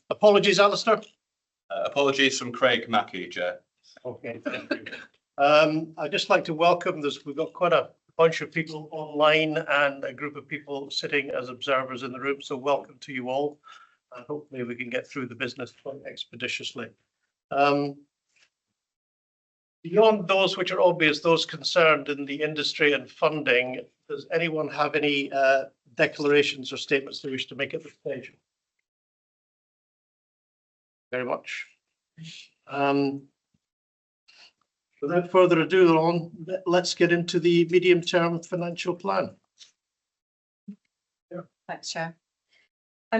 Apologies, Alistair. Apologies from Craig Mackey, Chair. Okay, thank you. I'd just like to welcome this. We've got quite a bunch of people online and a group of people sitting as observers in the room. So welcome to you all. And hopefully we can get through the business quite expeditiously. Beyond those which are obvious, those concerned in the industry and funding, does anyone have any declarations or statements they wish to make at this stage? Very much. Without further ado, let's get into the medium-term financial plan. Thanks, Chair.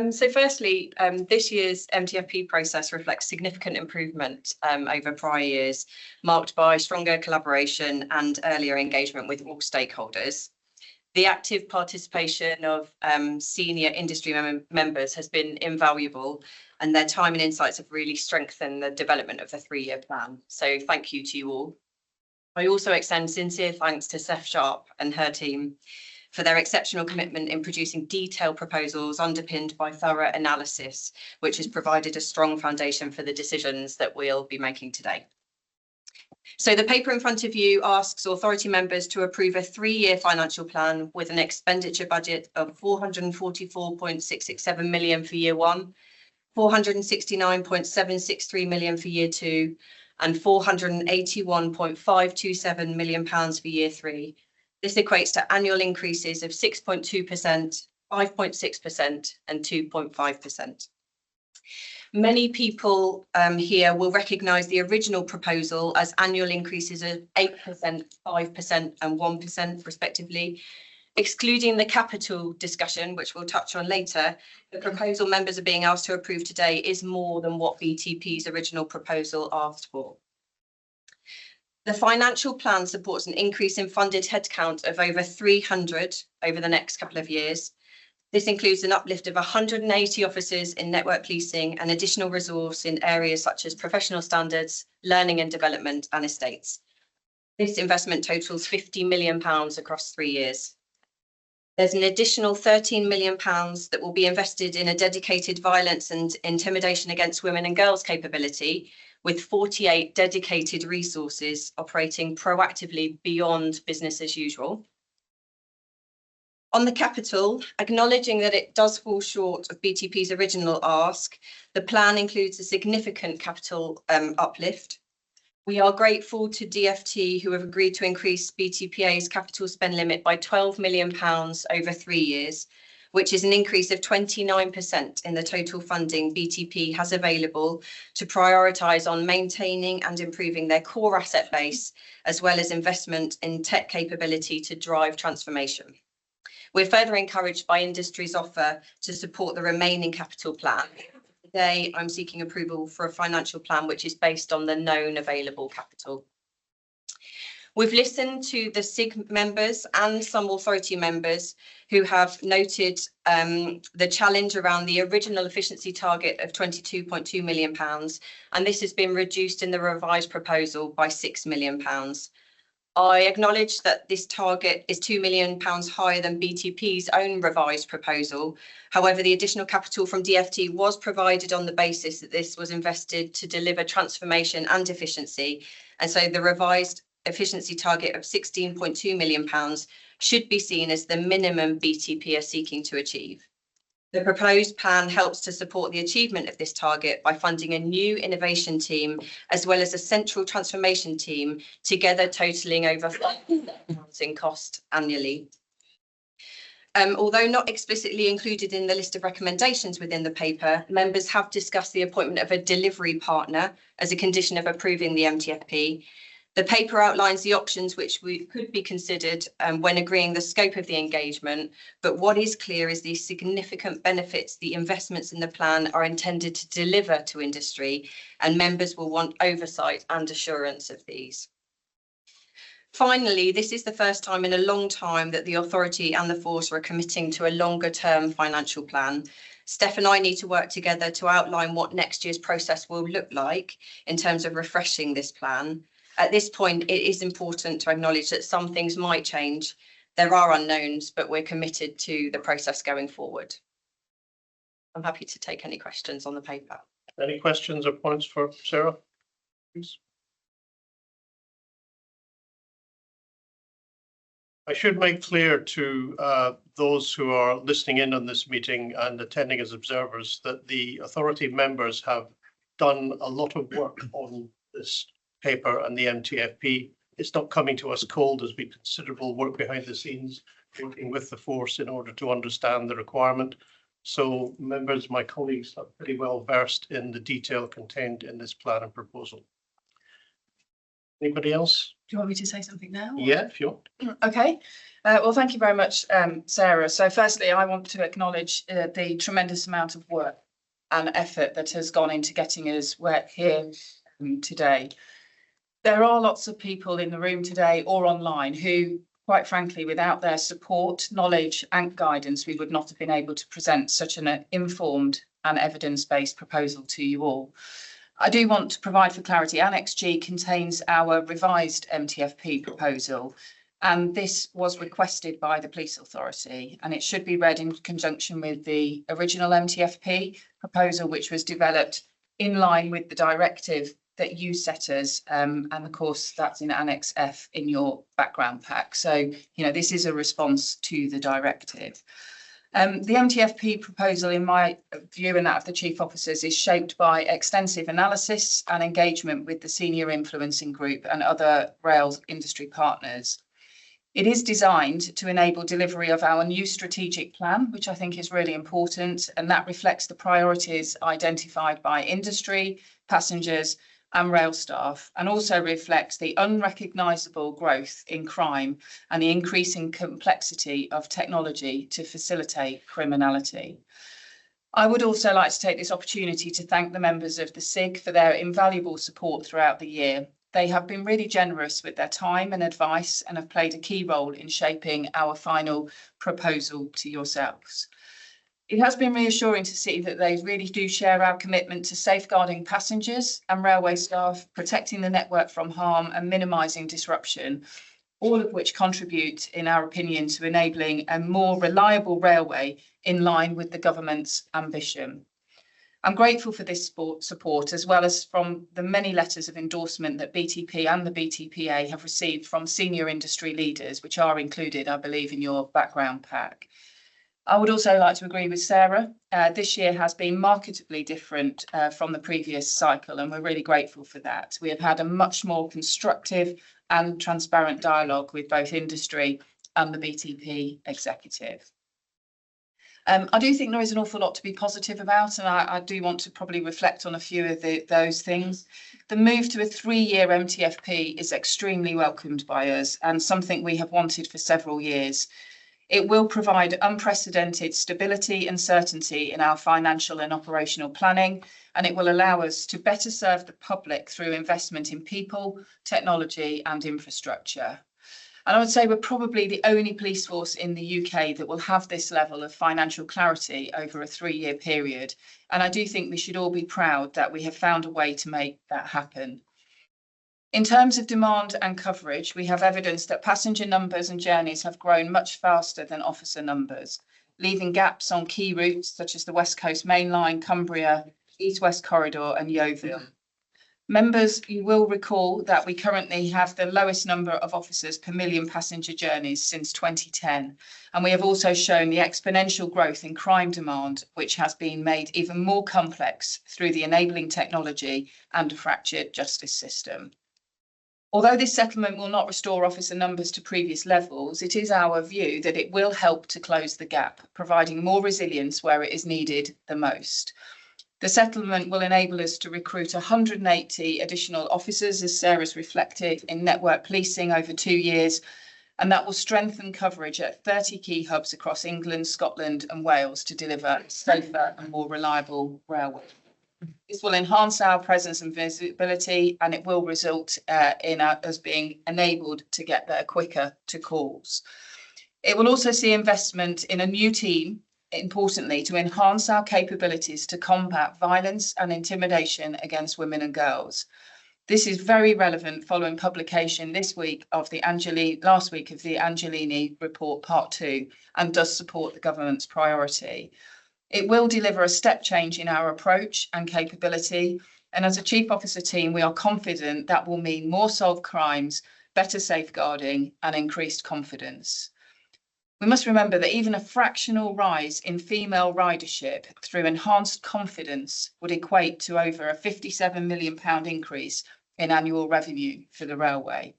So firstly, this year's MTFP process reflects significant improvement over prior years, marked by stronger collaboration and earlier engagement with all stakeholders. The active participation of senior industry members has been invaluable, and their time and insights have really strengthened the development of the three-year plan. So thank you to you all. I also extend sincere thanks to Seth Sharp and her team for their exceptional commitment in producing detailed proposals underpinned by thorough analysis, which has provided a strong foundation for the decisions that we'll be making today. So the paper in front of you asks authority members to approve a three-year financial plan with an expenditure budget of 444.667 million for year one, 469.763 million for year two, and 481.527 million pounds for year three. This equates to annual increases of 6.2%, 5.6% and 2.5%. Many people here will recognise the original proposal as annual increases of 8%, 5% and 1% respectively. Excluding the capital discussion, which we'll touch on later, the proposal members are being asked to approve today is more than what BTP's original proposal asked for. The financial plan supports an increase in funded headcount of over 300 over the next couple of years. This includes an uplift of 180 officers in network policing and additional resource in areas such as professional standards, learning and development and estates. This investment totals £50 million across 3 years. There's an additional £13 million that will be invested in a dedicated violence and intimidation against women and girls capability, with 48 dedicated resources operating proactively beyond business as usual. On the capital, acknowledging that it does fall short of BTP's original ask, the plan includes a significant capital uplift. We are grateful to DfT, who have agreed to increase BTPA's capital spend limit by £12 million over 3 years, which is an increase of 29% in the total funding BTP has available to prioritise on maintaining and improving their core asset base, as well as investment in tech capability to drive transformation. We're further encouraged by industry's offer to support the remaining capital plan. Today, I'm seeking approval for a financial plan which is based on the known available capital. We've listened to the SIG members and some authority members who have noted the challenge around the original efficiency target of £22.2 million, and this has been reduced in the revised proposal by £6 million. I acknowledge that this target is £2 million higher than BTP's own revised proposal. However, the additional capital from DfT was provided on the basis that this was invested to deliver transformation and efficiency, and so the revised efficiency target of £16.2 million should be seen as the minimum BTP are seeking to achieve. The proposed plan helps to support the achievement of this target by funding a new innovation team as well as a central transformation team, together totalling over £5 million in cost annually. Although not explicitly included in the list of recommendations within the paper, members have discussed the appointment of a delivery partner as a condition of approving the MTFP. The paper outlines the options which could be considered when agreeing the scope of the engagement, but what is clear is the significant benefits the investments in the plan are intended to deliver to industry, and members will want oversight and assurance of these. Finally, this is the first time in a long time that the authority and the force are committing to a longer term financial plan. Steph and I need to work together to outline what next year's process will look like in terms of refreshing this plan. At this point, it is important to acknowledge that some things might change. There are unknowns, but we're committed to the process going forward. I'm happy to take any questions on the paper. Any questions or points for Sarah, please? I should make clear to those who are listening in on this meeting and attending as observers that the authority members have done a lot of work on this paper and the MTFP. It's not coming to us cold. There's been considerable work behind the scenes, working with the force in order to understand the requirement. So members, my colleagues, are pretty well versed in the detail contained in this plan and proposal. Anybody else? Do you want me to say something now? Yeah, if you want. Okay. Well, thank you very much, Sarah. So firstly, I want to acknowledge the tremendous amount of work and effort that has gone into getting us here today. There are lots of people in the room today or online who, quite frankly, without their support, knowledge and guidance, we would not have been able to present such an informed and evidence-based proposal to you all. I do want to provide for clarity. Annex G contains our revised MTFP proposal, and this was requested by the Police Authority, and it should be read in conjunction with the original MTFP proposal, which was developed in line with the directive that you set us, and of course that's in Annex F in your background pack. So, this is a response to the directive. The MTFP proposal, in my view and that of the chief officers, is shaped by extensive analysis and engagement with the senior influencing group and other rail industry partners. It is designed to enable delivery of our new strategic plan, which I think is really important, and that reflects the priorities identified by industry, passengers and rail staff, and also reflects the unrecognisable growth in crime and the increasing complexity of technology to facilitate criminality. I would also like to take this opportunity to thank the members of the SIG for their invaluable support throughout the year. They have been really generous with their time and advice and have played a key role in shaping our final proposal to yourselves. It has been reassuring to see that they really do share our commitment to safeguarding passengers and railway staff, protecting the network from harm and minimising disruption, all of which contribute, in our opinion, to enabling a more reliable railway in line with the government's ambition. I'm grateful for this support, as well as from the many letters of endorsement that BTP and the BTPA have received from senior industry leaders, which are included, I believe, in your background pack. I would also like to agree with Sarah. This year has been markedly different from the previous cycle, and we're really grateful for that. We have had a much more constructive and transparent dialogue with both industry and the BTP executive. I do think there is an awful lot to be positive about, and I do want to probably reflect on a few of those things. The move to a 3-year MTFP is extremely welcomed by us and something we have wanted for several years. It will provide unprecedented stability and certainty in our financial and operational planning, and it will allow us to better serve the public through investment in people, technology and infrastructure. And I would say we're probably the only police force in the UK that will have this level of financial clarity over a 3-year period. And I do think we should all be proud that we have found a way to make that happen. In terms of demand and coverage, we have evidence that passenger numbers and journeys have grown much faster than officer numbers, leaving gaps on key routes such as the West Coast Main Line, Cumbria, East-West Corridor and Yeovil. Members, you will recall that we currently have the lowest number of officers per million passenger journeys since 2010. And we have also shown the exponential growth in crime demand, which has been made even more complex through the enabling technology and a fractured justice system. Although this settlement will not restore officer numbers to previous levels, it is our view that it will help to close the gap, providing more resilience where it is needed the most. The settlement will enable us to recruit 180 additional officers, as Sarah's reflected, in network policing over 2 years, and that will strengthen coverage at 30 key hubs across England, Scotland and Wales to deliver safer and more reliable railway. This will enhance our presence and visibility, and it will result in us being enabled to get there quicker to calls. It will also see investment in a new team, importantly, to enhance our capabilities to combat violence and intimidation against women and girls. This is very relevant following publication last week of the Angelini report part 2, and does support the government's priority. It will deliver a step change in our approach and capability. And as a Chief Officer team, we are confident that will mean more solved crimes, better safeguarding and increased confidence. We must remember that even a fractional rise in female ridership through enhanced confidence would equate to over a £57 million increase in annual revenue for the railway.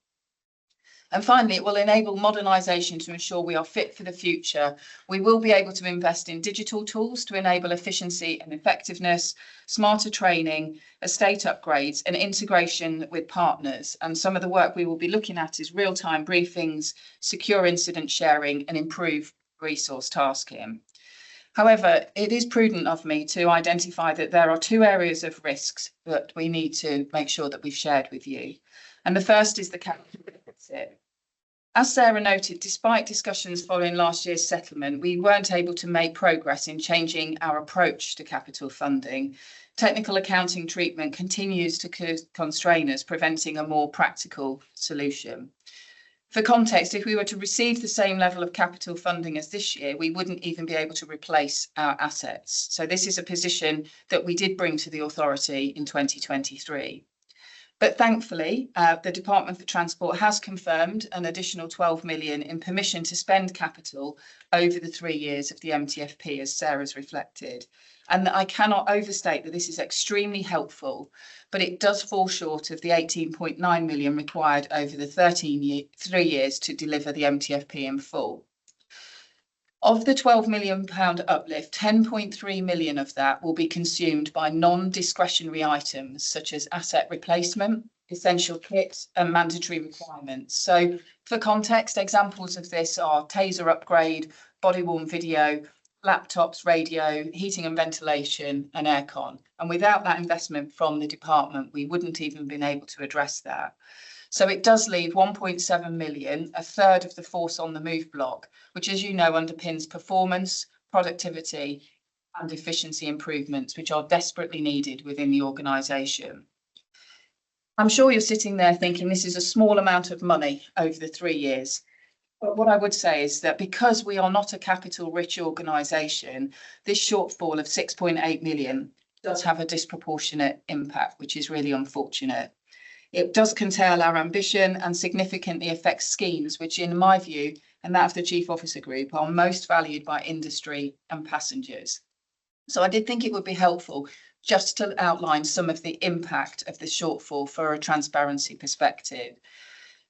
And finally, it will enable modernisation to ensure we are fit for the future. We will be able to invest in digital tools to enable efficiency and effectiveness, smarter training, estate upgrades and integration with partners. And some of the work we will be looking at is real-time briefings, secure incident sharing and improved resource tasking. However, it is prudent of me to identify that there are two areas of risks that we need to make sure that we've shared with you. And the first is the capital deficit. As Sarah noted, despite discussions following last year's settlement, we weren't able to make progress in changing our approach to capital funding. Technical accounting treatment continues to constrain us, preventing a more practical solution. For context, if we were to receive the same level of capital funding as this year, we wouldn't even be able to replace our assets. So this is a position that we did bring to the authority in 2023. But thankfully, the Department for Transport has confirmed an additional 12 million in permission to spend capital over the 3 years of the MTFP, as Sarah's reflected. And I cannot overstate that this is extremely helpful, but it does fall short of the 18.9 million required over the 3 years to deliver the MTFP in full. Of the £12 million uplift, 10.3 million of that will be consumed by non-discretionary items such as asset replacement, essential kits and mandatory requirements. So for context, examples of this are taser upgrade, body-worn video, laptops, radio, heating and ventilation and aircon. And without that investment from the department, we wouldn't even been able to address that. So it does leave 1.7 million, a third of the force on the move block, which, as you know, underpins performance, productivity and efficiency improvements, which are desperately needed within the organisation. I'm sure you're sitting there thinking this is a small amount of money over the 3 years. But what I would say is that because we are not a capital-rich organisation, this shortfall of 6.8 million does have a disproportionate impact, which is really unfortunate. It does curtail our ambition and significantly affects schemes which, in my view, and that of the Chief Officer Group, are most valued by industry and passengers. So I did think it would be helpful just to outline some of the impact of the shortfall for a transparency perspective.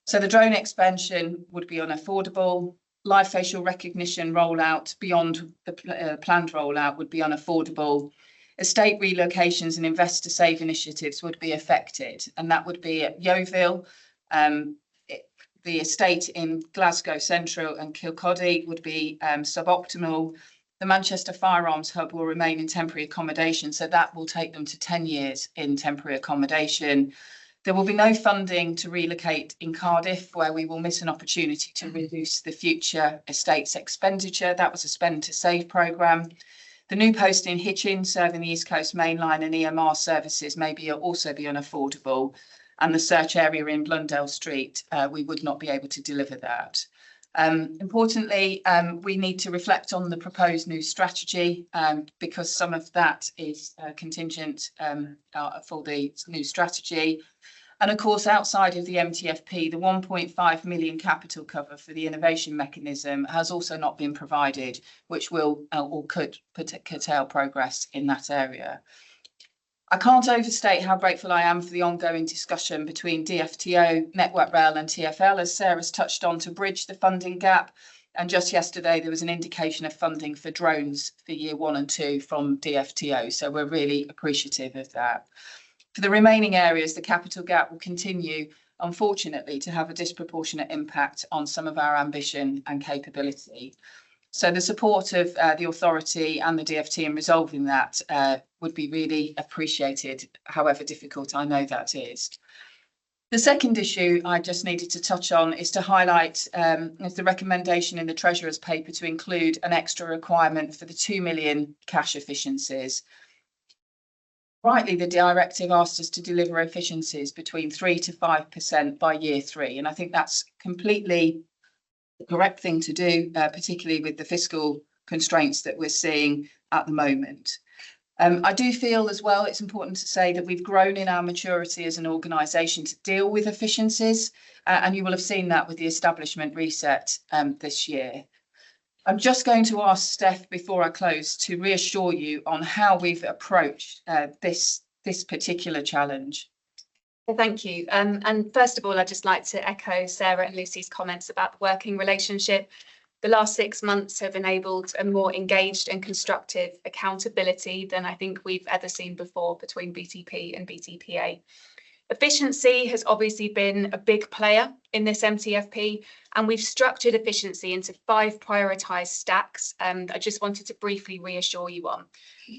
So the drone expansion would be unaffordable. Live facial recognition rollout beyond the planned rollout would be unaffordable. Estate relocations and investor save initiatives would be affected, and that would be at Yeovil. The estate in Glasgow Central and Kilcoddy would be suboptimal. The Manchester Firearms Hub will remain in temporary accommodation, so that will take them to 10 years in temporary accommodation. There will be no funding to relocate in Cardiff, where we will miss an opportunity to reduce the future estate's expenditure. That was a spend to save programme. The new post in Hitchin, serving the East Coast Main Line and EMR services, may also be unaffordable. And the search area in Blundell Street, we would not be able to deliver that. Importantly, we need to reflect on the proposed new strategy because some of that is contingent for the new strategy. And of course, outside of the MTFP, the 1.5 million capital cover for the innovation mechanism has also not been provided, which will or could curtail progress in that area. I can't overstate how grateful I am for the ongoing discussion between DFTO, Network Rail and TfL, as Sarah's touched on, to bridge the funding gap. And just yesterday, there was an indication of funding for drones for year 1 and 2 from DFTO. So we're really appreciative of that. For the remaining areas, the capital gap will continue, unfortunately, to have a disproportionate impact on some of our ambition and capability. So the support of the authority and the DFT in resolving that would be really appreciated, however difficult I know that is. The second issue I just needed to touch on is to highlight is the recommendation in the Treasurer's paper to include an extra requirement for the 2 million cash efficiencies. Rightly, the directive asked us to deliver efficiencies between 3 to 5% by year 3. And I think that's completely the correct thing to do, particularly with the fiscal constraints that we're seeing at the moment. I do feel as well it's important to say that we've grown in our maturity as an organisation to deal with efficiencies, and you will have seen that with the establishment reset this year. I'm just going to ask Steph before I close to reassure you on how we've approached this particular challenge. Thank you. And first of all, I'd just like to echo Sarah and Lucy's comments about the working relationship. The last 6 months have enabled a more engaged and constructive accountability than I think we've ever seen before between BTP and BTPA. Efficiency has obviously been a big player in this MTFP, and we've structured efficiency into 5 prioritised stacks. I just wanted to briefly reassure you on.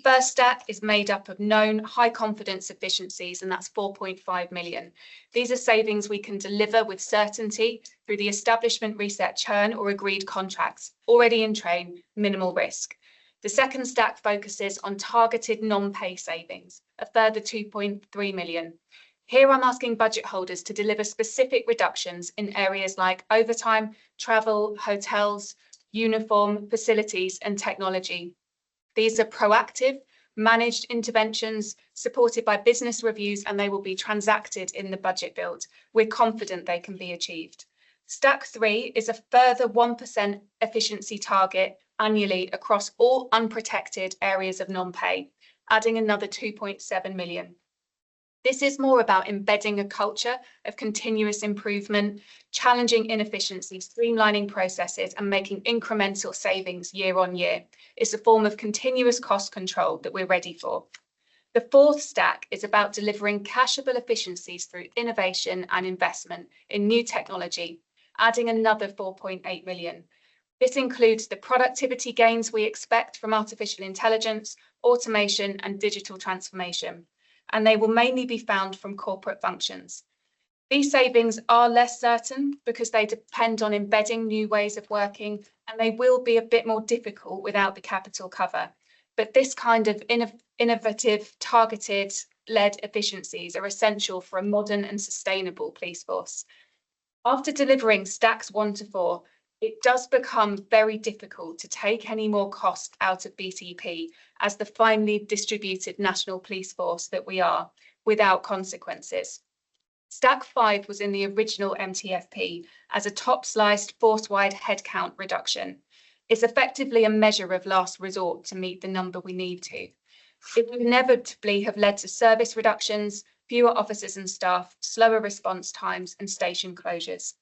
First stack is made up of known high confidence efficiencies, and that's 4.5 million. These are savings we can deliver with certainty through the establishment reset churn or agreed contracts, already in train, minimal risk. The second stack focuses on targeted non-pay savings, a further 2.3 million. Here I'm asking budget holders to deliver specific reductions in areas like overtime, travel, hotels, uniform, facilities and technology. These are proactive, managed interventions supported by business reviews, and they will be transacted in the budget build. We're confident they can be achieved. Stack 3 is a further 1% efficiency target annually across all unprotected areas of non-pay, adding another 2.7 million. This is more about embedding a culture of continuous improvement, challenging inefficiencies, streamlining processes and making incremental savings year on year. It's a form of continuous cost control that we're ready for. The fourth stack is about delivering cashable efficiencies through innovation and investment in new technology, adding another 4.8 million. This includes the productivity gains we expect from artificial intelligence, automation and digital transformation, and they will mainly be found from corporate functions. These savings are less certain because they depend on embedding new ways of working, and they will be a bit more difficult without the capital cover. But this kind of innovative, targeted led efficiencies are essential for a modern and sustainable police force. After delivering stacks 1 to 4, it does become very difficult to take any more cost out of BTP as the finely distributed national police force that we are, without consequences. Stack 5 was in the original MTFP as a top-sliced force-wide headcount reduction. It's effectively a measure of last resort to meet the number we need to. It would inevitably have led to service reductions, fewer officers and staff, slower response times and station closures.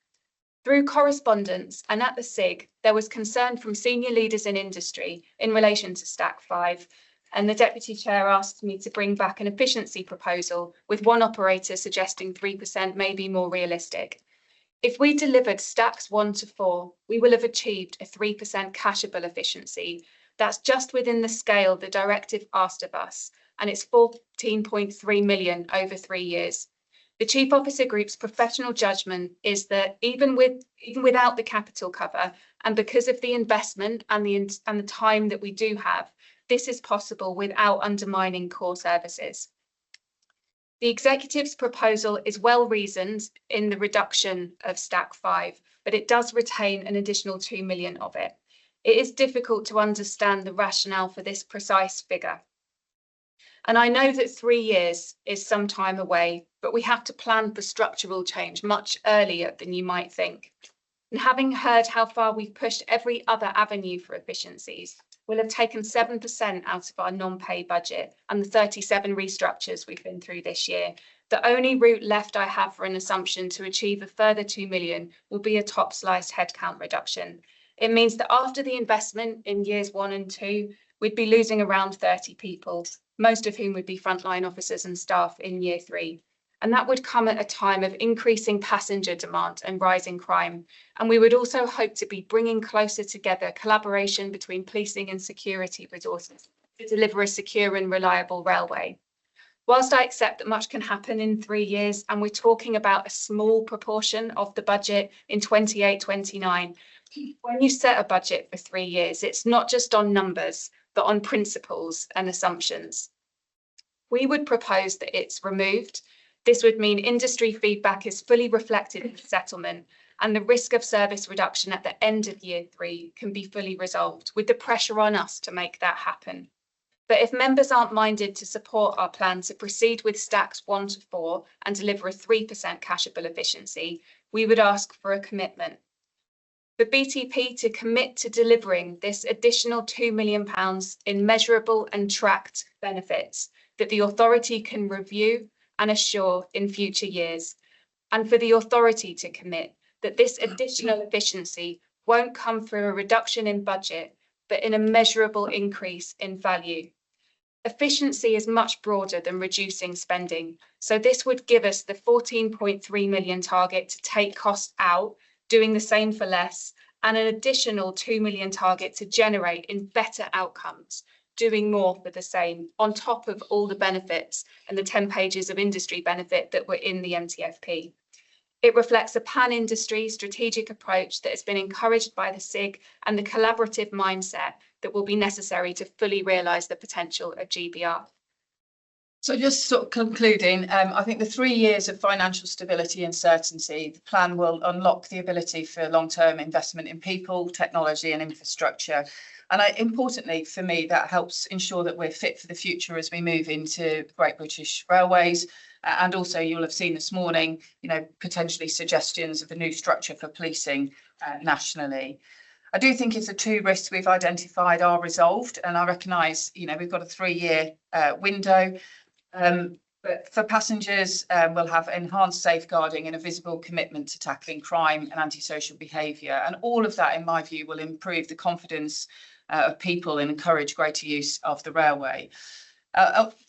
Through correspondence and at the SIG, there was concern from senior leaders in industry in relation to Stack 5, and the Deputy Chair asked me to bring back an efficiency proposal, with one operator suggesting 3% may be more realistic. If we delivered Stacks 1 to 4, we will have achieved a 3% cashable efficiency. That's just within the scale the directive asked of us, and it's 14.3 million over 3 years. The Chief Officer Group's professional judgment is that even without the capital cover, and because of the investment and the time that we do have, this is possible without undermining core services. The Executive's proposal is well reasoned in the reduction of Stack 5, but it does retain an additional 2 million of it. It is difficult to understand the rationale for this precise figure. And I know that 3 years is some time away, but we have to plan for structural change much earlier than you might think. And having heard how far we've pushed every other avenue for efficiencies, we'll have taken 7% out of our non-pay budget and the 37 restructures we've been through this year. The only route left I have for an assumption to achieve a further 2 million will be a top-sliced headcount reduction. It means that after the investment in years 1 and 2, we'd be losing around 30 people, most of whom would be frontline officers and staff in year 3. And that would come at a time of increasing passenger demand and rising crime. And we would also hope to be bringing closer together collaboration between policing and security resources to deliver a secure and reliable railway. Whilst I accept that much can happen in 3 years, and we're talking about a small proportion of the budget in 28-29, when you set a budget for 3 years, it's not just on numbers, but on principles and assumptions. We would propose that it's removed. This would mean industry feedback is fully reflected in the settlement, and the risk of service reduction at the end of year 3 can be fully resolved, with the pressure on us to make that happen. But if members aren't minded to support our plan to proceed with stacks 1 to 4 and deliver a 3% cashable efficiency, we would ask for a commitment. For BTP to commit to delivering this additional £2 million in measurable and tracked benefits that the authority can review and assure in future years, and for the authority to commit that this additional efficiency won't come through a reduction in budget, but in a measurable increase in value. Efficiency is much broader than reducing spending, so this would give us the 14.3 million target to take costs out, doing the same for less, and an additional 2 million target to generate in better outcomes, doing more for the same, on top of all the benefits and the 10 pages of industry benefit that were in the MTFP. It reflects a pan-industry strategic approach that has been encouraged by the SIG and the collaborative mindset that will be necessary to fully realise the potential of GBR. So just sort of concluding, I think the 3 years of financial stability and certainty, the plan will unlock the ability for long-term investment in people, technology and infrastructure. And importantly for me, that helps ensure that we're fit for the future as we move into Great British Railways. And also you'll have seen this morning, potentially suggestions of a new structure for policing nationally. I do think if the 2 risks we've identified are resolved, and I recognise, we've got a 3-year window. But for passengers, we'll have enhanced safeguarding and a visible commitment to tackling crime and antisocial behaviour. And all of that, in my view, will improve the confidence of people and encourage greater use of the railway.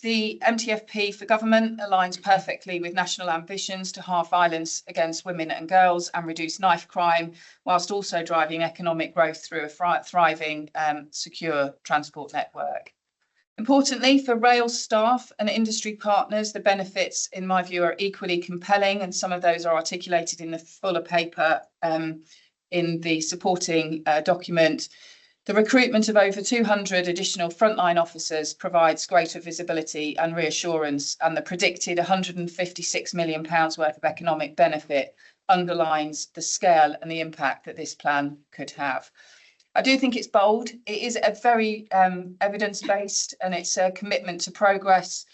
The MTFP for government aligns perfectly with national ambitions to halve violence against women and girls and reduce knife crime, whilst also driving economic growth through a thriving, secure transport network. Importantly, for rail staff and industry partners, the benefits, in my view, are equally compelling, and some of those are articulated in the fuller paper in the supporting document. The recruitment of over 200 additional frontline officers provides greater visibility and reassurance, and the predicted £156 million worth of economic benefit underlines the scale and the impact that this plan could have. I do think it's bold. It is a very evidence-based, and it's a commitment to progress.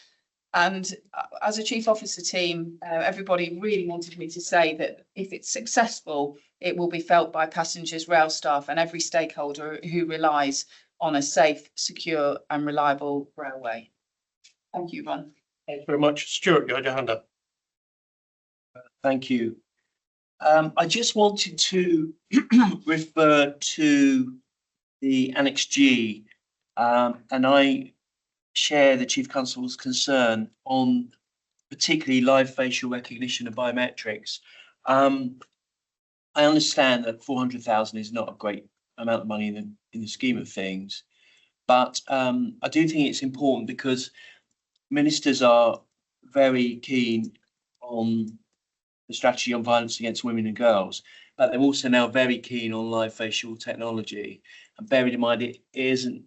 And as a chief officer team, everybody really wanted me to say that if it's successful, it will be felt by passengers, rail staff and every stakeholder who relies on a safe, secure and reliable railway. Thank you, Ron. Thanks very much. Stuart, you had your hand up. Thank you. I just wanted to refer to the Annex G, and I share the Chief Constable's concern on particularly live facial recognition and biometrics. I understand that 400,000 is not a great amount of money in the scheme of things, but I do think it's important because ministers are very keen on the strategy on violence against women and girls, but they're also now very keen on live facial technology. And bearing in mind, it isn't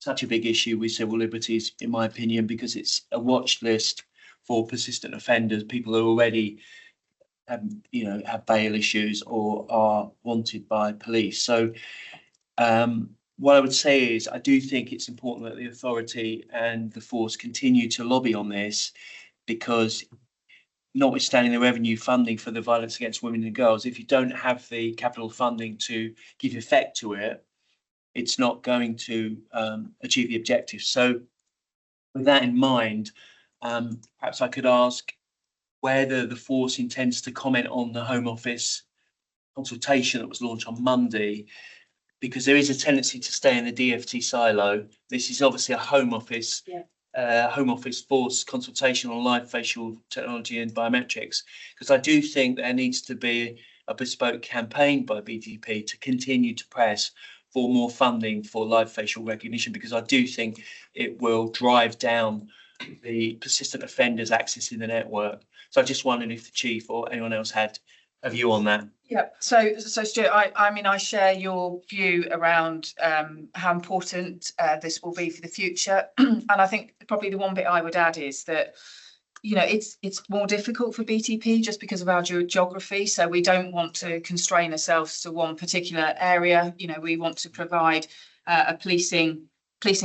such a big issue with civil liberties, in my opinion, because it's a watch list for persistent offenders, people who already have bail issues or are wanted by police. So what I would say is I do think it's important that the authority and the force continue to lobby on this, because notwithstanding the revenue funding for the violence against women and girls, if you don't have the capital funding to give effect to it, it's not going to achieve the objective. So with that in mind, perhaps I could ask whether the force intends to comment on the Home Office consultation that was launched on Monday, because there is a tendency to stay in the DFT silo. This is obviously a Home Office force consultation on live facial technology and biometrics, because I do think there needs to be a bespoke campaign by BTP to continue to press for more funding for live facial recognition, because I do think it will drive down the persistent offenders accessing the network. So I just wondered if the chief or anyone else had a view on that. Yeah, so Stuart, I share your view around how important this will be for the future. And I think probably the one bit I would add is that you know, it's more difficult for BTP just because of our geography. So we don't want to constrain ourselves to one particular area. You know, we want to provide a policing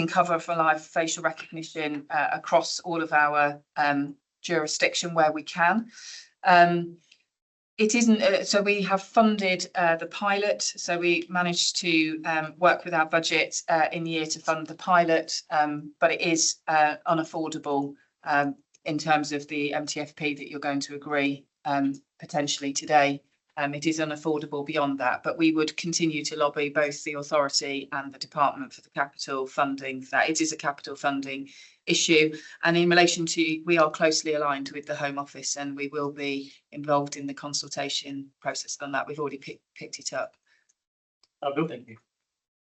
cover for live facial recognition across all of our jurisdiction where we can. It isn't, so we have funded the pilot. So we managed to work with our budget in the year to fund the pilot, but it is unaffordable in terms of the MTFP that you're going to agree potentially today. It is unaffordable beyond that, but we would continue to lobby both the authority and the department for the capital funding for that. It is a capital funding issue, and in relation to, we are closely aligned with the Home Office and we will be involved in the consultation process on that. We've already picked it up. Thank you.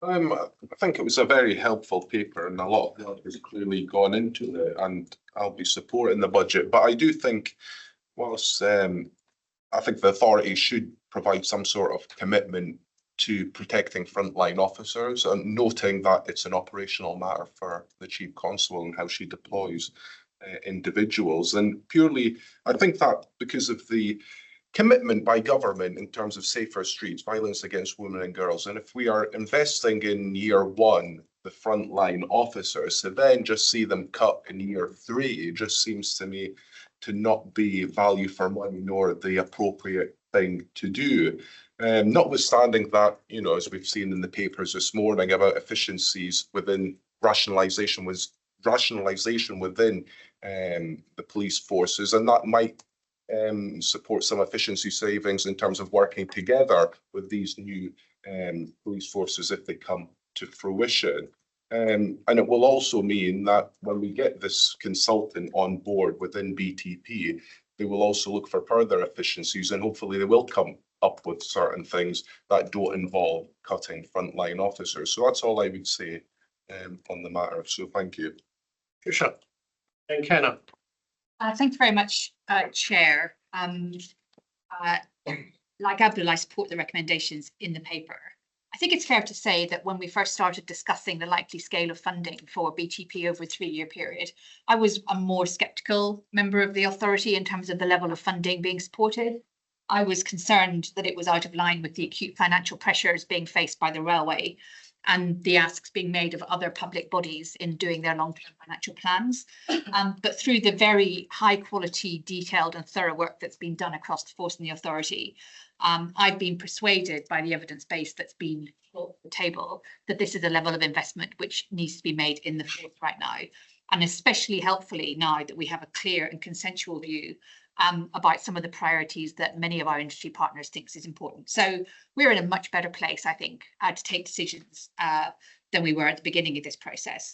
I think it was a very helpful paper and a lot of work has clearly gone into it, and I'll be supporting the budget. But I do think, whilst I think the authority should provide some sort of commitment to protecting frontline officers, and noting that it's an operational matter for the Chief Constable and how she deploys individuals. And purely, I think that because of the commitment by government in terms of safer streets, violence against women and girls, and if we are investing in year one, the frontline officers, to then just see them cut in year three, it just seems to me to not be value for money nor the appropriate thing to do. Notwithstanding that, you know, as we've seen in the papers this morning about efficiencies within rationalisation within the police forces, and that might support some efficiency savings in terms of working together with these new police forces if they come to fruition. And it will also mean that when we get this consultant on board within BTP, they will also look for further efficiencies, and hopefully they will come up with certain things that don't involve cutting frontline officers. So that's all I would say on the matter. So thank you. Tricia and Kenna. Thanks very much, Chair. Like Abdul, I support the recommendations in the paper. I think it's fair to say that when we first started discussing the likely scale of funding for BTP over a 3-year period, I was a more sceptical member of the authority in terms of the level of funding being supported. I was concerned that it was out of line with the acute financial pressures being faced by the railway and the asks being made of other public bodies in doing their long-term financial plans. But through the very high quality, detailed and thorough work that's been done across the force and the authority, I've been persuaded by the evidence base that's been brought to the table that this is a level of investment which needs to be made in the force right now. And especially helpfully now that we have a clear and consensual view about some of the priorities that many of our industry partners think is important. So we're in a much better place, I think, to take decisions than we were at the beginning of this process.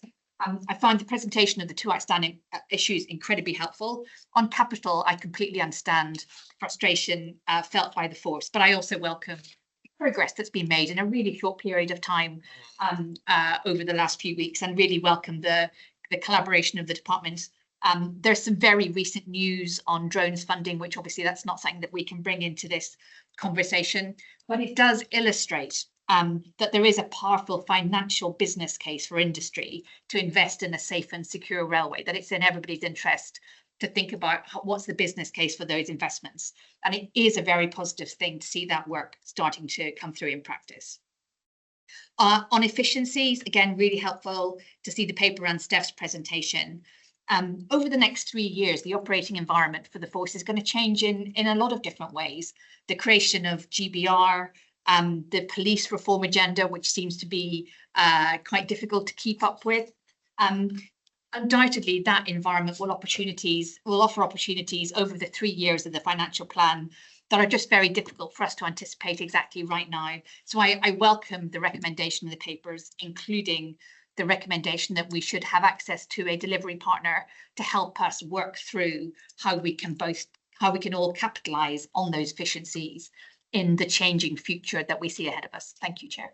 I find the presentation of the two outstanding issues incredibly helpful. On capital, I completely understand frustration felt by the force, but I also welcome the progress that's been made in a really short period of time over the last few weeks, and really welcome the collaboration of the departments. There's some very recent news on drones funding, which obviously that's not something that we can bring into this conversation, but it does illustrate that there is a powerful financial business case for industry to invest in a safe and secure railway, that it's in everybody's interest to think about what's the business case for those investments. And it is a very positive thing to see that work starting to come through in practice. On efficiencies, again, really helpful to see the paper and Steph's presentation. Over the next 3 years, the operating environment for the force is going to change in a lot of different ways. The creation of GBR, the police reform agenda, which seems to be quite difficult to keep up with. Undoubtedly, that environment will offer opportunities over the 3 years of the financial plan that are just very difficult for us to anticipate exactly right now. So I welcome the recommendation in the papers, including the recommendation that we should have access to a delivery partner to help us work through how we can all capitalise on those efficiencies in the changing future that we see ahead of us. Thank you, Chair.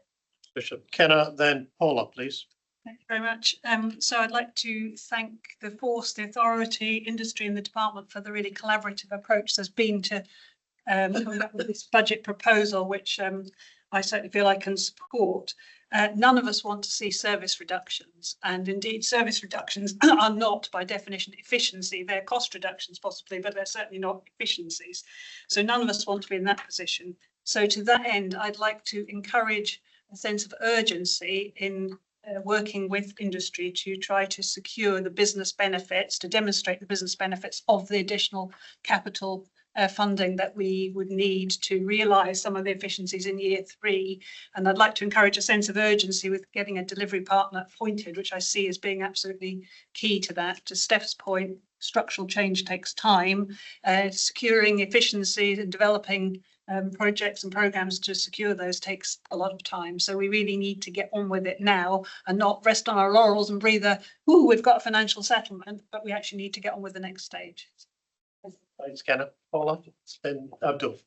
Bishop Kenna, then Paula, please. Thank you very much. So I'd like to thank the force, the authority, industry and the department for the really collaborative approach there's been to coming up with this budget proposal, which I certainly feel I can support. None of us want to see service reductions, and indeed service reductions are not by definition efficiency. They're cost reductions possibly, but they're certainly not efficiencies. So none of us want to be in that position. So to that end, I'd like to encourage a sense of urgency in working with industry to try to secure the business benefits, to demonstrate the business benefits of the additional capital funding that we would need to realise some of the efficiencies in year 3. And I'd like to encourage a sense of urgency with getting a delivery partner appointed, which I see as being absolutely key to that. To Steph's point, structural change takes time. Securing efficiencies and developing projects and programmes to secure those takes a lot of time. So we really need to get on with it now and not rest on our laurels and breathe ooh, we've got a financial settlement, but we actually need to get on with the next stage. Thanks, Kenneth. Paula, then Abdul.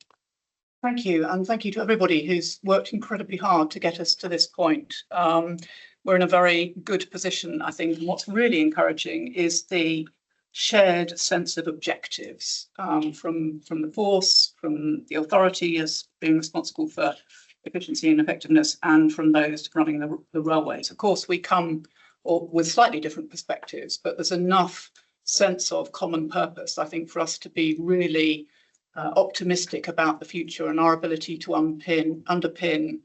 Thank you, and thank you to everybody who's worked incredibly hard to get us to this point. We're in a very good position, I think. And what's really encouraging is the shared sense of objectives from the force, from the authority as being responsible for efficiency and effectiveness, and from those running the railways. Of course, we come with slightly different perspectives, but there's enough sense of common purpose, I think, for us to be really optimistic about the future and our ability to underpin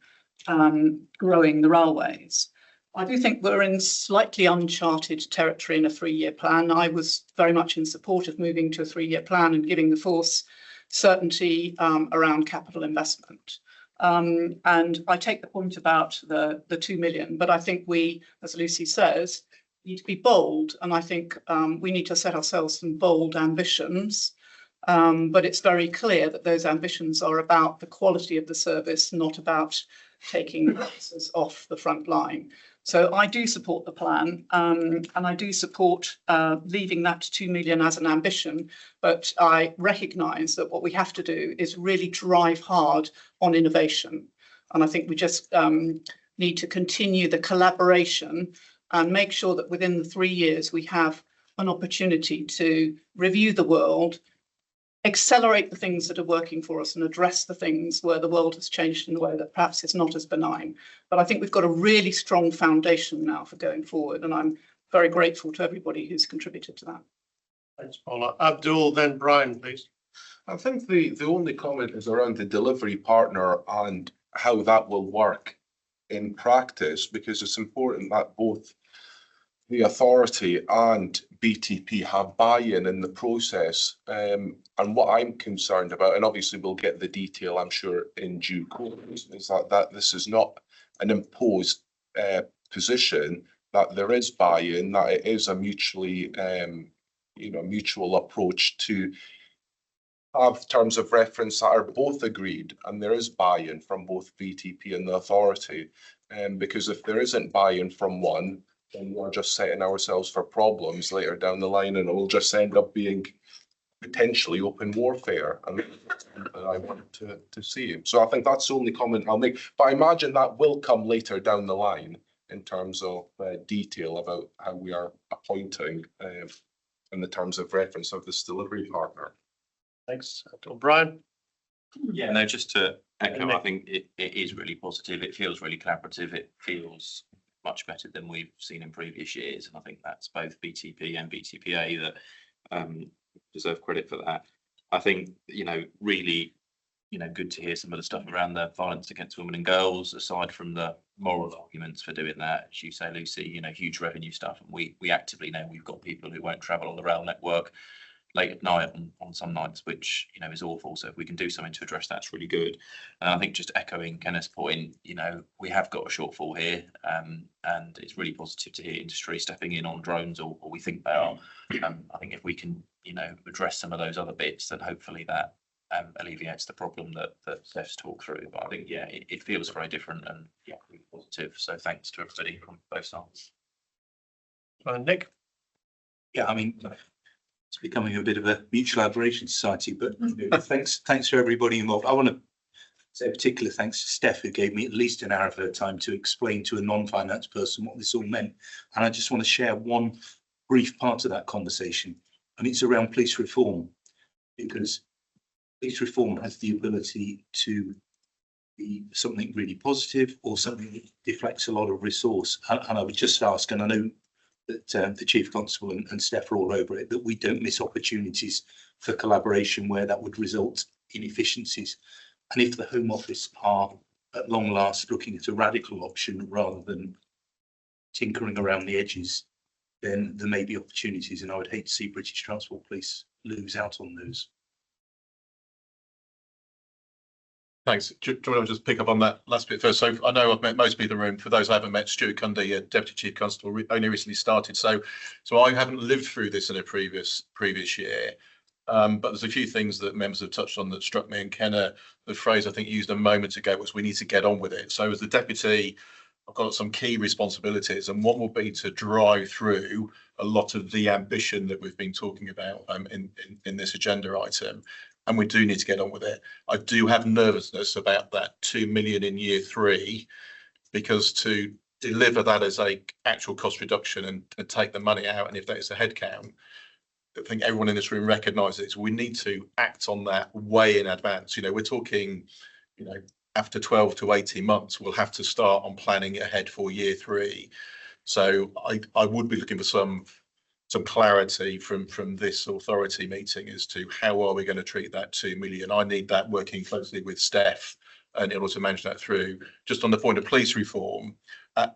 growing the railways. I do think we're in slightly uncharted territory in a 3-year plan. I was very much in support of moving to a 3-year plan and giving the force certainty around capital investment. And I take the point about the 2 million, but I think we, as Lucy says, need to be bold. And I think we need to set ourselves some bold ambitions. But it's very clear that those ambitions are about the quality of the service, not about taking officers off the front line. So I do support the plan, and I do support leaving that 2 million as an ambition, but I recognise that what we have to do is really drive hard on innovation. And I think we just need to continue the collaboration and make sure that within the 3 years we have an opportunity to review the world, accelerate the things that are working for us and address the things where the world has changed in a way that perhaps is not as benign. But I think we've got a really strong foundation now for going forward, and I'm very grateful to everybody who's contributed to that. Thanks, Paula. Abdul, then Brian, please. I think the only comment is around the delivery partner and how that will work in practice, because it's important that both the authority and BTP have buy-in in the process. And what I'm concerned about, and obviously we'll get the detail, I'm sure, in due course, is that this is not an imposed position, that there is buy-in, that it is a mutually, mutual approach to have terms of reference that are both agreed, and there is buy-in from both BTP and the authority. Because if there isn't buy-in from one, then we're just setting ourselves for problems later down the line, and it will just end up being potentially open warfare. And I want to see. So I think that's the only comment I'll make. But I imagine that will come later down the line in terms of detail about how we are appointing in the terms of reference of this delivery partner. Thanks, Abdul. Brian? Yeah, no, just to echo, I think it is really positive. It feels really collaborative. It feels much better than we've seen in previous years. And I think that's both BTP and BTPA that deserve credit for that. I think, really, good to hear some of the stuff around the violence against women and girls, aside from the moral arguments for doing that. As you say, Lucy, huge revenue stuff. And we actively know we've got people who won't travel on the rail network late at night on some nights, which is awful. So if we can do something to address that, it's really good. And I think just echoing Kenneth's point, we have got a shortfall here, and it's really positive to hear industry stepping in on drones, or we think they are. I think if we can address some of those other bits, then hopefully that alleviates the problem that Steph's talked through. But I think it feels very different and really positive. So thanks to everybody from both sides. Nick? Yeah, I mean, it's becoming a bit of a mutual admiration society, but thanks to everybody involved. I want to say a particular thanks to Steph, who gave me at least an hour of her time to explain to a non-finance person what this all meant. And I just want to share one brief part of that conversation, and it's around police reform, because police reform has the ability to be something really positive or something that deflects a lot of resource. And I would just ask, and I know that the Chief Constable and Steph are all over it, that we don't miss opportunities for collaboration where that would result in efficiencies. And if the Home Office are at long last looking at a radical option rather than tinkering around the edges, then there may be opportunities, and I would hate to see British Transport Police lose out on those. Thanks. Do you want to just pick up on that last bit first? So I know I've met most people in the room. For those I haven't met, Stuart Cundy, Deputy Chief Constable, only recently started. So I haven't lived through this in a previous year. But there's a few things that members have touched on that struck me. And Kenna, the phrase I think used a moment ago was, we need to get on with it. So as the deputy, I've got some key responsibilities, and one will be to drive through a lot of the ambition that we've been talking about in this agenda item. And we do need to get on with it. I do have nervousness about that 2 million in year 3, because to deliver that as a actual cost reduction and take the money out, and if that is a headcount, I think everyone in this room recognises we need to act on that way in advance. You know, we're talking, you know, after 12 to 18 months, we'll have to start on planning ahead for year 3. So I would be looking for some clarity from this authority meeting as to how are we going to treat that 2 million. I need that working closely with Steph and in order to manage that through. Just on the point of police reform,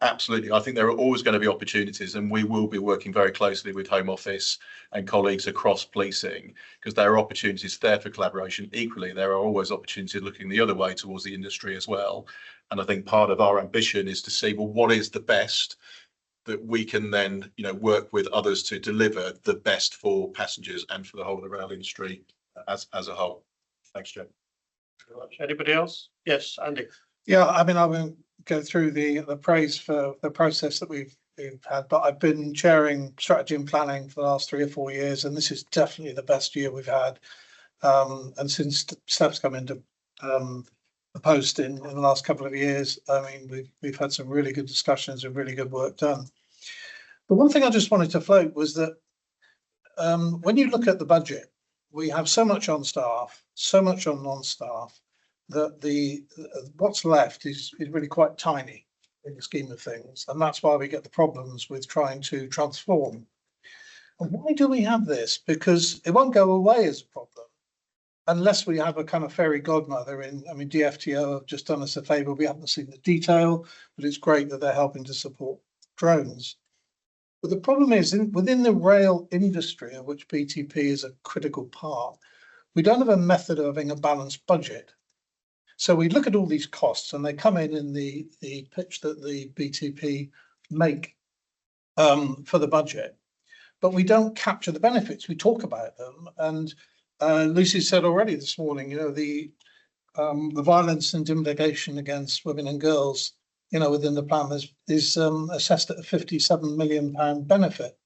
absolutely. I think there are always going to be opportunities, and we will be working very closely with Home Office and colleagues across policing, because there are opportunities there for collaboration. Equally, there are always opportunities looking the other way towards the industry as well. And I think part of our ambition is to see, well, what is the best that we can then, you know, work with others to deliver the best for passengers and for the whole of the rail industry as a whole. Thanks, Joe. Very much. Anybody else? Yes, Andy. Yeah, I mean, I won't go through the praise for the process that we've had, but I've been chairing strategy and planning for the last 3 or 4 years, and this is definitely the best year we've had. And since Steph's come into the post in the last couple of years, I mean, we've had some really good discussions and really good work done. The one thing I just wanted to float was that when you look at the budget, we have so much on staff, so much on non-staff, that what's left is really quite tiny in the scheme of things, and that's why we get the problems with trying to transform. And why do we have this? Because it won't go away as a problem unless we have a kind of fairy godmother in. I mean, DFTO have just done us a favour. We haven't seen the detail, but it's great that they're helping to support drones. But the problem is, within the rail industry, of which BTP is a critical part, we don't have a method of having a balanced budget. So we look at all these costs, and they come in the pitch that the BTP make for the budget, but we don't capture the benefits. We talk about them, and Lucy said already this morning, you know, the violence and intimidation against women and girls, you know, within the plan is assessed at a £57 million benefit.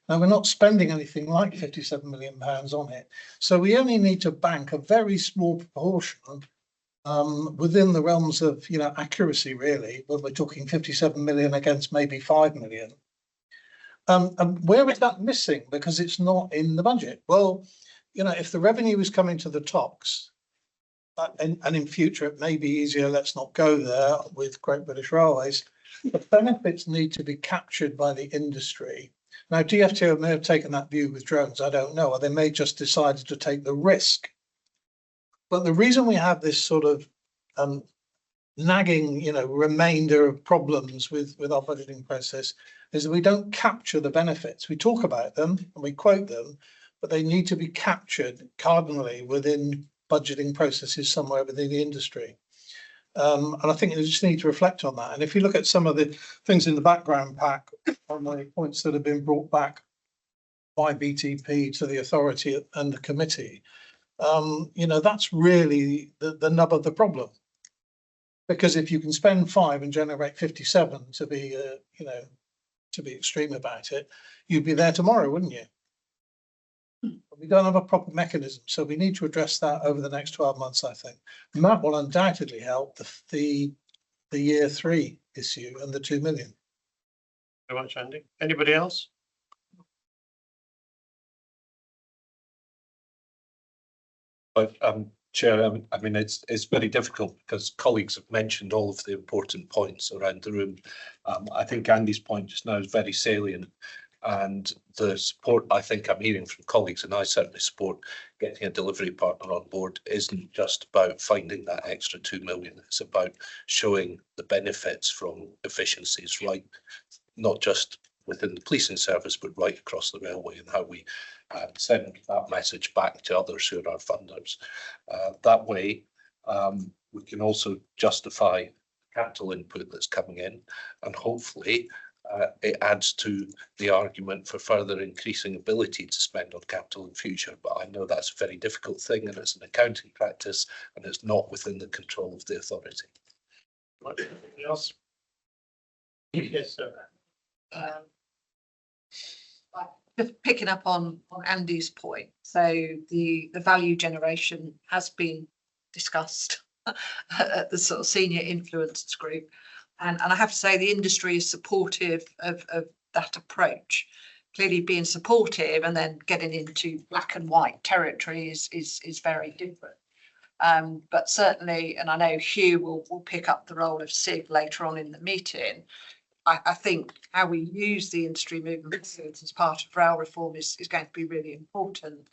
Now, we're not spending anything like £57 million on it, so we only need to bank a very small proportion within the realms of, you know, accuracy, really, when we're talking 57 million against maybe 5 million. And where is that missing? Because it's not in the budget. Well, you know, if the revenue is coming to the TOCs, and in future it may be easier, let's not go there with Great British Railways, the benefits need to be captured by the industry. Now, DFTO may have taken that view with drones, I don't know, or they may just decided to take the risk. But the reason we have this sort of nagging, you know, remainder of problems with our budgeting process is that we don't capture the benefits. We talk about them and we quote them, but they need to be captured cardinally within budgeting processes somewhere within the industry. And I think you just need to reflect on that. And if you look at some of the things in the background pack on the points that have been brought back by BTP to the authority and the committee, you know, that's really the nub of the problem. Because if you can spend 5 and generate 57 to be, you know, to be extreme about it, you'd be there tomorrow, wouldn't you? But we don't have a proper mechanism, so we need to address that over the next 12 months, I think. And that will undoubtedly help the year 3 issue and the 2 million. Very much, Andy. Anybody else? Chair, I mean, it's very difficult because colleagues have mentioned all of the important points around the room. I think Andy's point just now is very salient, and the support I think I'm hearing from colleagues, and I certainly support getting a delivery partner on board, isn't just about finding that extra 2 million. It's about showing the benefits from efficiencies, right, not just within the policing service, but right across the railway, and how we send that message back to others who are our funders. That way, we can also justify capital input that's coming in, and hopefully it adds to the argument for further increasing ability to spend on capital in future. But I know that's a very difficult thing, and it's an accounting practice, and it's not within the control of the authority. Anybody else? Yes, sir. Just picking up on Andy's point, so the value generation has been discussed at the sort of senior influencers group, and I have to say the industry is supportive of that approach. Clearly, being supportive and then getting into black and white territory is very different. But certainly, and I know Hugh will pick up the role of SIG later on in the meeting. I think how we use the industry movement as part of rail reform is going to be really important.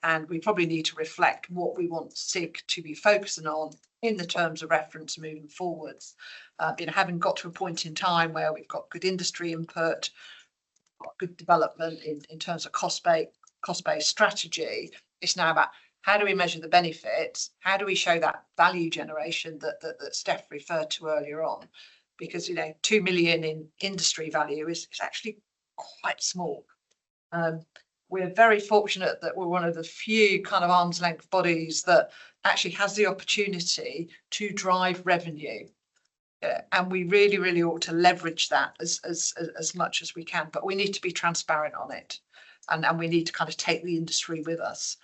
And we probably need to reflect what we want SIG to be focusing on in the terms of reference moving forwards. Having got to a point in time where we've got good industry input, got good development in terms of cost-based strategy, it's now about how do we measure the benefits? How do we show that value generation that Steph referred to earlier on? Because 2 million in industry value is actually quite small. We're very fortunate that we're one of the few kind of arm's length bodies that actually has the opportunity to drive revenue, and we really ought to leverage that as much as we can. But we need to be transparent on it, and we need to kind of take the industry with us,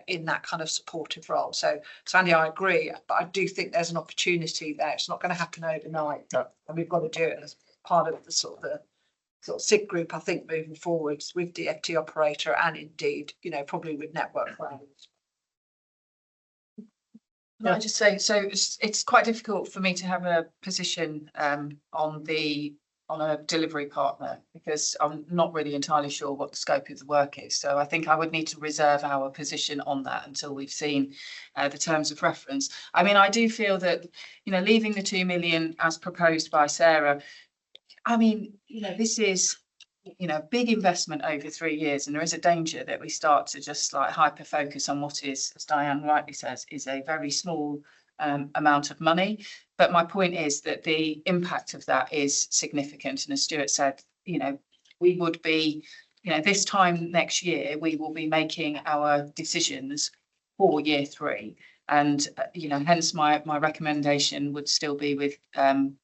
in that kind of supportive role. So Andy, I agree, but I do think there's an opportunity there. It's not going to happen overnight, and we've got to do it as part of the sort of SIG group. I think moving forwards with DfT operator, and indeed, probably with network plans. Can I just say, so it's quite difficult for me to have a position on a delivery partner, because I'm not really entirely sure what the scope of the work is. So I think I would need to reserve our position on that until we've seen the terms of reference. I mean, I do feel that, leaving the 2 million as proposed by Sarah, I mean, this is, big investment over 3 years, and there is a danger that we start to just like hyper focus on what is, as Diane rightly says, is a very small amount of money. But my point is that the impact of that is significant. And as Stuart said, we would be, this time next year, we will be making our decisions for year 3. And, hence my recommendation would still be with, on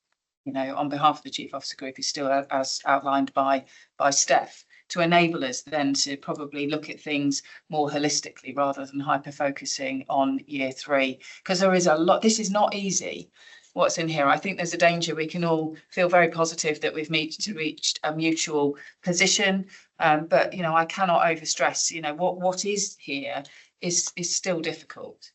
behalf of the Chief Officer Group, is still as outlined by Steph, to enable us then to probably look at things more holistically rather than hyper focusing on year 3, because there is a lot. This is not easy, what's in here. I think there's a danger we can all feel very positive that we've reached a mutual position, but I cannot overstress what is here is still difficult,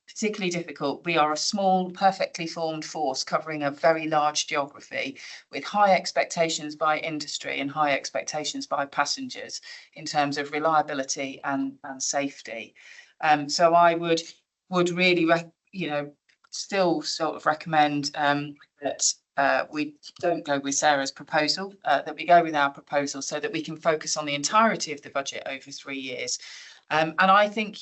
particularly difficult. We are a small, perfectly formed force covering a very large geography with high expectations by industry and high expectations by passengers in terms of reliability and safety. So I would really, still sort of recommend that we don't go with Sarah's proposal, that we go with our proposal so that we can focus on the entirety of the budget over 3 years. And I think,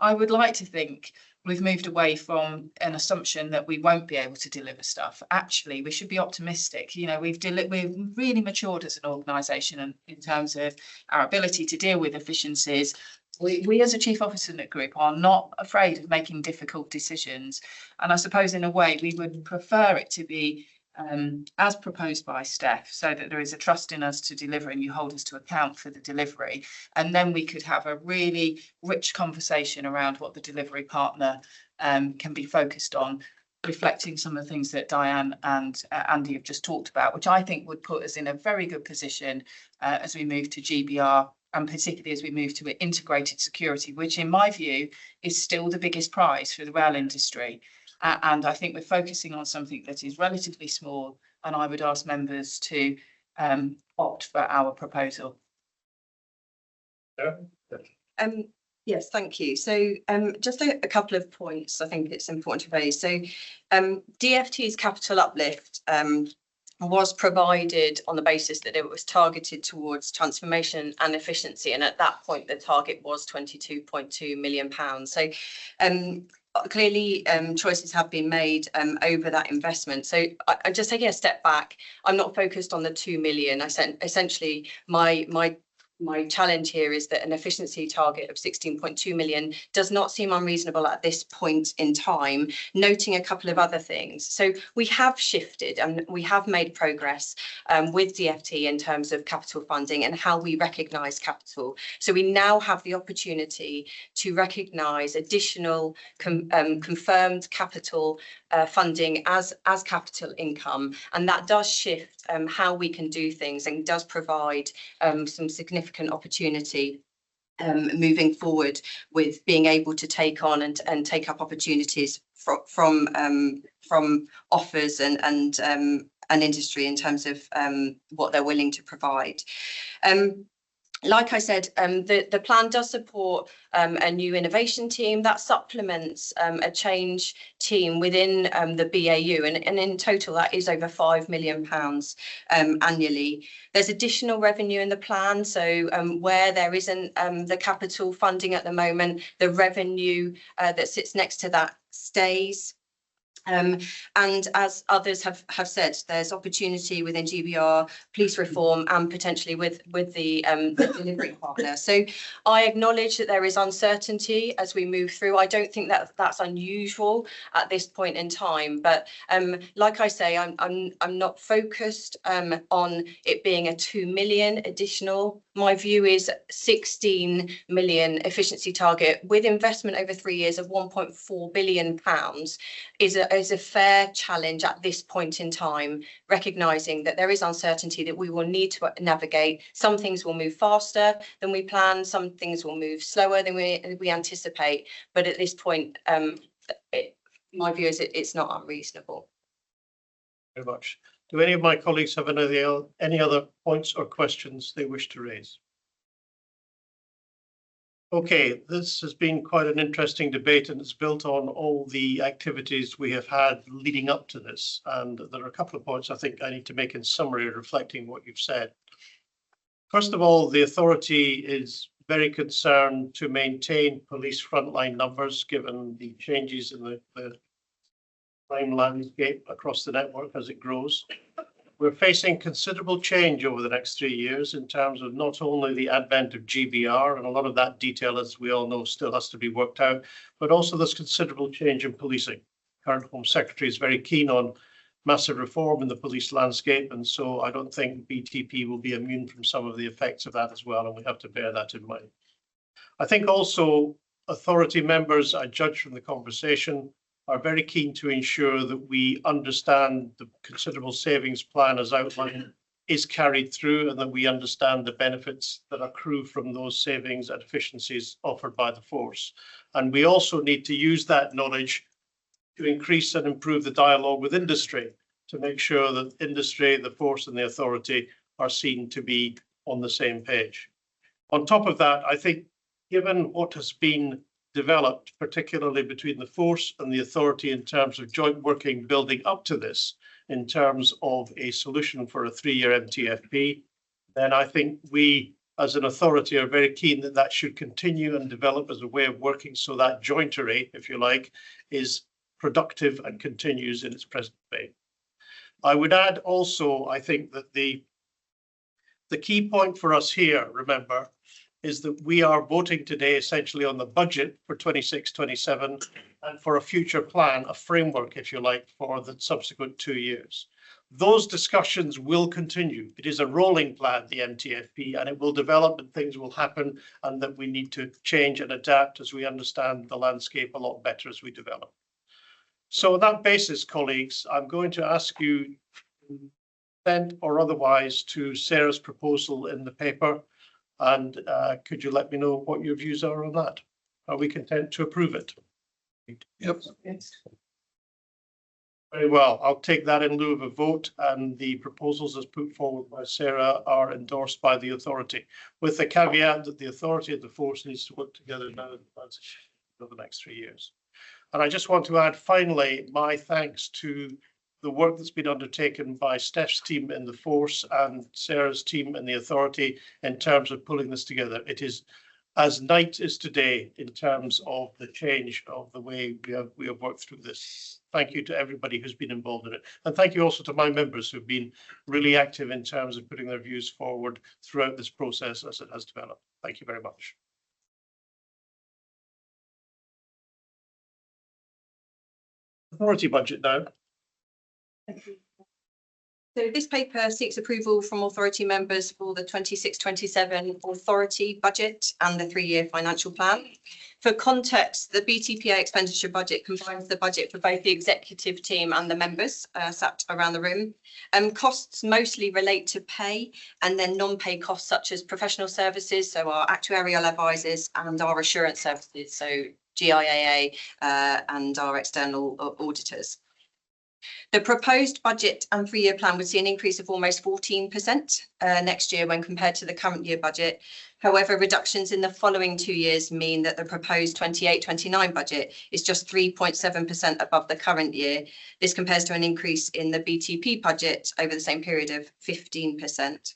I would like to think we've moved away from an assumption that we won't be able to deliver stuff. Actually, we should be optimistic. We've really matured as an organisation, and in terms of our ability to deal with efficiencies. We as a Chief Officer Group are not afraid of making difficult decisions. And I suppose in a way we would prefer it to be as proposed by Steph, so that there is a trust in us to deliver and you hold us to account for the delivery. And then we could have a really rich conversation around what the delivery partner can be focused on, reflecting some of the things that Diane and Andy have just talked about, which I think would put us in a very good position as we move to GBR and particularly as we move to integrated security, which in my view is still the biggest prize for the rail industry. And I think we're focusing on something that is relatively small, and I would ask members to opt for our proposal. Yes, thank you. So just a couple of points I think it's important to raise. So DfT's capital uplift was provided on the basis that it was targeted towards transformation and efficiency. And at that point, the target was £22.2 million. So clearly choices have been made over that investment. So I'm just taking a step back. I'm not focused on the 2 million. Essentially, my challenge here is that an efficiency target of 16.2 million does not seem unreasonable at this point in time, noting a couple of other things. So we have shifted and we have made progress with DfT in terms of capital funding and how we recognise capital. So we now have the opportunity to recognise additional confirmed capital funding as capital income, and that does shift how we can do things and does provide some significant opportunity moving forward with being able to take on and take up opportunities from offers and industry in terms of what they're willing to provide. Like I said, the plan does support a new innovation team that supplements a change team within the BAU, and in total that is over £5 million annually. There's additional revenue in the plan, so where there isn't the capital funding at the moment, the revenue that sits next to that stays. And as others have said, there's opportunity within GBR, police reform, and potentially with the delivery partner. So I acknowledge that there is uncertainty as we move through. I don't think that that's unusual at this point in time, but like I say, I'm not focused on it being a 2 million additional. My view is 16 million efficiency target with investment over 3 years of £1.4 billion is a fair challenge at this point in time, recognising that there is uncertainty that we will need to navigate. Some things will move faster than we plan, some things will move slower than we anticipate. But at this point, my view is it's not unreasonable. Very much. Do any of my colleagues have any other points or questions they wish to raise? Okay, this has been quite an interesting debate, and it's built on all the activities we have had leading up to this. And there are a couple of points I think I need to make in summary, reflecting what you've said. First of all, the authority is very concerned to maintain police frontline numbers, given the changes in the crime landscape across the network as it grows. We're facing considerable change over the next 3 years in terms of not only the advent of GBR, and a lot of that detail, as we all know, still has to be worked out, but also there's considerable change in policing. Current Home Secretary is very keen on massive reform in the police landscape, and so I don't think BTP will be immune from some of the effects of that as well, and we have to bear that in mind. I think also authority members, I judge from the conversation, are very keen to ensure that we understand the considerable savings plan as outlined is carried through, and that we understand the benefits that accrue from those savings and efficiencies offered by the force. And we also need to use that knowledge to increase and improve the dialogue with industry, to make sure that industry, the force and the authority are seen to be on the same page. On top of that, I think, given what has been developed, particularly between the force and the authority in terms of joint working building up to this, in terms of a solution for a 3-year MTFP, then I think we as an authority are very keen that that should continue and develop as a way of working, so that jointery, if you like, is productive and continues in its present way. I would add also, I think that the key point for us here, remember, is that we are voting today essentially on the budget for 26-27 and for a future plan, a framework, if you like, for the subsequent 2 years. Those discussions will continue. It is a rolling plan, the MTFP, and it will develop and things will happen, and that we need to change and adapt as we understand the landscape a lot better as we develop. So on that basis, colleagues, I'm going to ask you, consent or otherwise, to Sarah's proposal in the paper. And could you let me know what your views are on that? Are we content to approve it? Yep. Very well. I'll take that in lieu of a vote, and the proposals as put forward by Sarah are endorsed by the authority, with the caveat that the authority and the force needs to work together now for the next 3 years. And I just want to add finally my thanks to the work that's been undertaken by Steph's team in the force and Sarah's team in the authority in terms of pulling this together. It is as night as today in terms of the change of the way we have worked through this. Thank you to everybody who's been involved in it. And thank you also to my members who've been really active in terms of putting their views forward throughout this process as it has developed. Thank you very much. Authority budget now. Thank you. So this paper seeks approval from authority members for the 26-27 authority budget and the 3-year financial plan. For context, the BTPA expenditure budget combines the budget for both the executive team and the members sat around the room. Costs mostly relate to pay, and then non-pay costs such as professional services, so our actuarial advisors and our assurance services, so GIAA and our external auditors. The proposed budget and 3-year plan would see an increase of almost 14% next year when compared to the current year budget. However, reductions in the following 2 years mean that the proposed 28-29 budget is just 3.7% above the current year. This compares to an increase in the BTP budget over the same period of 15%.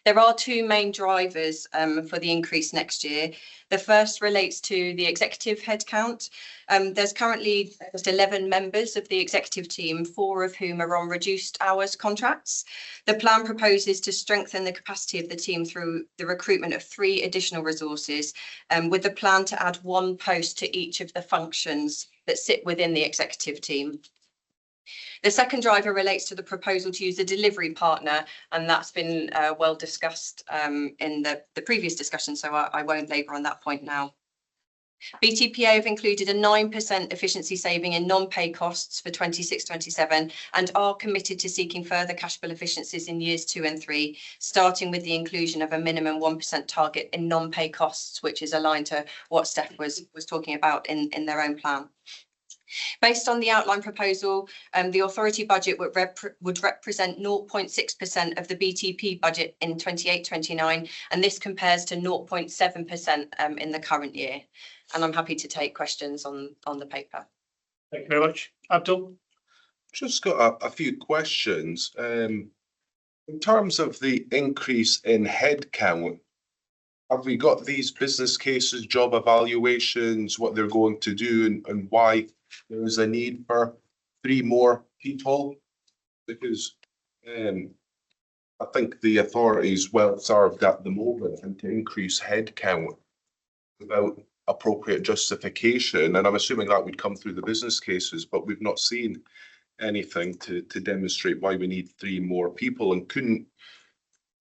There are 2 main drivers for the increase next year. The first relates to the executive headcount. There's currently just 11 members of the executive team, 4 of whom are on reduced hours contracts. The plan proposes to strengthen the capacity of the team through the recruitment of 3 additional resources, with the plan to add 1 post to each of the functions that sit within the executive team. The second driver relates to the proposal to use a delivery partner, and that's been well discussed in the previous discussion, so I won't labour on that point now. BTPA have included a 9% efficiency saving in non-pay costs for 26-27 and are committed to seeking further cash bill efficiencies in years 2 and 3, starting with the inclusion of a minimum 1% target in non-pay costs, which is aligned to what Steph was talking about in their own plan. Based on the outline proposal, the authority budget would represent 0.6% of the BTP budget in 28-29, and this compares to 0.7% in the current year. And I'm happy to take questions on the paper. Thank you very much. Abdul? Just got a few questions. In terms of the increase in headcount, have we got these business cases, job evaluations, what they're going to do and why there is a need for 3 more people? Because I think the authority is well served at the moment, and to increase headcount without appropriate justification, and I'm assuming that would come through the business cases, but we've not seen anything to demonstrate why we need 3 more people. And couldn't,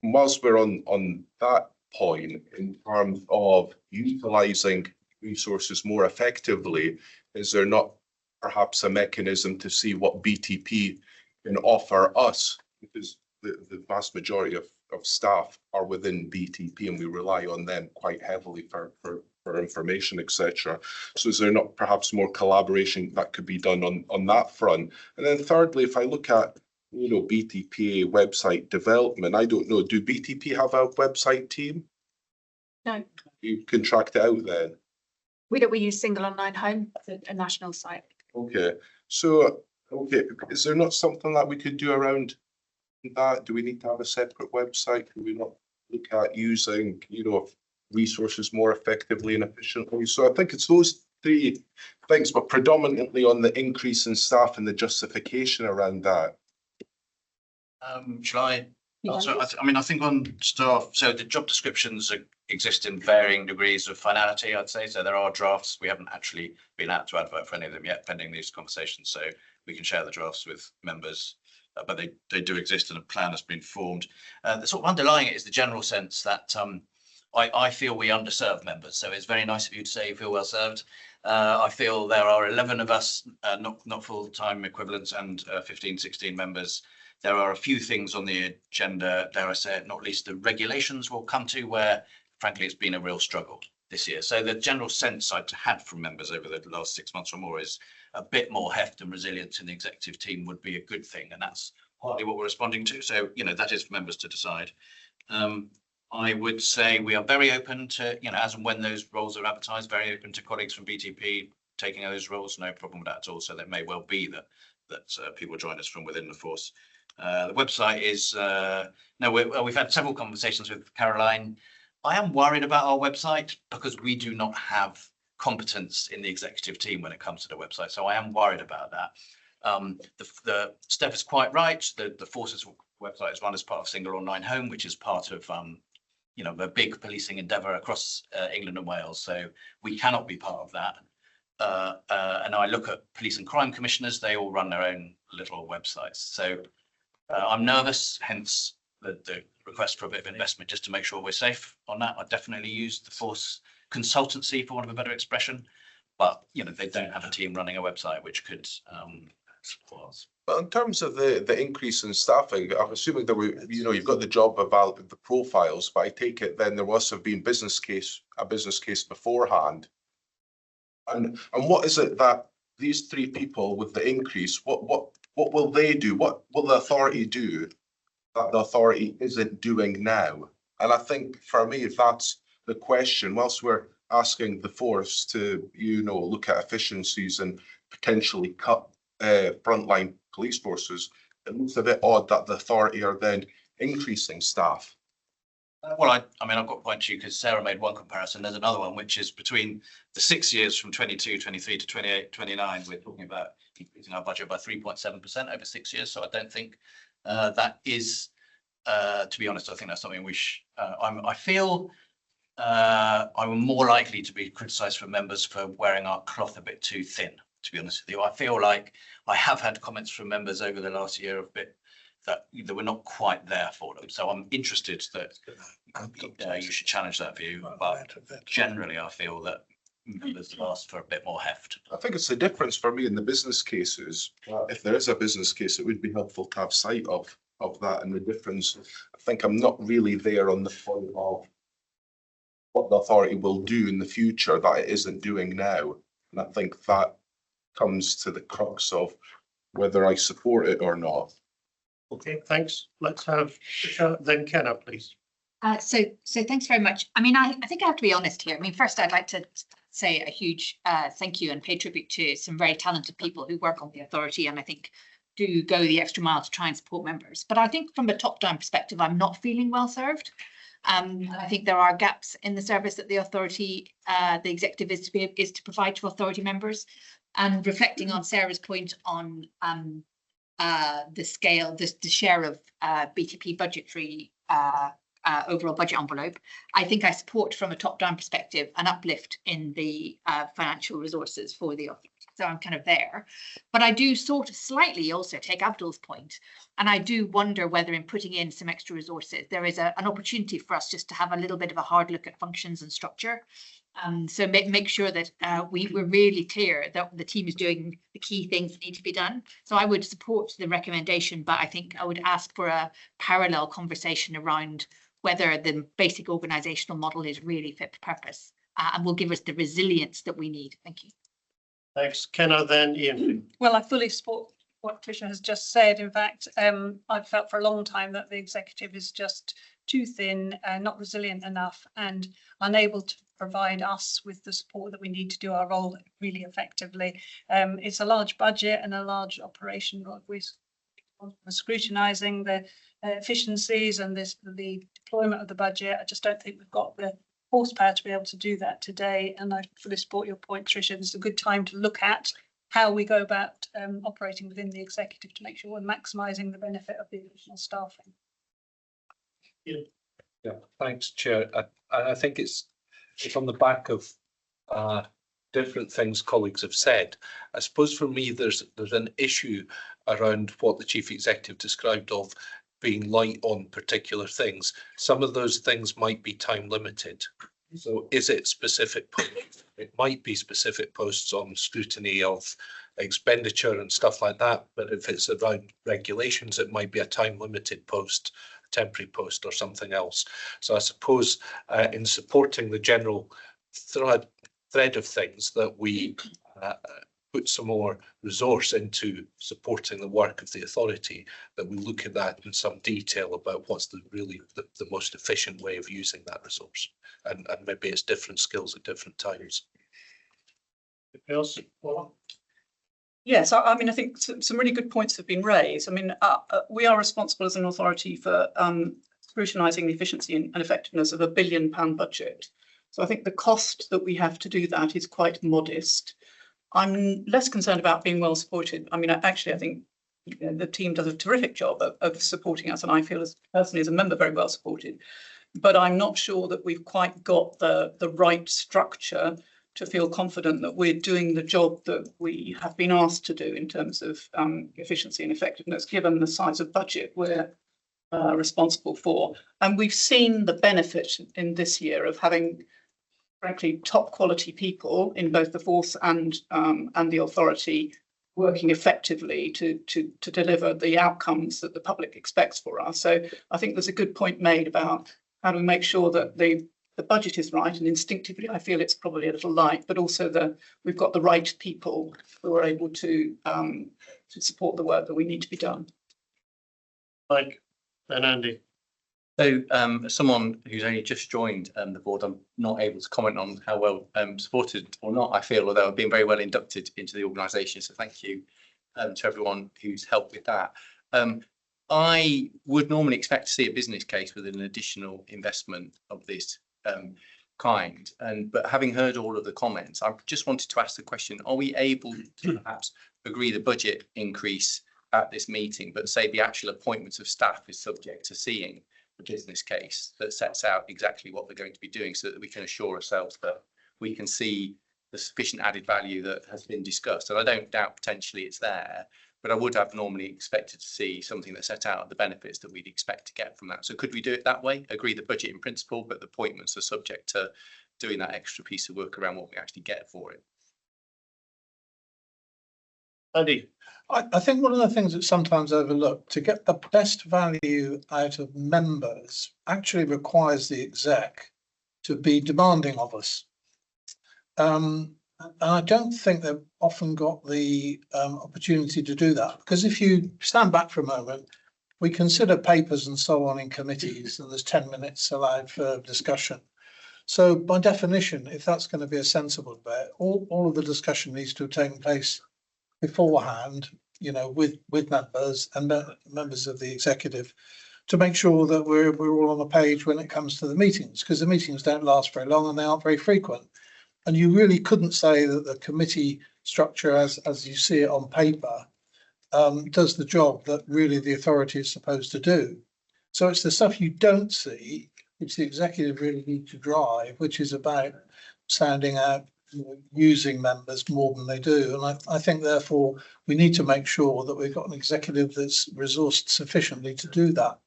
whilst we're on that point, in terms of utilising resources more effectively, is there not perhaps a mechanism to see what BTP can offer us? Because the vast majority of staff are within BTP and we rely on them quite heavily for information, etc. So is there not perhaps more collaboration that could be done on that front? And then thirdly, if I look at BTPA website development, I don't know, do BTP have a website team? No. You contract it out then? We use Single Online Home, a national site. Okay, so is there not something that we could do around that? Do we need to have a separate website? Can we not look at using resources more effectively and efficiently? So I think it's those 3 things, but predominantly on the increase in staff and the justification around that. Shall I answer? I think on staff, so the job descriptions exist in varying degrees of finality, I'd say. So there are drafts. We haven't actually been out to advert for any of them yet, pending these conversations. So we can share the drafts with members, but they do exist and a plan has been formed. The sort of underlying it is the general sense that I feel we underserve members. So it's very nice of you to say you feel well served. I feel there are 11 of us, not full-time equivalents, and 15, 16 members There are a few things on the agenda, dare I say it, not least the regulations we'll come to, where frankly it's been a real struggle this year. So the general sense I'd had from members over the last 6 months or more is a bit more heft and resilience in the executive team would be a good thing, and that's partly what we're responding to. So, you know, that is for members to decide. I would say we are very open to, you know, as and when those roles are advertised, very open to colleagues from BTP taking those roles. No problem with that at all. So there may well be that people join us from within the force. The website is we've had several conversations with Caroline. I am worried about our website because we do not have competence in the executive team when it comes to the website. So I am worried about that. The Steph is quite right. The forces website is run as part of Single Online Home, which is part of you know, the big policing endeavour across England and Wales. So we cannot be part of that. And I look at police and crime commissioners, they all run their own little websites. So I'm nervous, hence the request for a bit of investment just to make sure we're safe on that. I definitely use the force consultancy, for want of a better expression, but you know, they don't have a team running a website which could support us. But in terms of the increase in staffing, I'm assuming that you know, you've got the job about the profiles, but I take it then there must have been a business case beforehand. And what is it that these three people with the increase, what will they do? What will the authority do that the authority isn't doing now? And I think for me, that's the question. Whilst we're asking the force to, you know, look at efficiencies and potentially cut frontline police forces, it looks a bit odd that the authority are then increasing staff. Well, I mean, I've got a point to you because Sarah made one comparison. There's another one, which is between the 6 years from 22, 23 to 28, 29. We're talking about increasing our budget by 3.7% over 6 years. So I don't think that is, to be honest, I think that's something I feel I'm more likely to be criticised from members for wearing our cloth a bit too thin, to be honest with you. I feel like I have had comments from members over the last year that we're not quite there for them. So I'm interested that you should challenge that view. But generally, I feel that members have asked for a bit more heft. I think it's the difference for me in the business cases. If there is a business case, it would be helpful to have sight of that and the difference. I think I'm not really there on the point of what the authority will do in the future that it isn't doing now. And I think that comes to the crux of whether I support it or not. Okay, thanks. Let's have then Kenna, please. So thanks very much. I mean, I think I have to be honest here. I mean, first I'd like to say a huge thank you and pay tribute to some very talented people who work on the authority and I think do go the extra mile to try and support members. But I think from a top-down perspective, I'm not feeling well served. I think there are gaps in the service that the authority, the executive is to provide to authority members. And reflecting on Sarah's point on the scale, the share of BTP budgetary overall budget envelope, I think I support from a top-down perspective an uplift in the financial resources for the authority. So I'm kind of there. But I do sort of slightly also take Abdul's point, and I do wonder whether in putting in some extra resources, there is an opportunity for us just to have a little bit of a hard look at functions and structure. So make sure that we're really clear that the team is doing the key things that need to be done. So I would support the recommendation, but I think I would ask for a parallel conversation around whether the basic organisational model is really fit for purpose and will give us the resilience that we need. Thank you. Thanks, Kenna, then Ian. Well, I fully support what Tricia has just said. In fact, I've felt for a long time that the executive is just too thin, not resilient enough and unable to provide us with the support that we need to do our role really effectively. It's a large budget and a large operation. We're scrutinising the efficiencies and the deployment of the budget. I just don't think we've got the horsepower to be able to do that today. And I fully support your point, Tricia. This is a good time to look at how we go about operating within the executive to make sure we're maximising the benefit of the additional staffing. Yeah, thanks, Chair. I think it's on the back of different things colleagues have said. I suppose for me, there's an issue around what the Chief Executive described of being light on particular things. Some of those things might be time limited. So is it specific posts? It might be specific posts on scrutiny of expenditure and stuff like that. But if it's around regulations, it might be a time limited post, temporary post or something else. So I suppose in supporting the general thread of things, that we put some more resource into supporting the work of the authority, that we look at that in some detail about what's the most efficient way of using that resource, and maybe it's different skills at different times. Else? Yes, I mean, I think some really good points have been raised. I mean, we are responsible as an authority for scrutinising the efficiency and effectiveness of £1 billion budget. So I think the cost that we have to do that is quite modest. I'm less concerned about being well supported. I mean, actually, I think the team does a terrific job of supporting us, and I feel personally as a member very well supported. But I'm not sure that we've quite got the right structure to feel confident that we're doing the job that we have been asked to do in terms of efficiency and effectiveness, given the size of budget we're responsible for. And we've seen the benefit in this year of having, frankly, top quality people in both the force and the authority working effectively to deliver the outcomes that the public expects for us. So I think there's a good point made about how do we make sure that the budget is right, and instinctively I feel it's probably a little light, but also we've got the right people who are able to support the work that we need to be done. Mike and Andy. So as someone who's only just joined the board, I'm not able to comment on how well supported or not I feel, although I've been very well inducted into the organisation. So thank you to everyone who's helped with that. I would normally expect to see a business case with an additional investment of this kind. But having heard all of the comments, I just wanted to ask the question, are we able to perhaps agree the budget increase at this meeting, but say the actual appointments of staff is subject to seeing the business case that sets out exactly what they're going to be doing, so that we can assure ourselves that we can see the sufficient added value that has been discussed? And I don't doubt potentially it's there, but I would have normally expected to see something that set out the benefits that we'd expect to get from that. So could we do it that way? Agree the budget in principle, but the appointments are subject to doing that extra piece of work around what we actually get for it. Andy. I think one of the things that's sometimes overlooked, to get the best value out of members actually requires the exec to be demanding of us. And I don't think they've often got the opportunity to do that, because if you stand back for a moment, we consider papers and so on in committees, and there's 10 minutes allowed for discussion. So by definition, if that's going to be a sensible bet, all of the discussion needs to have taken place beforehand, you know, with members and members of the executive, to make sure that we're all on a page when it comes to the meetings, because the meetings don't last very long and they aren't very frequent. And you really couldn't say that the committee structure, as you see it on paper, does the job that really the authority is supposed to do. So it's the stuff you don't see, which the executive really need to drive, which is about sounding out, using members more than they do. And I think therefore we need to make sure that we've got an executive that's resourced sufficiently to do that.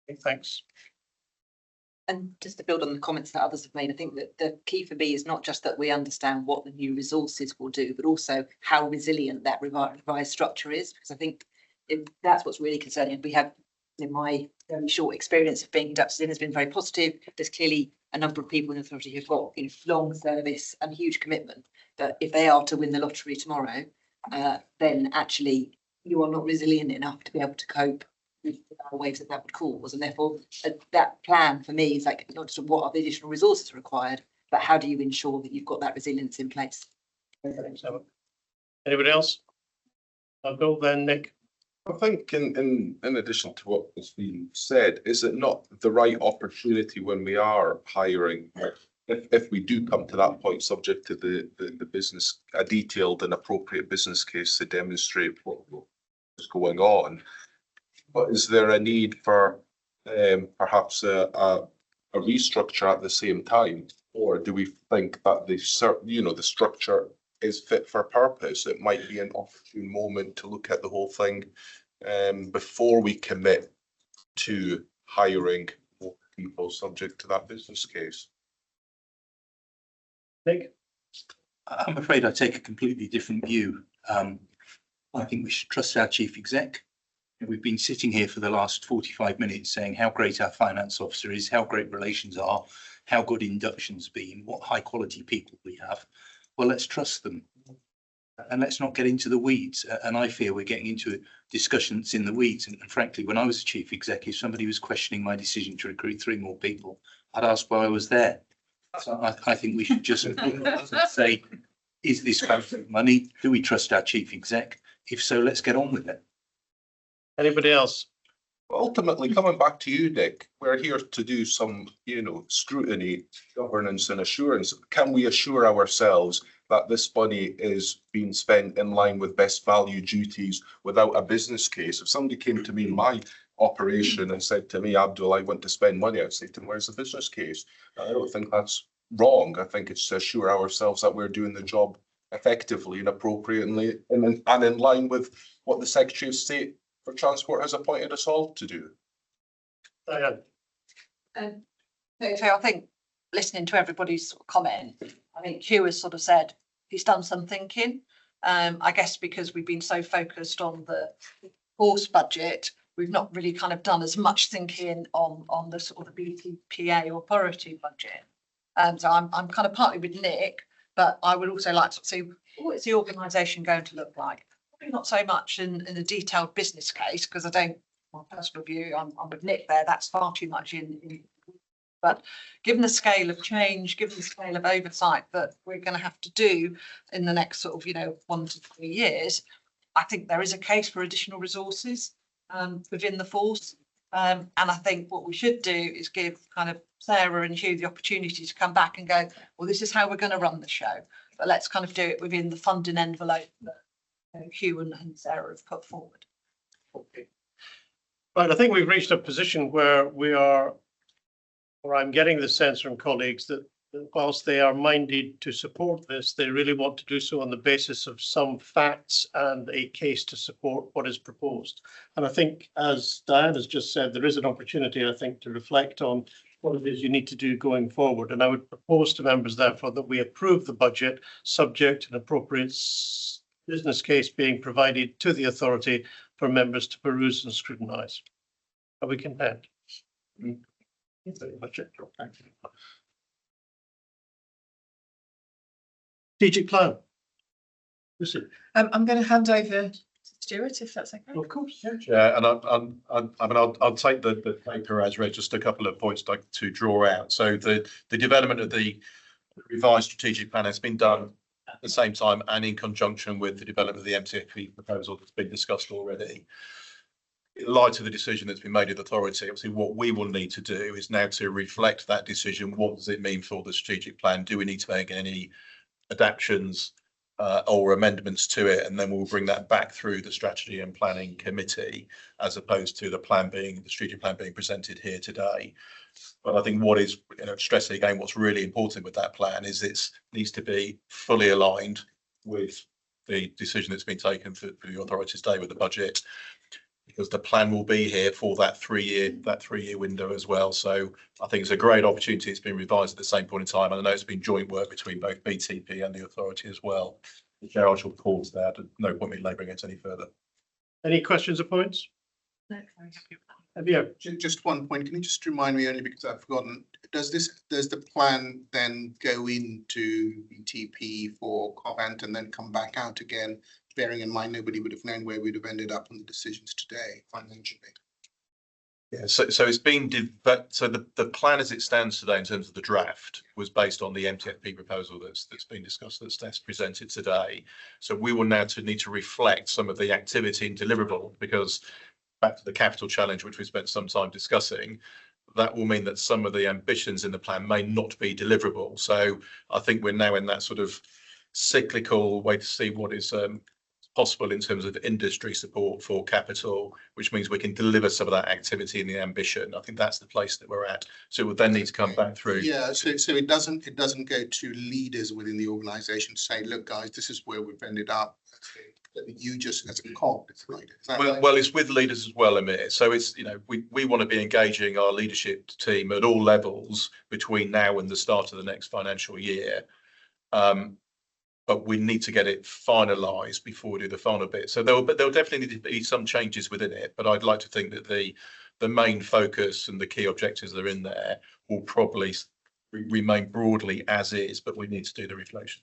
Okay, thanks. And just to build on the comments that others have made, I think that the key for me is not just that we understand what the new resources will do, but also how resilient that revised structure is, because I think that's what's really concerning. We have, in my very short experience of being inducted in, has been very positive. There's clearly a number of people in the authority who've got long service and huge commitment, that if they are to win the lottery tomorrow, then actually you are not resilient enough to be able to cope with the waves that would cause. And therefore that plan for me is like, not just what are the additional resources required, but how do you ensure that you've got that resilience in place? Anybody else? I'll go then, Nick. I think in addition to what has been said, is it not the right opportunity when we are hiring, if we do come to that point, subject to the business, a detailed and appropriate business case to demonstrate what is going on? But is there a need for perhaps a restructure at the same time, or do we think that the structure is fit for purpose? It might be an opportune moment to look at the whole thing before we commit to hiring more people subject to that business case. Nick? I'm afraid I take a completely different view. I think we should trust our chief exec. We've been sitting here for the last 45 minutes saying how great our finance officer is, how great relations are, how good induction's been, what high quality people we have. Well, let's trust them and let's not get into the weeds. And I fear we're getting into discussions in the weeds. And frankly, when I was chief executive, somebody was questioning my decision to recruit 3 more people. I'd ask why I was there. So I think we should just say, is this value money? Do we trust our chief exec? If so, let's get on with it. Anybody else? Ultimately, coming back to you, Nick, we're here to do some, scrutiny, governance and assurance. Can we assure ourselves that this money is being spent in line with best value duties without a business case? If somebody came to me in my operation and said to me, Abdul, I want to spend money, I'd say to them, where's the business case? I don't think that's wrong. I think it's to assure ourselves that we're doing the job effectively and appropriately and in line with what the Secretary of State for Transport has appointed us all to do. Diane. So I think listening to everybody's sort of comment, I think Hugh has sort of said he's done some thinking. I guess because we've been so focused on the force budget, we've not really kind of done as much thinking on the sort of the BTPA authority budget. So I'm kind of partly with Nick, but I would also like to see what is the organisation going to look like? Probably not so much in a detailed business case, because I don't, my personal view, I'm with Nick there, that's far too much in. But given the scale of change, given the scale of oversight that we're going to have to do in the next sort of, 1 to 3 years, I think there is a case for additional resources within the force. And I think what we should do is give kind of Sarah and Hugh the opportunity to come back and go, well, this is how we're going to run the show. But let's kind of do it within the funding envelope that Hugh and Sarah have put forward. Okay. Right, I think we've reached a position where I'm getting the sense from colleagues that whilst they are minded to support this, they really want to do so on the basis of some facts and a case to support what is proposed. And I think, as Diane has just said, there is an opportunity, I think, to reflect on what it is you need to do going forward. And I would propose to members, therefore, that we approve the budget subject to an appropriate business case being provided to the authority for members to peruse and scrutinise. Are we content? Budget. Thank you. Strategic plan. Lucy. I'm going to hand over to Stuart, if that's okay. Of course, yeah. Yeah, and I'll take the paper as read, just a couple of points to draw out. So the development of the revised strategic plan has been done at the same time and in conjunction with the development of the MTFP proposal that's been discussed already. In light of the decision that's been made at authority, obviously what we will need to do is now to reflect that decision. What does it mean for the strategic plan? Do we need to make any adaptations or amendments to it? And then we'll bring that back through the strategy and planning committee, as opposed to the strategic plan being presented here today. But I think what is, stressing again, what's really important with that plan is it needs to be fully aligned with the decision that's been taken for the authorities today with the budget, because the plan will be here for that 3-year window as well. So I think it's a great opportunity. It's been revised at the same point in time. And I know it's been joint work between both BTP and the authority as well. The chair, I shall pause there. No point me labouring it any further. Any questions or points? No, very happy with that. Yeah. Just one point. Can you just remind me, only because I've forgotten, does the plan then go into BTP for comment and then come back out again? Bearing in mind, nobody would have known where we'd have ended up on the decisions today financially. Yeah, so it's been, so the plan as it stands today in terms of the draft was based on the MTFP proposal that's been discussed, that's presented today. So we will now need to reflect some of the activity and deliverable, because back to the capital challenge, which we spent some time discussing, that will mean that some of the ambitions in the plan may not be deliverable. So I think we're now in that sort of cyclical way to see what is possible in terms of industry support for capital, which means we can deliver some of that activity and the ambition. I think that's the place that we're at. So it would then need to come back through. Yeah, so it doesn't go to leaders within the organisation to say, look, guys, this is where we've ended up. You just as a cog, well, it's with leaders as well, Amir. So it's, we want to be engaging our leadership team at all levels between now and the start of the next financial year. but we need to get it finalised before we do the final bit. So there'll definitely need to be some changes within it, but I'd like to think that the main focus and the key objectives that are in there will probably remain broadly as is, but we need to do the reflation.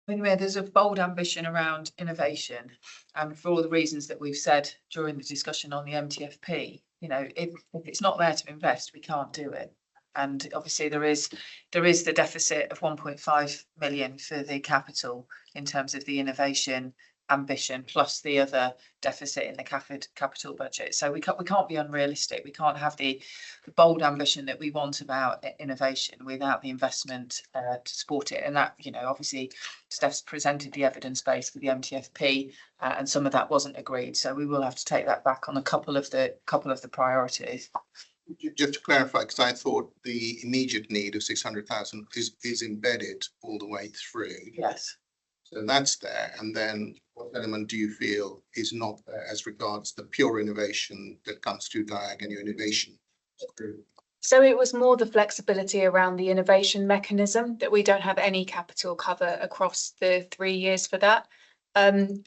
Anyway, there's a bold ambition around innovation, and for all the reasons that we've said during the discussion on the MTFP, you know, if it's not there to invest, we can't do it. And obviously there is the deficit of 1.5 million for the capital in terms of the innovation ambition, plus the other deficit in the capital budget. So we can't be unrealistic. We can't have the bold ambition that we want about innovation without the investment to support it. And that, you know, obviously Steph's presented the evidence base for the MTFP, and some of that wasn't agreed. So we will have to take that back on a couple of the priorities. Just to clarify, because I thought the immediate need of 600,000 is embedded all the way through. Yes. So that's there. And then what element do you feel is not there as regards the pure innovation that comes through DIAG and your innovation? So it was more the flexibility around the innovation mechanism, that we don't have any capital cover across the 3 years for that.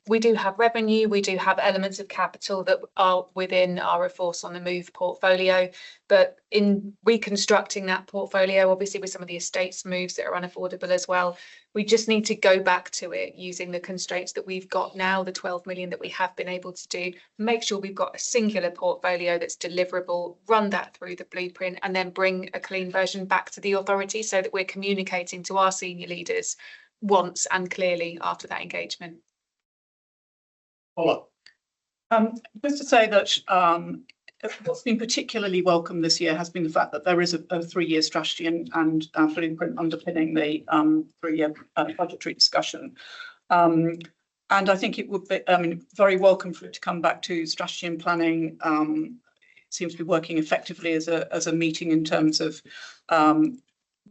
We do have revenue, we do have elements of capital that are within our Force on the Move portfolio, but in reconstructing that portfolio, obviously with some of the estates moves that are unaffordable as well, we just need to go back to it using the constraints that we've got now, the 12 million that we have been able to do, make sure we've got a singular portfolio that's deliverable, run that through the blueprint, and then bring a clean version back to the authority so that we're communicating to our senior leaders once and clearly after that engagement. Just to say that what's been particularly welcome this year has been the fact that there is a 3-year strategy and blueprint underpinning the 3-year budgetary discussion. And I think it would be, very welcome for it to come back to strategy and planning. It seems to be working effectively as a meeting in terms of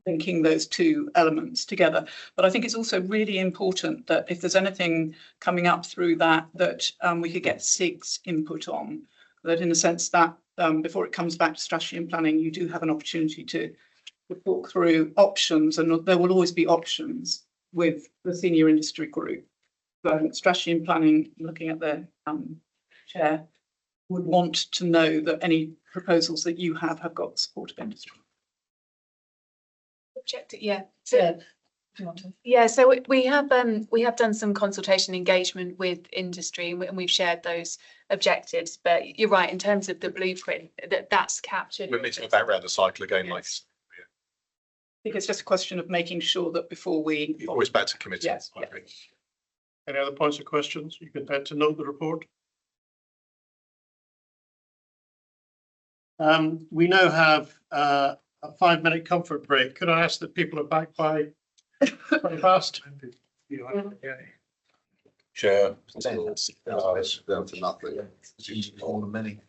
linking those two elements together. But I think it's also really important that if there's anything coming up through that we could get SIG's input on, that in a sense that before it comes back to strategy and planning, you do have an opportunity to talk through options, and there will always be options with the senior industry group. So strategy and planning, looking at the chair, would want to know that any proposals that you have got the support of industry. Yeah. So, yeah, so we have done some consultation engagement with industry, and we've shared those objectives. But you're right, in terms of the blueprint, that's captured. We're meeting back around the cycle again, yes. like. I think it's just a question of making sure that before we. Always back to committee. Yes. I agree. Any other points or questions? You can to note the report. We now have a 5-minute comfort break. Could I ask that people are back by 20 past? Chair. Down to nothing. All the many.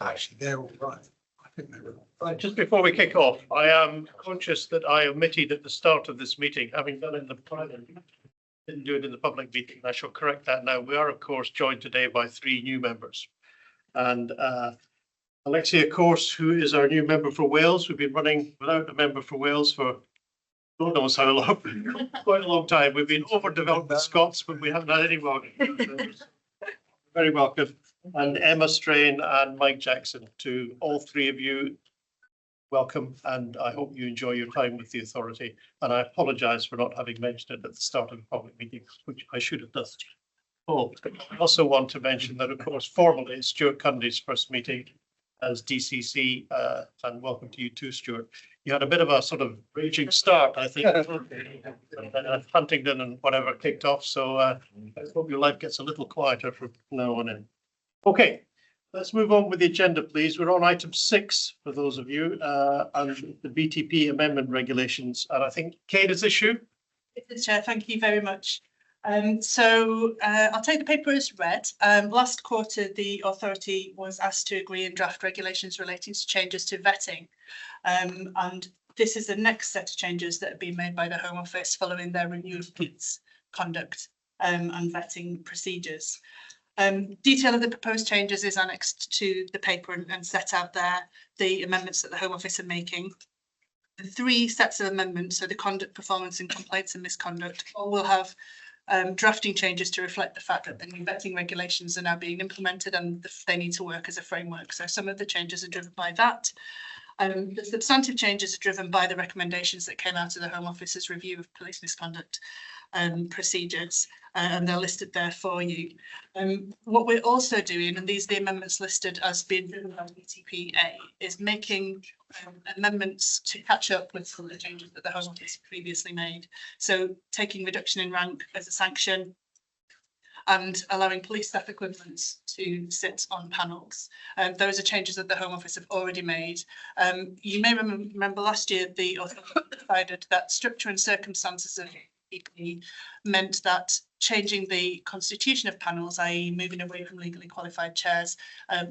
Actually, they're all right. I think they're all Right, just before we kick off, I am conscious that I omitted at the start of this meeting, having done it in the private, didn't do it in the public meeting. I shall correct that now. We are, of course, joined today by 3 new members. And Alexia Corse, who is our new member for Wales. We've been running without a member for Wales for God knows how long, quite a long time. We've been overdeveloped with Scots, but we haven't had any members. Very welcome. And Emma Strain and Mike Jackson, to all 3 of you, welcome, and I hope you enjoy your time with the authority. And I apologise for not having mentioned it at the start of the public meeting, which I should have done. Oh, I also want to mention that, of course, formally it's Stuart Cundy's first meeting as DCC, and welcome to you too, Stuart. You had a bit of a sort of raging start, I think, Huntingdon and whatever kicked off. So I hope your life gets a little quieter from now on in. Okay, let's move on with the agenda, please. We're on item 6 for those of you, and the BTP amendment regulations. And I think Kate is issue. Chair, thank you very much. I'll take the paper as read. Last quarter, the authority was asked to agree and draft regulations relating to changes to vetting. And this is the next set of changes that have been made by the Home Office following their review of its conduct and vetting procedures. Detail of the proposed changes is annexed to the paper and set out there the amendments that the Home Office are making. the three sets of amendments, so the conduct, performance and complaints and misconduct, all will have drafting changes to reflect the fact that the new vetting regulations are now being implemented and they need to work as a framework. So some of the changes are driven by that. The substantive changes are driven by the recommendations that came out of the Home Office's review of police misconduct procedures, and they're listed there for you. What we're also doing, and these are the amendments listed as being driven by BTPA, is making amendments to catch up with some of the changes that the Home Office previously made. So taking reduction in rank as a sanction, and allowing police staff equivalents to sit on panels. Those are changes that the Home Office have already made. You may remember last year the authority decided that structure and circumstances of BTPA meant that changing the constitution of panels, i.e. moving away from legally qualified chairs,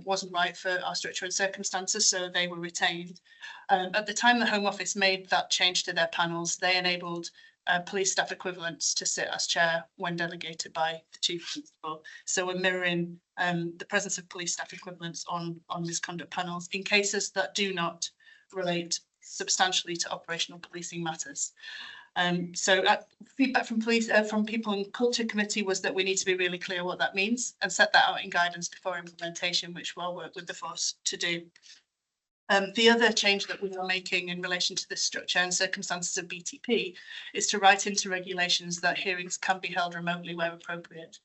wasn't right for our structure and circumstances, so they were retained. At the time the Home Office made that change to their panels, they enabled police staff equivalents to sit as chair when delegated by the Chief Constable. So we're mirroring the presence of police staff equivalents on misconduct panels in cases that do not relate substantially to operational policing matters. So feedback from people in Culture Committee was that we need to be really clear what that means and set that out in guidance before implementation, which we'll work with the force to do. The other change that we are making in relation to the structure and circumstances of BTP is to write into regulations that hearings can be held remotely where appropriate.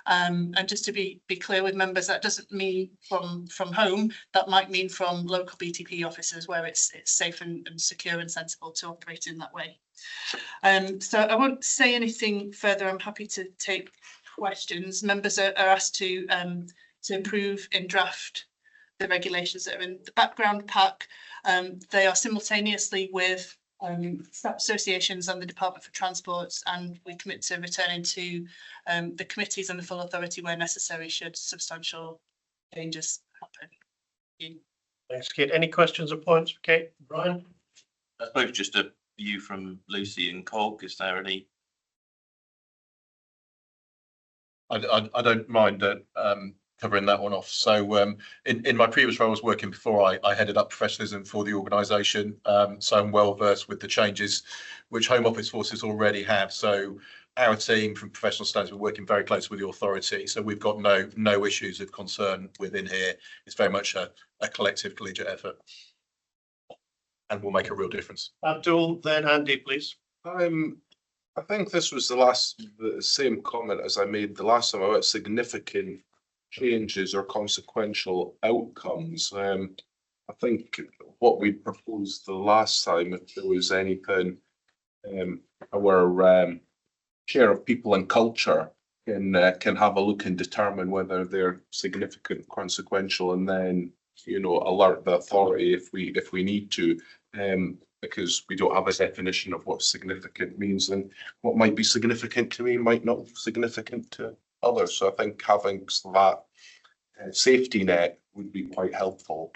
And just to be clear with members, that doesn't mean from home, that might mean from local BTP offices where it's safe and secure and sensible to operate in that way. So I won't say anything further. I'm happy to take questions. Members are asked to approve in draft the regulations that are in the background pack. They are simultaneously with staff associations and the Department for Transport, and we commit to returning to the committees and the full authority where necessary should substantial changes happen. Thanks, Kate. Any questions or points for Kate? Brian? I suppose just a view from Lucy and Cog. Is there any? I don't mind covering that one off. So in my previous role, I was working before I headed up professionalism for the organisation. So I'm well versed with the changes which Home Office forces already have. So our team from professional standards, we're working very close with the authority. So we've got no issues of concern within here. It's very much a collective collegiate effort and will make a real difference. Abdul, then Andy, please. I think this was the same comment as I made the last time about significant changes or consequential outcomes. I think what we proposed the last time, if there was anything, our chair of people and culture can have a look and determine whether they're significant, consequential, and then alert the authority if we need to. Because we don't have a definition of what significant means, and what might be significant to me might not be significant to others. So I think having that safety net would be quite helpful.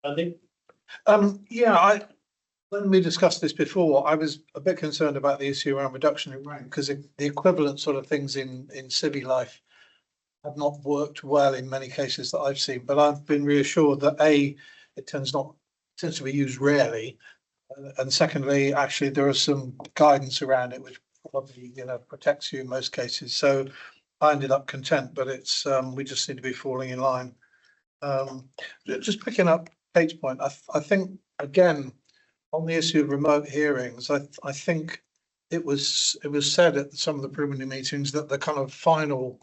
Andy? When we discussed this before, I was a bit concerned about the issue around reduction in rank because the equivalent sort of things in civvy life have not worked well in many cases that I've seen. But I've been reassured that it tends to be used rarely, and secondly, actually there is some guidance around it which probably protects you in most cases. So I ended up content, but it's we just seem to be falling in line. Just picking up Kate's point, I think again on the issue of remote hearings, I think it was said at some of the preliminary meetings that the kind of final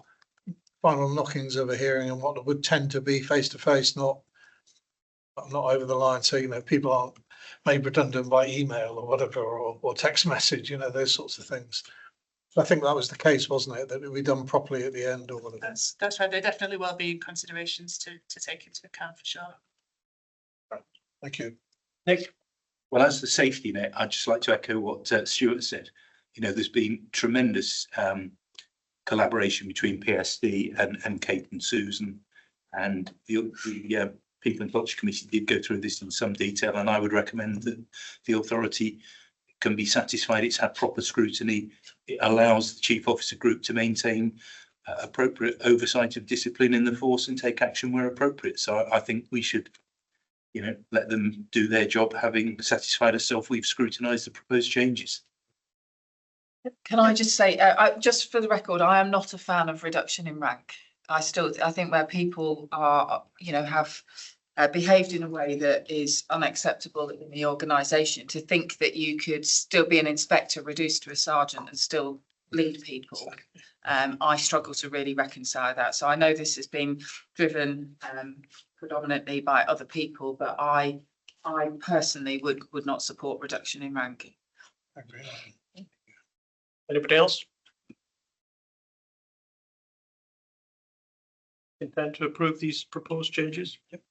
knockings of a hearing and what would tend to be face to face, not over the line. So people aren't made redundant by email or whatever, or text message, those sorts of things. So I think that was the case, wasn't it? That it would be done properly at the end or whatever. That's right. There definitely will be considerations to take into account for sure. Right. Thank you. Nick? Well, as the safety net, I'd just like to echo what Stuart said. There's been tremendous collaboration between PSD and Kate and Susan, and the People and Culture Committee did go through this in some detail, and I would recommend that the authority can be satisfied it's had proper scrutiny. It allows the Chief Officer Group to maintain appropriate oversight of discipline in the force and take action where appropriate. So I think we should you know, let them do their job, having satisfied ourselves we've scrutinised the proposed changes. Can I just say, just for the record, I am not a fan of reduction in rank. I think where people are, you know, have behaved in a way that is unacceptable in the organisation, to think that you could still be an inspector reduced to a sergeant and still lead people. I struggle to really reconcile that. So I know this has been driven predominantly by other people, but I personally would not support reduction in rank. Anybody else? Intend to approve these proposed changes? Yep.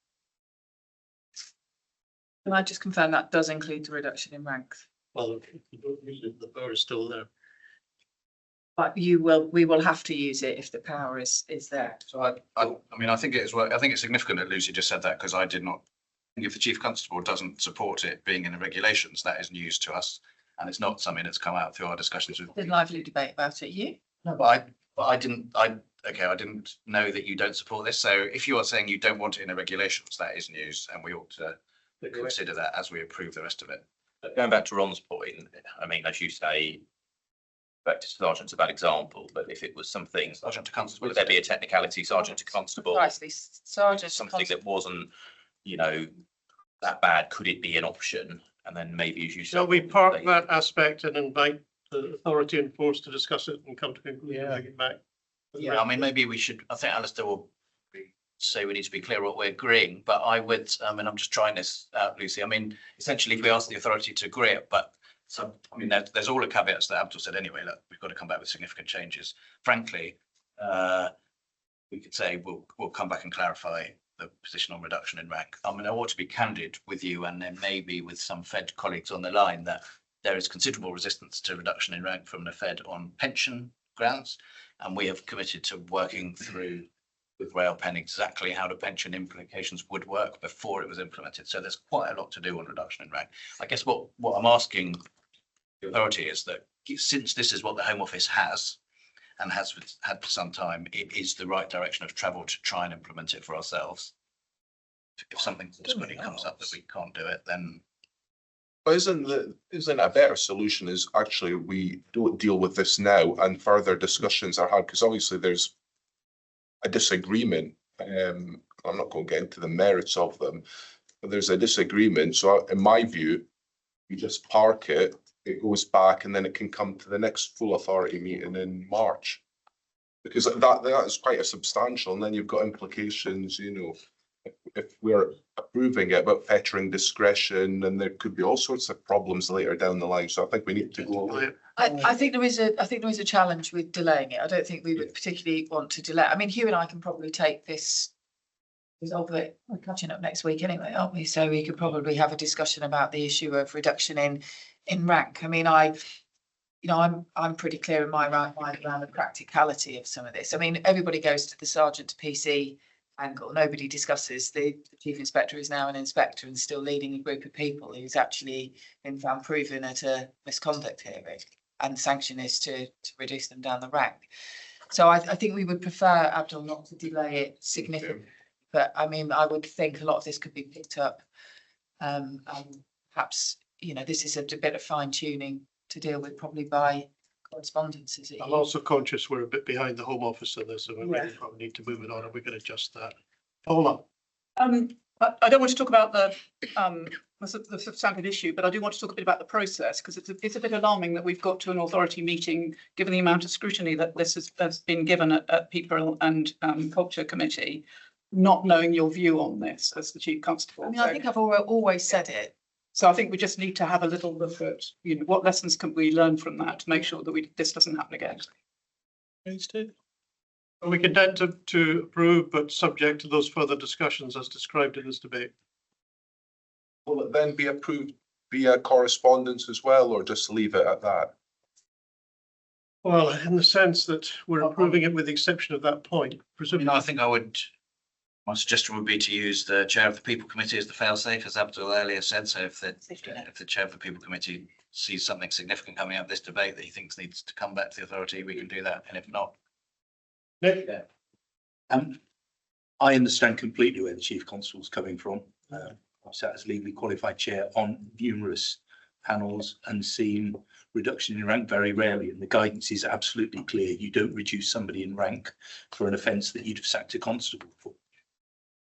Can I just confirm that does include the reduction in rank? Well, if you don't use it, the power is still there. But we will have to use it if the power is there. So I mean, I think it is, I think it's significant that Lucy just said that, because I did not think, if the Chief Constable doesn't support it being in the regulations, that is news to us. And it's not something that's come out through our discussions with. There's a lively debate about it. You? No, but I didn't know that you don't support this. So if you are saying you don't want it in the regulations, that is news, and we ought to consider that as we approve the rest of it. But going back to Ron's point, I mean, as you say, back to sergeant's a bad example, but if it was something, Sergeant to Constable, would there be a technicality, sergeant to constable? Precisely, sergeant. Something that wasn't, you know, that bad, could it be an option? And then maybe, as you said, Shall we park that aspect and invite the authority and force to discuss it and come to conclusion and bring it back? Yeah, I mean, maybe we should, I think Alistair will say we need to be clear what we're agreeing, but I would, I mean, I'm just trying this out, Lucy. I mean, essentially, if we ask the authority to agree it, but so, I mean, there's all the caveats that Abdul said anyway, look, we've got to come back with significant changes. Frankly, we could say we'll come back and clarify the position on reduction in rank. I mean, I ought to be candid with you, and then maybe with some Fed colleagues on the line, that there is considerable resistance to reduction in rank from the Fed on pension grounds. And we have committed to working through with Railpen exactly how the pension implications would work before it was implemented. So there's quite a lot to do on reduction in rank. I guess what I'm asking the authority is that, since this is what the Home Office has and has had for some time, it is the right direction of travel to try and implement it for ourselves. If something subsequently comes up that we can't do it, then. But isn't a better solution is actually we don't deal with this now and further discussions are had, because obviously there's a disagreement. I'm not going to get into the merits of them, but there's a disagreement. So in my view, you just park it, it goes back, and then it can come to the next full authority meeting in March. Because that is quite a substantial, and then you've got implications, you know, if we're approving it, about fettering discretion, and there could be all sorts of problems later down the line. So I think we need to go. I think there is a challenge with delaying it. I don't think we would particularly want to delay. I mean, Hugh and I can probably take this resolve it. We're catching up next week anyway, aren't we? So we could probably have a discussion about the issue of reduction in rank. I mean, I'm pretty clear in my mind around the practicality of some of this. I mean, everybody goes to the sergeant to PC angle. Nobody discusses the chief inspector is now an inspector and still leading a group of people who's actually been found proven at a misconduct hearing, and the sanction is to reduce them down the rank. So I think we would prefer, Abdul, not to delay it significantly. But I mean, I would think a lot of this could be picked up. And perhaps, you know, this is a bit of fine tuning to deal with, probably by correspondence. Is it? I'm also conscious we're a bit behind the Home Office on this, so we really probably need to move it on, and we can adjust that. Paula. I don't want to talk about the substantive issue, but I do want to talk a bit about the process, because it's a bit alarming that we've got to an authority meeting, given the amount of scrutiny that this has been given at People and Culture Committee, not knowing your view on this as the Chief Constable. I mean, I think I've always said it. So I think we just need to have a little look at, you know, what lessons can we learn from that to make sure that this doesn't happen again. We can tend to approve, but subject to those further discussions as described in this debate. Will it then be approved via correspondence as well, or just leave it at that? Well, in the sense that we're approving it with the exception of that point, presumably. I think my suggestion would be to use the chair of the People Committee as the fail-safe, as Abdul earlier said. So if the chair of the People Committee sees something significant coming out of this debate that he thinks needs to come back to the authority, we can do that. And if not, Nick? I understand completely where the Chief Constable's coming from. I've sat as legally qualified chair on numerous panels and seen reduction in rank very rarely, and the guidance is absolutely clear. You don't reduce somebody in rank for an offence that you'd have sacked a constable for.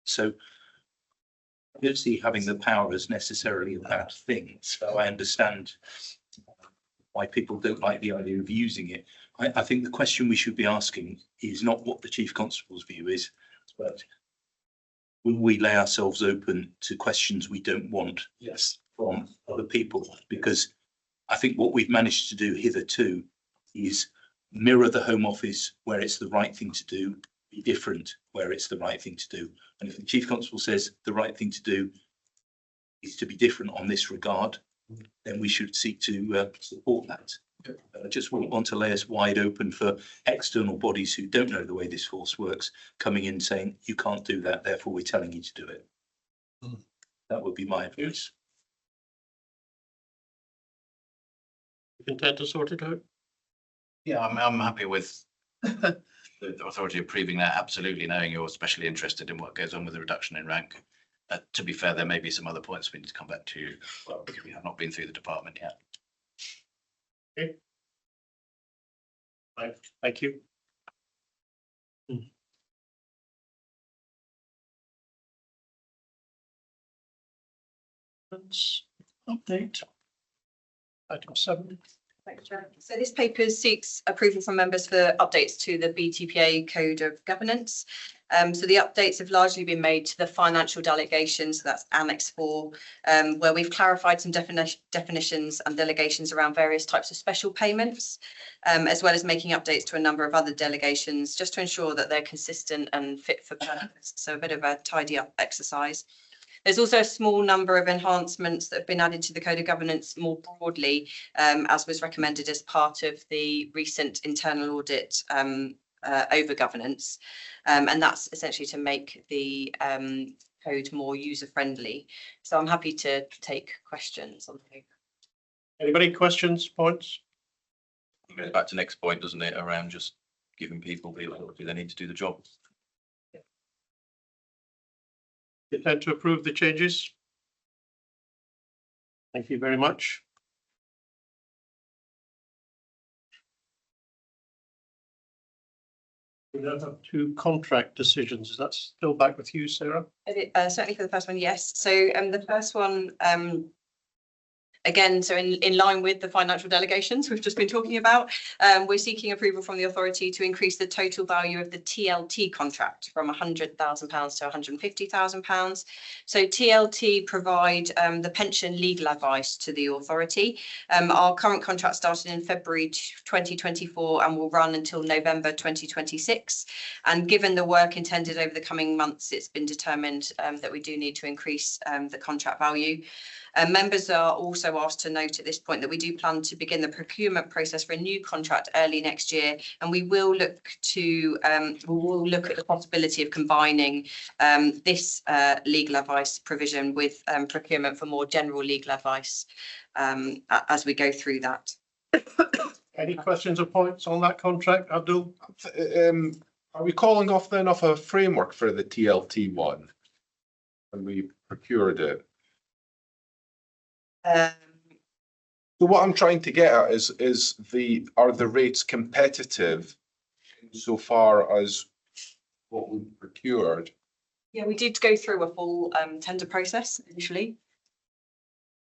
So I don't see having the power as necessarily a bad thing. So I understand why people don't like the idea of using it. I think the question we should be asking is not what the Chief Constable's view is, but will we lay ourselves open to questions we don't want from other people? Because I think what we've managed to do hitherto is mirror the Home Office where it's the right thing to do, be different where it's the right thing to do. And if the Chief Constable says the right thing to do is to be different on this regard, then we should seek to support that. I just wouldn't want to lay us wide open for external bodies who don't know the way this force works coming in saying you can't do that, therefore we're telling you to do it. That would be my advice. You intend to sort it out? Yeah, I'm happy with the authority approving that, absolutely, knowing you're especially interested in what goes on with the reduction in rank. To be fair, there may be some other points we need to come back to, well, because we have not been through the department yet. Okay. Right, thank you. Let's update. Item 7. Thanks, Chair. So this paper seeks approval from members for updates to the BTPA Code of Governance. So the updates have largely been made to the financial delegations, so that's Annex 4, where we've clarified some definitions and delegations around various types of special payments, as well as making updates to a number of other delegations, just to ensure that they're consistent and fit for purpose. So a bit of a tidy up exercise. There's also a small number of enhancements that have been added to the Code of Governance more broadly, as was recommended as part of the recent internal audit over governance. And that's essentially to make the code more user-friendly. So I'm happy to take questions on the paper. Anybody, questions, points? It goes back to next point, doesn't it, around just giving people the ability they need to do the job. Intend to approve the changes? Thank you very much. We now have 2 contract decisions. Is that still back with you, Sarah? Certainly for the first one, yes. So the first one, again, so in line with the financial delegations we've just been talking about, we're seeking approval from the authority to increase the total value of the TLT contract from £100,000 to £150,000. So TLT provide the pension legal advice to the authority. Our current contract started in February 2024 and will run until November 2026. And given the work intended over the coming months, it's been determined that we do need to increase the contract value. Members are also asked to note at this point that we do plan to begin the procurement process for a new contract early next year, and we will look to at the possibility of combining this legal advice provision with procurement for more general legal advice as we go through that. Any questions or points on that contract, Abdul? Are we calling off then off a framework for the TLT one when we procured it? So what I'm trying to get at is are the rates competitive insofar as what we procured? Yeah, we did go through a full tender process initially.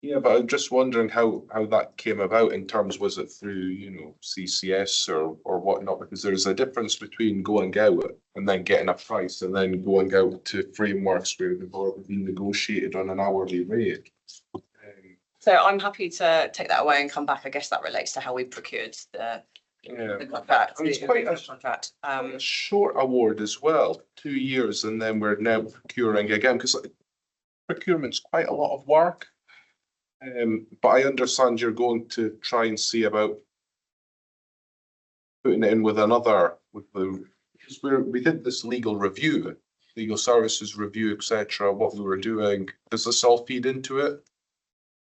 Yeah, but I'm just wondering how that came about in terms, was it through, you know, CCS or whatnot? Because there's a difference between going out and then getting a price and then going out to frameworks where they've already been negotiated on an hourly rate. So I'm happy to take that away and come back. I guess that relates to how we procured the contract. It's quite a short award as well, 2 years, and then we're now procuring again because procurement's quite a lot of work. But I understand you're going to try and see about putting it in with another, because we did this legal services review, etc. What we were doing, does this all feed into it?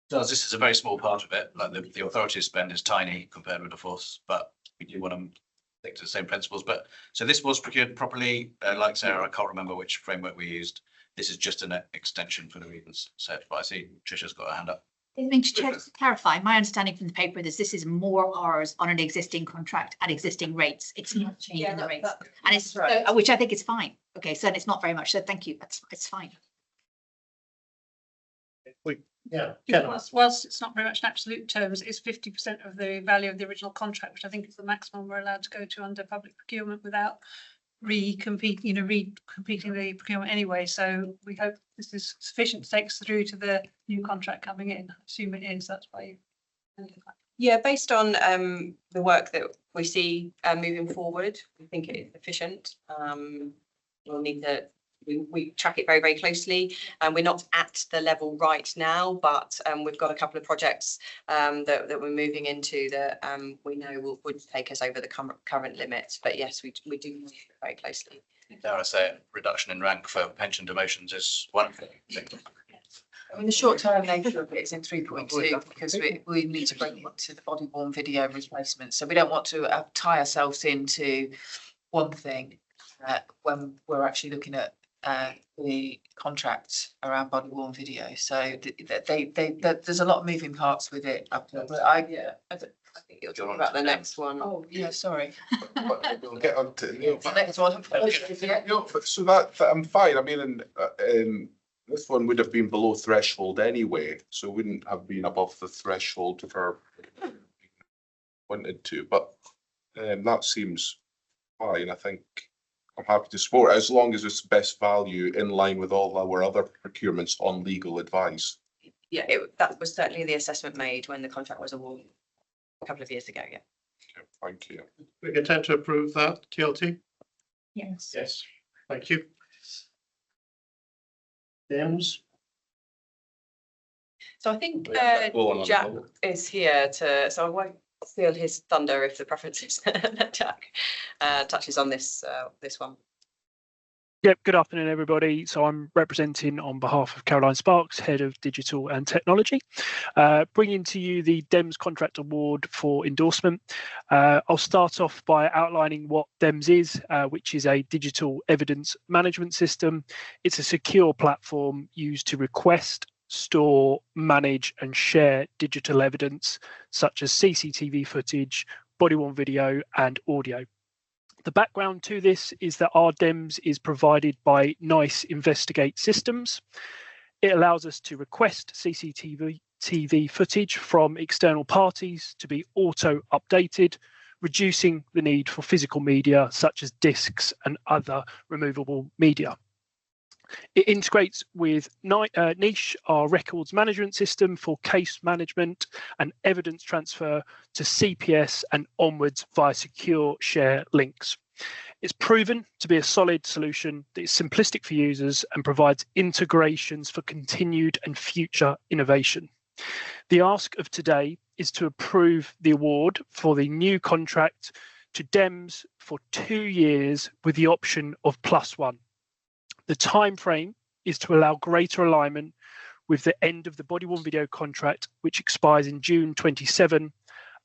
This is a very small part of it. Like the authority's spend is tiny compared with the force, but we do want to stick to the same principles. But so this was procured properly. Like Sarah, I can't remember which framework we used. this is just an extension for the reasons said. But I see Trisha's got her hand up. I mean, to clarify, my understanding from the paper is this is more hours on an existing contract at existing rates. It's not changing the rates. And it's, which I think is fine. Okay, so it's not very much. So thank you. It's fine. Whilst it's not very much in absolute terms, it's 50% of the value of the original contract, which I think is the maximum we're allowed to go to under public procurement without recompeting the procurement anyway. So we hope this is sufficient to take us through to the new contract coming in. I assume it is. That's why you. Yeah, based on the work that we see moving forward, we think it is efficient. We'll need to. We track it very, very closely, and we're not at the level right now, but we've got a couple of projects that we're moving into that we know would take us over the current limits. But yes, we do monitor it very closely. Dare I say it, reduction in rank for pension demotions is one thing. I mean, the short-term nature of it is in 3.2 because we need to bring it to the body-worn video replacement. So we don't want to tie ourselves into one thing when we're actually looking at the contracts around body-worn video. So there's a lot of moving parts with it. But I think you're talking about the next one. Oh, yeah, sorry. We'll get on to the next one. So that I'm fine. I mean, this one would have been below threshold anyway, so wouldn't have been above the threshold for wanted to. But that seems fine. I think I'm happy to support it as long as it's best value in line with all our other procurements on legal advice. Yeah, that was certainly the assessment made when the contract was awarded a couple of years ago. Yeah. Okay, thank you. We intend to approve that, TLT? Yes. Yes, thank you. Dems? So I think Jack is here so I won't steal his thunder if the preferences that Jack touches on this one. Yep, good afternoon, everybody. So I'm representing on behalf of Caroline Sparks, Head of Digital and Technology, bringing to you the DEMS Contract Award for endorsement. I'll start off by outlining what DEMS is, which is a digital evidence management system. It's a secure platform used to request, store, manage and share digital evidence such as CCTV footage, body-worn video and audio. The background to this is that our DEMS is provided by NICE Investigate Systems. It allows us to request CCTV footage from external parties to be auto-updated, reducing the need for physical media such as discs and other removable media. It integrates with Niche, our records management system for case management and evidence transfer to CPS and onwards via secure share links. It's proven to be a solid solution that is simplistic for users and provides integrations for continued and future innovation. The ask of today is to approve the award for the new contract to DEMS for 2 years with the option of +1. The time frame is to allow greater alignment with the end of the body-worn video contract, which expires in June 27,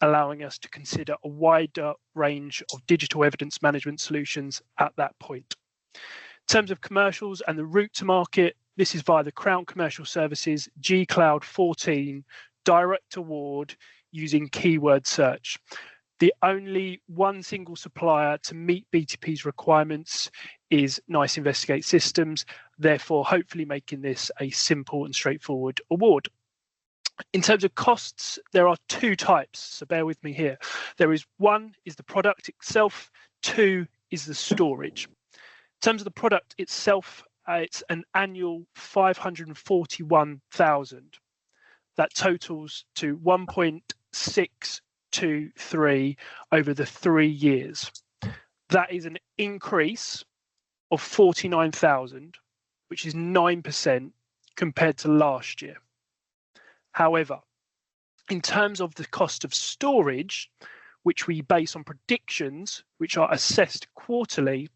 allowing us to consider a wider range of digital evidence management solutions at that point. In terms of commercials and the route to market, this is via the Crown Commercial Services G-Cloud 14 direct award using keyword search. The only one single supplier to meet BTP's requirements is NICE Investigate Systems, therefore hopefully making this a simple and straightforward award. In terms of costs, there are 2 types, so bear with me here. One is the product itself, 2 is the storage. In terms of the product itself, it's an annual 541,000. That totals to 1.623 over the 3 years. That is an increase of 49,000, which is 9% compared to last year. However, in terms of the cost of storage, which we base on predictions, which are assessed quarterly,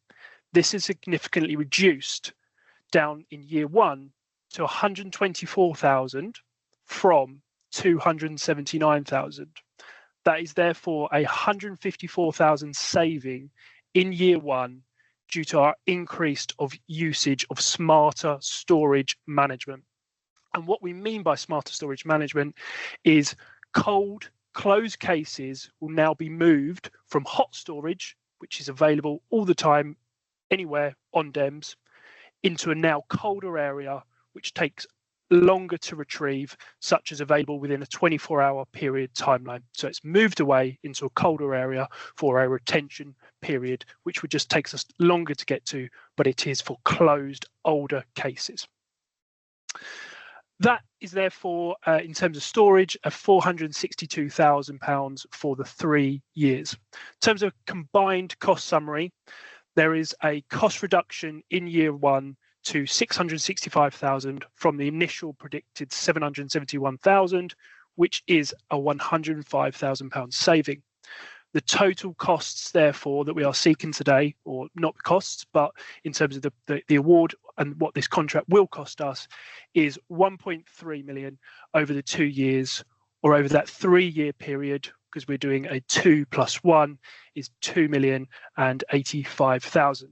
this is significantly reduced down in year 1 to 124,000 from 279,000. That is therefore a 154,000 saving in year 1 due to our increased of usage of smarter storage management. And what we mean by smarter storage management is cold, closed cases will now be moved from hot storage, which is available all the time, anywhere on DEMS, into a now colder area, which takes longer to retrieve, such as available within a 24-hour period timeline. So it's moved away into a colder area for a retention period, which would just takes us longer to get to, but it is for closed older cases. That is therefore, in terms of storage, a £462,000 for the 3 years. In terms of combined cost summary, there is a cost reduction in year 1 to 665,000 from the initial predicted 771,000, which is a £105,000 saving. The total costs, therefore, that we are seeking today, or not the costs, but in terms of the award and what this contract will cost us, is 1.3 million over the 2 years, or over that 3-year period, because we're doing a 2 + 1 is 2,085,000. In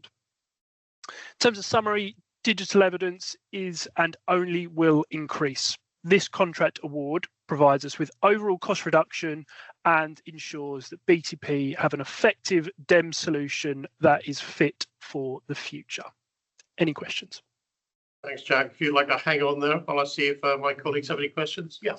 terms of summary, digital evidence is and only will increase. This contract award provides us with overall cost reduction and ensures that BTP have an effective DEM solution that is fit for the future. Any questions? Thanks, Jack. If you'd like to hang on there while I see if my colleagues have any questions. Yeah.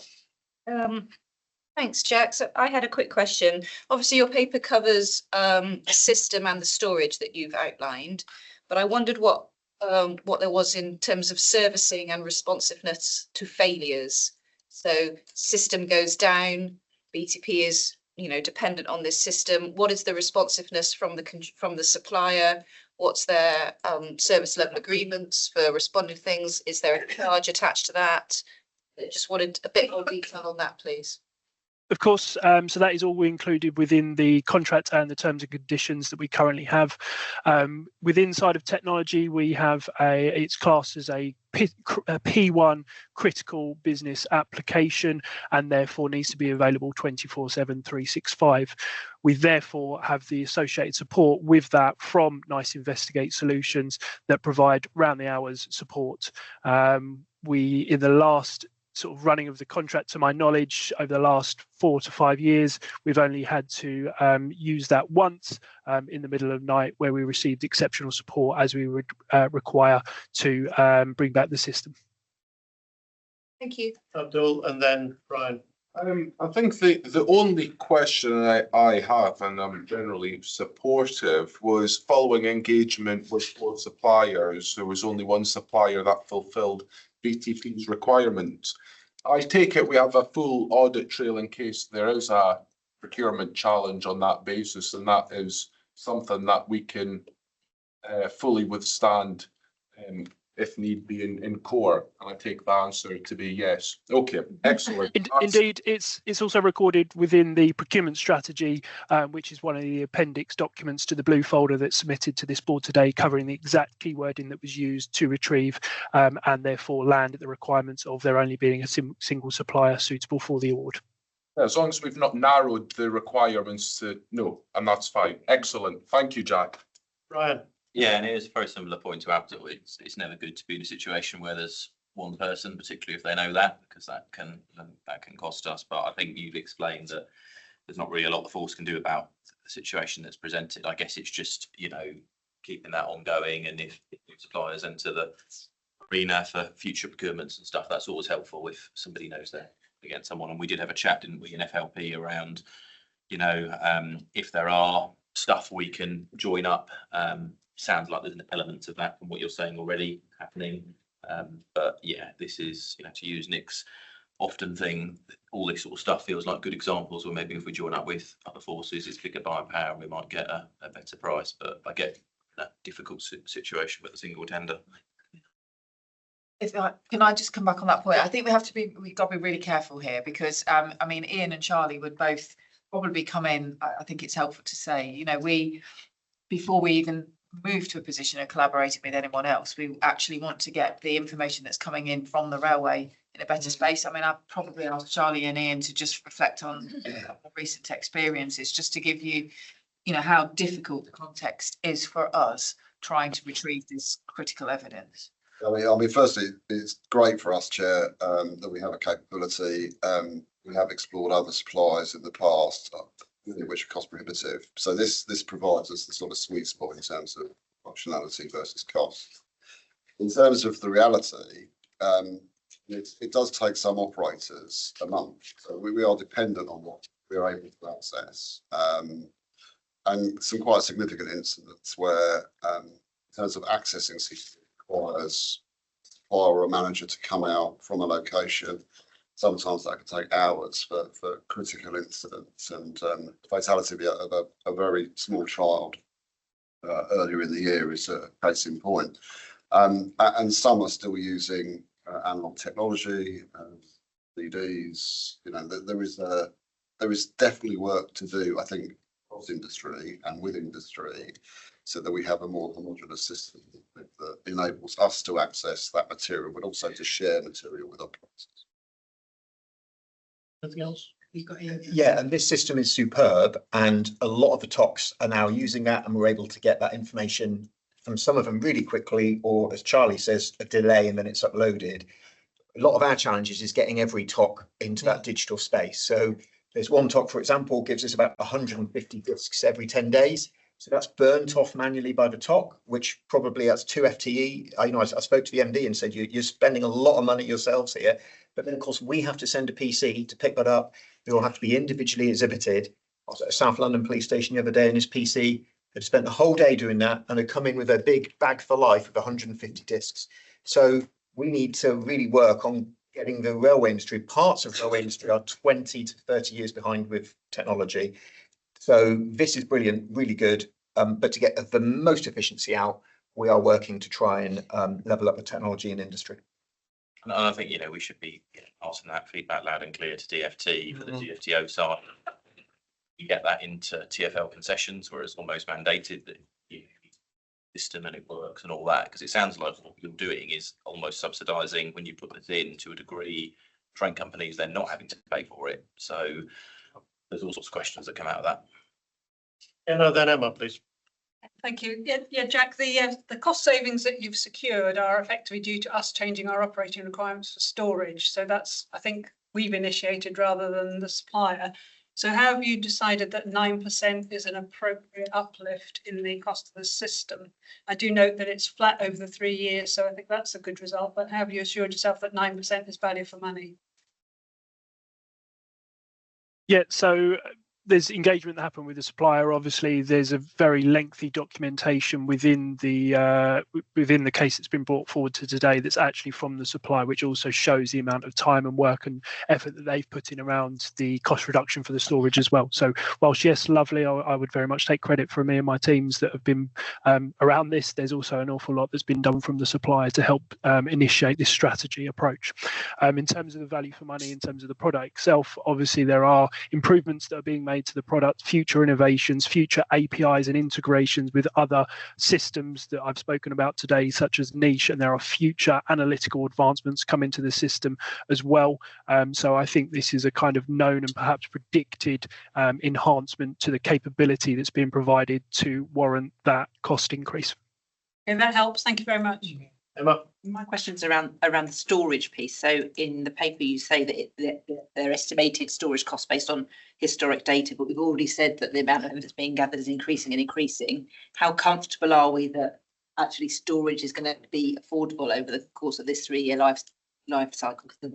Thanks, Jack. So I had a quick question. Obviously, your paper covers a system and the storage that you've outlined, but I wondered what there was in terms of servicing and responsiveness to failures. So system goes down, BTP is, dependent on this system. What is the responsiveness from the supplier? What's their service level agreements for responding to things? Is there a charge attached to that? I just wanted a bit more detail on that, please. Of course, so that is all included within the contract and the terms and conditions that we currently have. Within side of technology, we have it's classed as a P1 critical business application, and therefore needs to be available 24/7, 365. We therefore have the associated support with that from NICE Investigate Solutions that provide round the hours support. We, in the last sort of running of the contract, to my knowledge, over the last 4 to 5 years, we've only had to use that once in the middle of night, where we received exceptional support as we would require to bring back the system. Thank you. Abdul, and then Brian. I think the only question I have, and I'm generally supportive, was following engagement with both suppliers. There was only one supplier that fulfilled BTP's requirements. I take it we have a full audit trail in case there is a procurement challenge on that basis, and that is something that we can fully withstand if need be in core. And I take the answer to be yes. Okay, excellent. Indeed, it's also recorded within the procurement strategy, which is one of the appendix documents to the blue folder that's submitted to this board today, covering the exact keywording that was used to retrieve and therefore land at the requirements of there only being a single supplier suitable for the award. As long as we've not narrowed the requirements to no, and that's fine. Excellent. Thank you, Jack. Brian. Yeah, and it is a very similar point to Abdul. It's never good to be in a situation where there's one person, particularly if they know that, because that can cost us. But I think you've explained that there's not really a lot the force can do about the situation that's presented. I guess it's just, keeping that ongoing, and if new suppliers enter the arena for future procurements and stuff, that's always helpful if somebody knows they're against someone. And we did have a chat, didn't we, in FLP around, if there are stuff we can join up. Sounds like there's an element of that from what you're saying already happening. But yeah, this is, to use Nick's often thing, all this sort of stuff feels like good examples where maybe if we join up with other forces, it's bigger buying power and we might get a better price. But I get that difficult situation with a single tender. Can I just come back on that point? I think we've got to be really careful here, because Ian and Charlie would both probably come in. I think it's helpful to say, before we even move to a position of collaborating with anyone else, we actually want to get the information that's coming in from the railway in a better space. I've probably asked Charlie and Ian to just reflect on a couple of recent experiences, just to give you, how difficult the context is for us. trying to retrieve this critical evidence? I mean, firstly, it's great for us, Chair, that we have a capability. We have explored other suppliers in the past, which are cost prohibitive. So this provides us the sort of sweet spot in terms of functionality versus cost. In terms of the reality, it does take some operators a month. So we are dependent on what we are able to access. And some quite significant incidents where, in terms of accessing CCTV, requires a supplier or a manager to come out from a location. Sometimes that can take hours for critical incidents, and fatality of a very small child earlier in the year is a case in point. And some are still using analog technology, DDs. You know, there is definitely work to do, I think, across industry and with industry, so that we have a more homogeneous system that enables us to access that material, but also to share material with operators. Anything else? Yeah, and this system is superb, and a lot of the TOCs are now using that, and we're able to get that information from some of them really quickly, or as Charlie says, a delay and then it's uploaded. A lot of our challenges is getting every TOC into that digital space. So there's one TOC, for example, gives us about 150 discs every 10 days. So that's burnt off manually by the TOC, which probably that's 2 FTE. I spoke to the MD and said, you're spending a lot of money yourselves here. But then, of course, we have to send a PC to pick that up. They all have to be individually exhibited. I was at a South London police station the other day, and his PC had spent the whole day doing that, and had come in with a big bag for life of 150 discs. So we need to really work on getting the railway industry, parts of the railway industry are 20 to 30 years behind with technology. So this is brilliant, really good. But to get the most efficiency out, we are working to try and level up the technology in industry. And I think, we should be passing that feedback loud and clear to DFT for the DFTO side. You get that into TfL concessions, where it's almost mandated that system and it works and all that, because it sounds like what you're doing is almost subsidising when you put this in to a degree. Train companies, they're not having to pay for it. So there's all sorts of questions that come out of that. Then Emma, please. Thank you. Yeah, Jack, the cost savings that you've secured are effectively due to us changing our operating requirements for storage. So that's, I think, we've initiated rather than the supplier. So how have you decided that 9% is an appropriate uplift in the cost of the system? I do note that it's flat over the 3 years, so I think that's a good result. But how have you assured yourself that 9% is value for money? Yeah, so there's engagement that happened with the supplier. Obviously, there's a very lengthy documentation within the case that's been brought forward to today that's actually from the supplier, which also shows the amount of time and work and effort that they've put in around the cost reduction for the storage as well. So whilst yes, lovely, I would very much take credit for me and my teams that have been around this. There's also an awful lot that's been done from the supplier to help initiate this strategy approach. In terms of the value for money, in terms of the product itself, obviously there are improvements that are being made to the product, future innovations, future APIs and integrations with other systems that I've spoken about today, such as Niche, and there are future analytical advancements coming to the system as well. So I think this is a kind of known and perhaps predicted enhancement to the capability that's being provided to warrant that cost increase. Okay, that helps. Thank you very much. Emma? My question's around the storage piece. So in the paper you say that they're estimated storage costs based on historic data, but we've already said that the amount of evidence being gathered is increasing and increasing. How comfortable are we that actually storage is going to be affordable over the course of this 3-year life cycle? They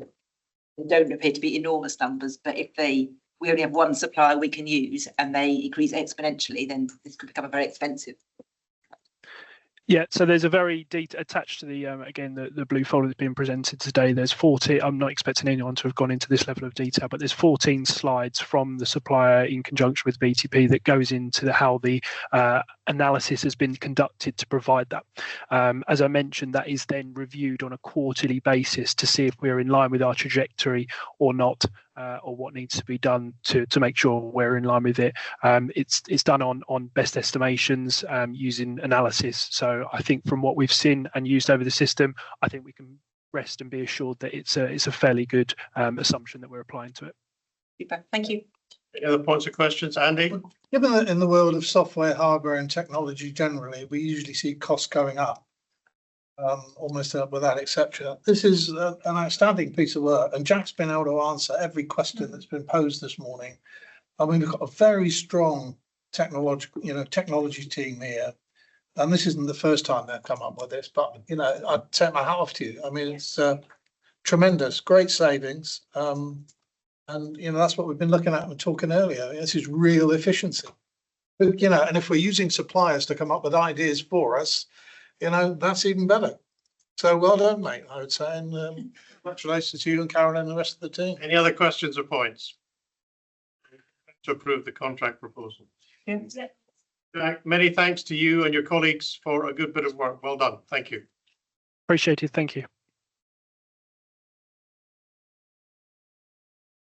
don't appear to be enormous numbers, but if we only have one supplier we can use and they increase exponentially, then this could become very expensive. Yeah, so there's a very attached to the again the blue folder that's being presented today. There's 40. I'm not expecting anyone to have gone into this level of detail, but there's 14 slides from the supplier in conjunction with BTP that goes into how the analysis has been conducted to provide that. As I mentioned, that is then reviewed on a quarterly basis to see if we're in line with our trajectory or not. Or what needs to be done to make sure we're in line with it. It's done on best estimations using analysis. So I think from what we've seen and used over the system, I think we can rest and be assured that it's a fairly good assumption that we're applying to it. Super. Thank you. Any other points or questions? Andy? Given that in the world of software, hardware and technology generally, we usually see costs going up, almost without exception. This is an outstanding piece of work, and Jack's been able to answer every question that's been posed this morning. I mean, we've got a very strong technology team here. And this isn't the first time they've come up with this, but, I'd take my hat off to you. I mean, it's tremendous, great savings. And, that's what we've been looking at and talking earlier. This is real efficiency. But, and if we're using suppliers to come up with ideas for us, that's even better. So well done, mate, I would say. And congratulations to you and Carolyn and the rest of the team. Any other questions or points? To approve the contract proposal. Yeah. Jack, many thanks to you and your colleagues for a good bit of work. Well done. Thank you. Appreciated. Thank you.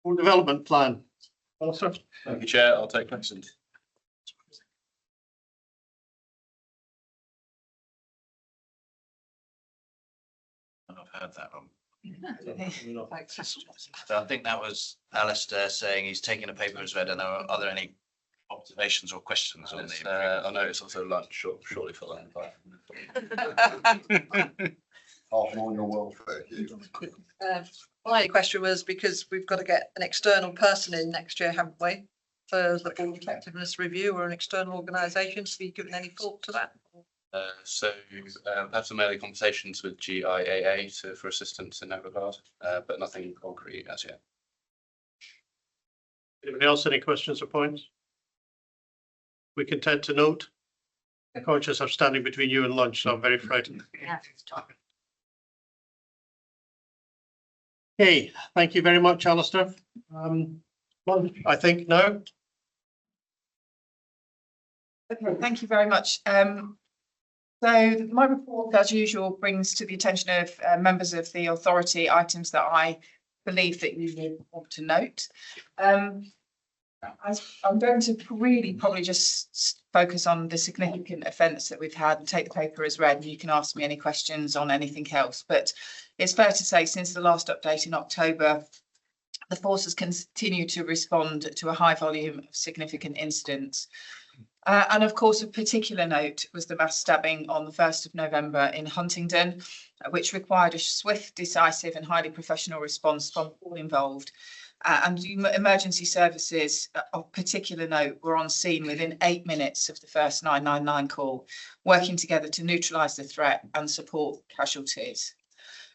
Board development plan. Alistair? Thank you, Chair. I'll take questions. I've heard that one. So I think that was Alistair saying he's taken a paper as read. And are there any observations or questions on the? I know it's also lunch shortly for that. Half on your welfare. My question was because we've got to get an external person in next year, haven't we? For the board effectiveness review or an external organisation. Have you given any thought to that? So had some early conversations with GIAA for assistance in that regard, but nothing concrete as yet. Anybody else, any questions or points? We content to note. I'm conscious of standing between you and lunch, so I'm very frightened. Okay, thank you very much, Alistair. I think now. Okay, thank you very much. So my report, as usual, brings to the attention of members of the authority items that I believe that you would want to note. I'm going to really probably just focus on the significant events that we've had and take the paper as read, and you can ask me any questions on anything else. But it's fair to say since the last update in October, the force has continued to respond to a high volume of significant incidents. And of course, of particular note was the mass stabbing on the 1st of November in Huntingdon, which required a swift, decisive and highly professional response from all involved. And emergency services of particular note were on scene within 8 minutes of the first 999 call, working together to neutralise the threat and support casualties.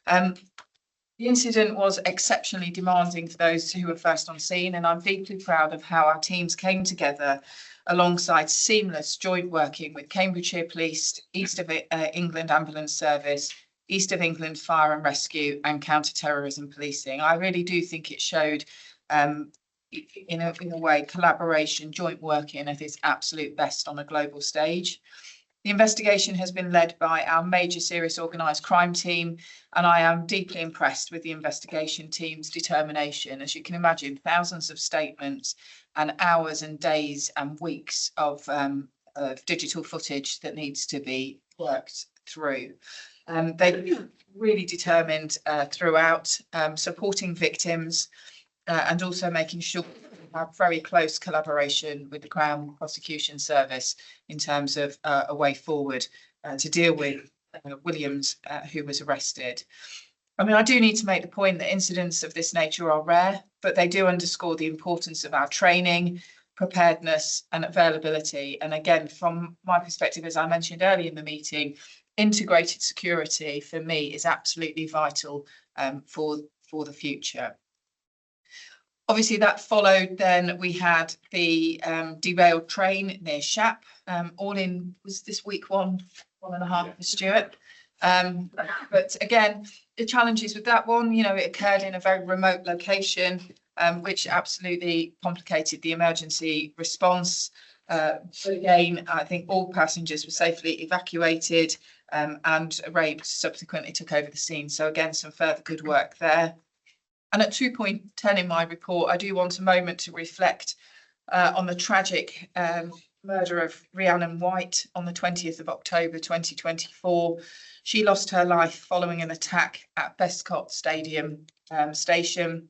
The incident was exceptionally demanding for those who were first on scene, and I'm deeply proud of how our teams came together alongside seamless joint working with Cambridgeshire Police, East of England Ambulance Service, East of England Fire and Rescue and Counter-Terrorism Policing. I really do think it showed, in a way, collaboration, joint working at its absolute best on a global stage. The investigation has been led by our major serious organised crime team, and I am deeply impressed with the investigation team's determination. As you can imagine, thousands of statements and hours and days and weeks of digital footage that needs to be worked through. They've really determined throughout supporting victims and also making sure we have very close collaboration with the Crown Prosecution Service in terms of a way forward to deal with Williams, who was arrested. I mean, I do need to make the point that incidents of this nature are rare, but they do underscore the importance of our training, preparedness and availability. And again, from my perspective, as I mentioned earlier in the meeting, integrated security for me is absolutely vital for the future. Obviously, that followed then we had the derailed train near Shap. All in, was this week one and a half for Stuart. But again, the challenges with that one, it occurred in a very remote location, which absolutely complicated the emergency response. But again, I think all passengers were safely evacuated and RABE subsequently took over the scene. So again, some further good work there. And at 2.10 in my report, I do want a moment to reflect on the tragic murder of Rhiannon White on the 20th of October 2024. She lost her life following an attack at Bestcott Stadium station.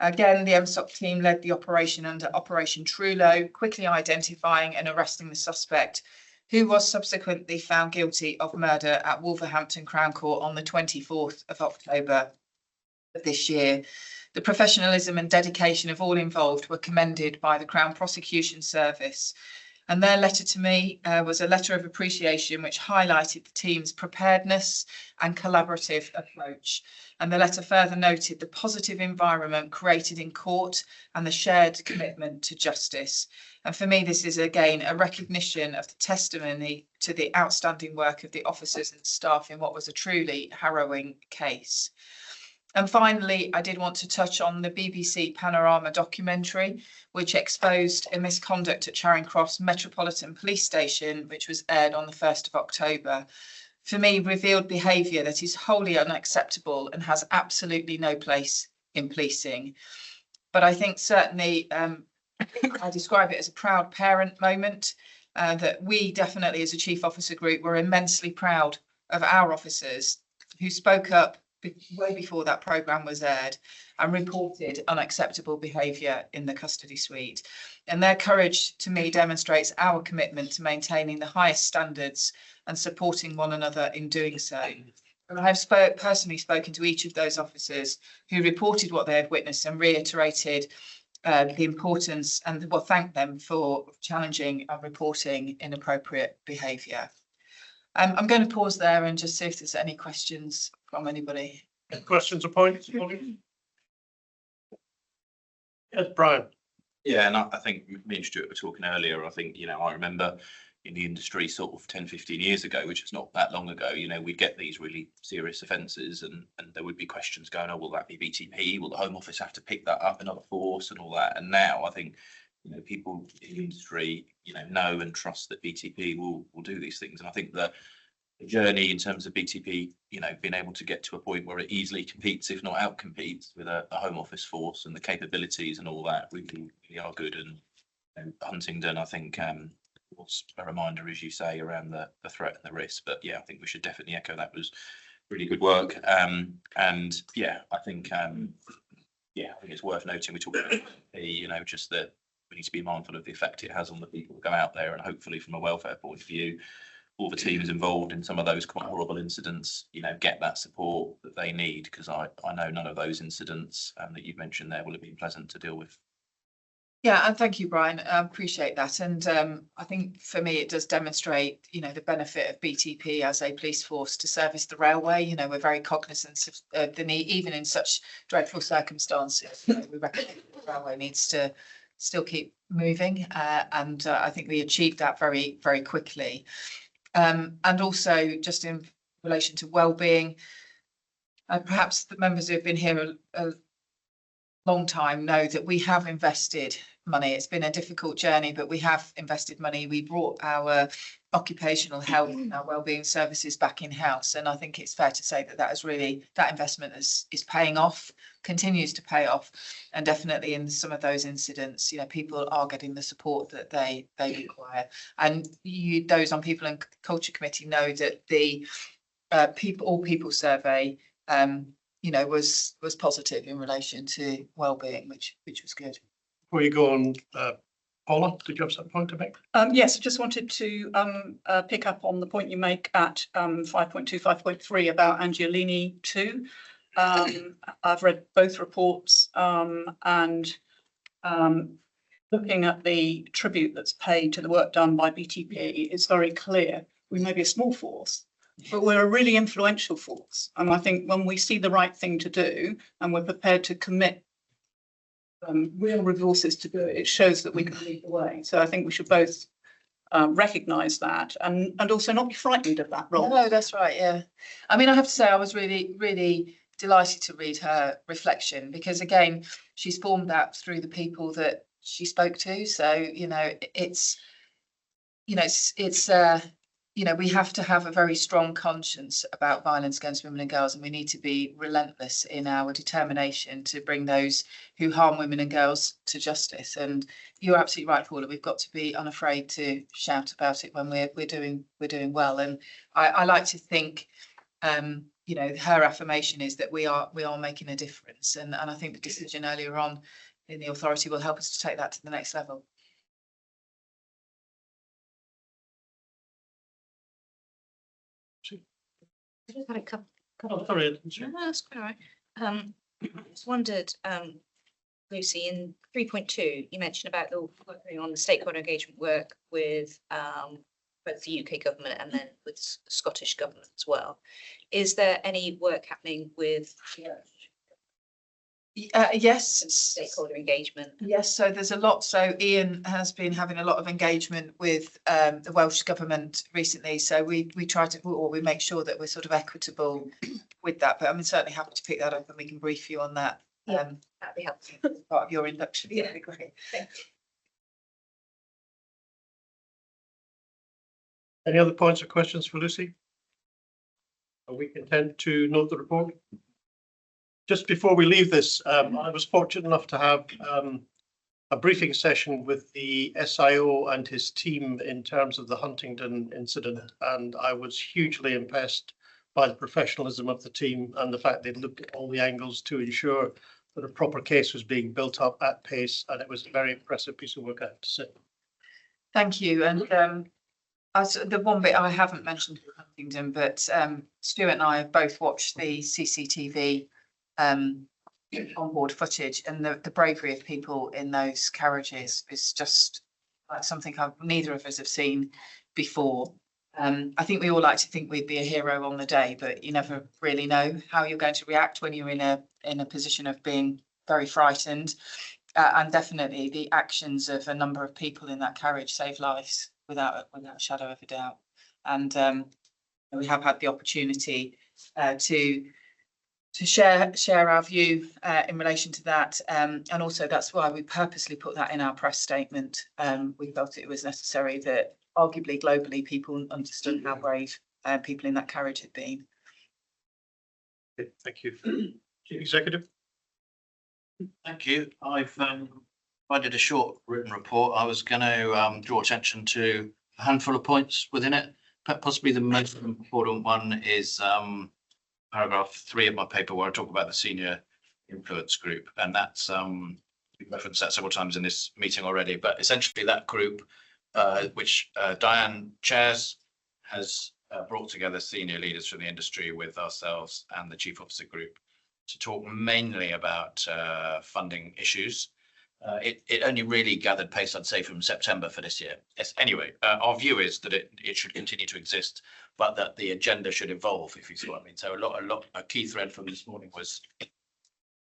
Again, the MSOC team led the operation under Operation Trulo, quickly identifying and arresting the suspect, who was subsequently found guilty of murder at Wolverhampton Crown Court on the 24th of October of this year. The professionalism and dedication of all involved were commended by the Crown Prosecution Service. And their letter to me was a letter of appreciation which highlighted the team's preparedness and collaborative approach. And the letter further noted the positive environment created in court and the shared commitment to justice. And for me, this is again a recognition of the testimony to the outstanding work of the officers and staff in what was a truly harrowing case. And finally, I did want to touch on the BBC Panorama documentary, which exposed a misconduct at Charing Cross Metropolitan Police Station, which was aired on the 1st of October. For me, revealed behaviour that is wholly unacceptable and has absolutely no place in policing. But I think certainly I describe it as a proud parent moment, that we definitely as a Chief Officer Group were immensely proud of our officers who spoke up way before that programme was aired and reported unacceptable behaviour in the custody suite. And their courage to me demonstrates our commitment to maintaining the highest standards and supporting one another in doing so. And I have personally spoken to each of those officers who reported what they had witnessed and reiterated the importance and thanked them for challenging and reporting inappropriate behaviour. I'm going to pause there and just see if there's any questions from anybody. Any questions or points? Yes, Brian. Yeah, and I think me and Stuart were talking earlier. I think, I remember in the industry sort of 10, 15 years ago, which is not that long ago, we'd get these really serious offences and there would be questions going, oh, will that be BTP? Will the Home Office have to pick that up, another force and all that? And now I think, people in the industry, know and trust that BTP will do these things. And I think the journey in terms of BTP, being able to get to a point where it easily competes, if not outcompetes, with a Home Office force and the capabilities and all that really are good. And Huntingdon, I think, was a reminder, as you say, around the threat and the risk. But yeah, I think we should definitely echo that was really good work. And yeah, I think it's worth noting. We talk about just that we need to be mindful of the effect it has on the people who go out there, and hopefully from a welfare point of view, all the teams involved in some of those quite horrible incidents, get that support that they need, because I know none of those incidents that you've mentioned there will have been pleasant to deal with. Yeah, and thank you, Brian. I appreciate that. And I think for me, it does demonstrate, the benefit of BTP as a police force to service the railway. We're very cognizant of the need, even in such dreadful circumstances. We recognise the railway needs to still keep moving. And I think we achieved that very, very quickly. And also just in relation to wellbeing, perhaps the members who have been here a long time know that we have invested money. It's been a difficult journey, but we have invested money. We brought our occupational health and our wellbeing services back in house, and I think it's fair to say that investment is paying off, continues to pay off, and definitely in some of those incidents, people are getting the support that they require. And those on People and Culture Committee know that the all people survey was positive in relation to wellbeing, which was good. Before you go on, Paula, did you have some point to make? Yes, I just wanted to pick up on the point you make at 5.2, 5.3 about Angiolini 2. I've read both reports and looking at the tribute that's paid to the work done by BTPA, it's very clear we may be a small force, but we're a really influential force. And I think when we see the right thing to do and we're prepared to commit real resources to do it, it shows that we can lead the way. So I think we should both recognise that and also not be frightened of that role. No, that's right. Yeah. I mean, I have to say I was really, really delighted to read her reflection, because again, she's formed that through the people that she spoke to. So, we have to have a very strong conscience about violence against women and girls, and we need to be relentless in our determination to bring those who harm women and girls to justice. And you're absolutely right, Paula. We've got to be unafraid to shout about it when we're doing well. And I like to think, you know, her affirmation is that we are making a difference. And I think the decision earlier on in the authority will help us to take that to the next level. I just had a couple. Oh, sorry. No, that's quite all right. Just wondered, Lucy, in 3.2, you mentioned about the working on the stakeholder engagement work with both the UK government and then with Scottish government as well. Is there any work happening with Yes. stakeholder engagement? Yes, so there's a lot. So Ian has been having a lot of engagement with the Welsh government recently. So we try to, or we make sure that we're sort of equitable with that. But I'm certainly happy to pick that up and we can brief you on that. That'd be helpful. Part of your induction. Yeah, that'd be great. Thank you. Any other points or questions for Lucy? Are we content to note the report? Just before we leave this, I was fortunate enough to have a briefing session with the SIO and his team in terms of the Huntingdon incident, and I was hugely impressed by the professionalism of the team and the fact they'd looked at all the angles to ensure that a proper case was being built up at pace, and it was a very impressive piece of work, I have to say. Thank you. And the one bit I haven't mentioned in Huntingdon, but Stuart and I have both watched the CCTV onboard footage, and the bravery of people in those carriages is just like something neither of us have seen before. I think we all like to think we'd be a hero on the day, but you never really know how you're going to react when you're in a position of being very frightened. And definitely the actions of a number of people in that carriage saved lives without a shadow of a doubt. And we have had the opportunity to share our view in relation to that. And also that's why we purposely put that in our press statement. We felt it was necessary that arguably globally people understood how brave people in that carriage had been. Okay, thank you. Chief Executive. Thank you. I've provided a short written report. I was going to draw attention to a handful of points within it. Possibly the most important one is paragraph 3 of my paper, where I talk about the senior influence group, and that's we've referenced that several times in this meeting already. But essentially, that group, which Diane chairs, has brought together senior leaders from the industry with ourselves and the chief officer group to talk mainly about funding issues. It only really gathered pace, I'd say, from September for this year. Yes, anyway, our view is that it should continue to exist, but that the agenda should evolve, if you see what I mean. So a key thread from this morning was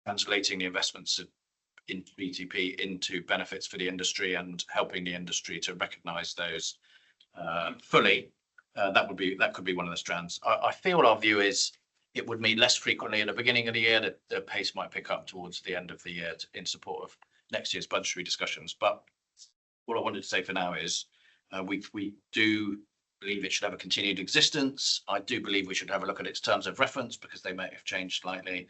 translating the investments in BTP into benefits for the industry and helping the industry to recognise those fully. That could be one of the strands. I feel our view is it would meet less frequently at the beginning of the year, that the pace might pick up towards the end of the year in support of next year's budgetary discussions. But what I wanted to say for now is we do believe it should have a continued existence. I do believe we should have a look at its terms of reference because they may have changed slightly.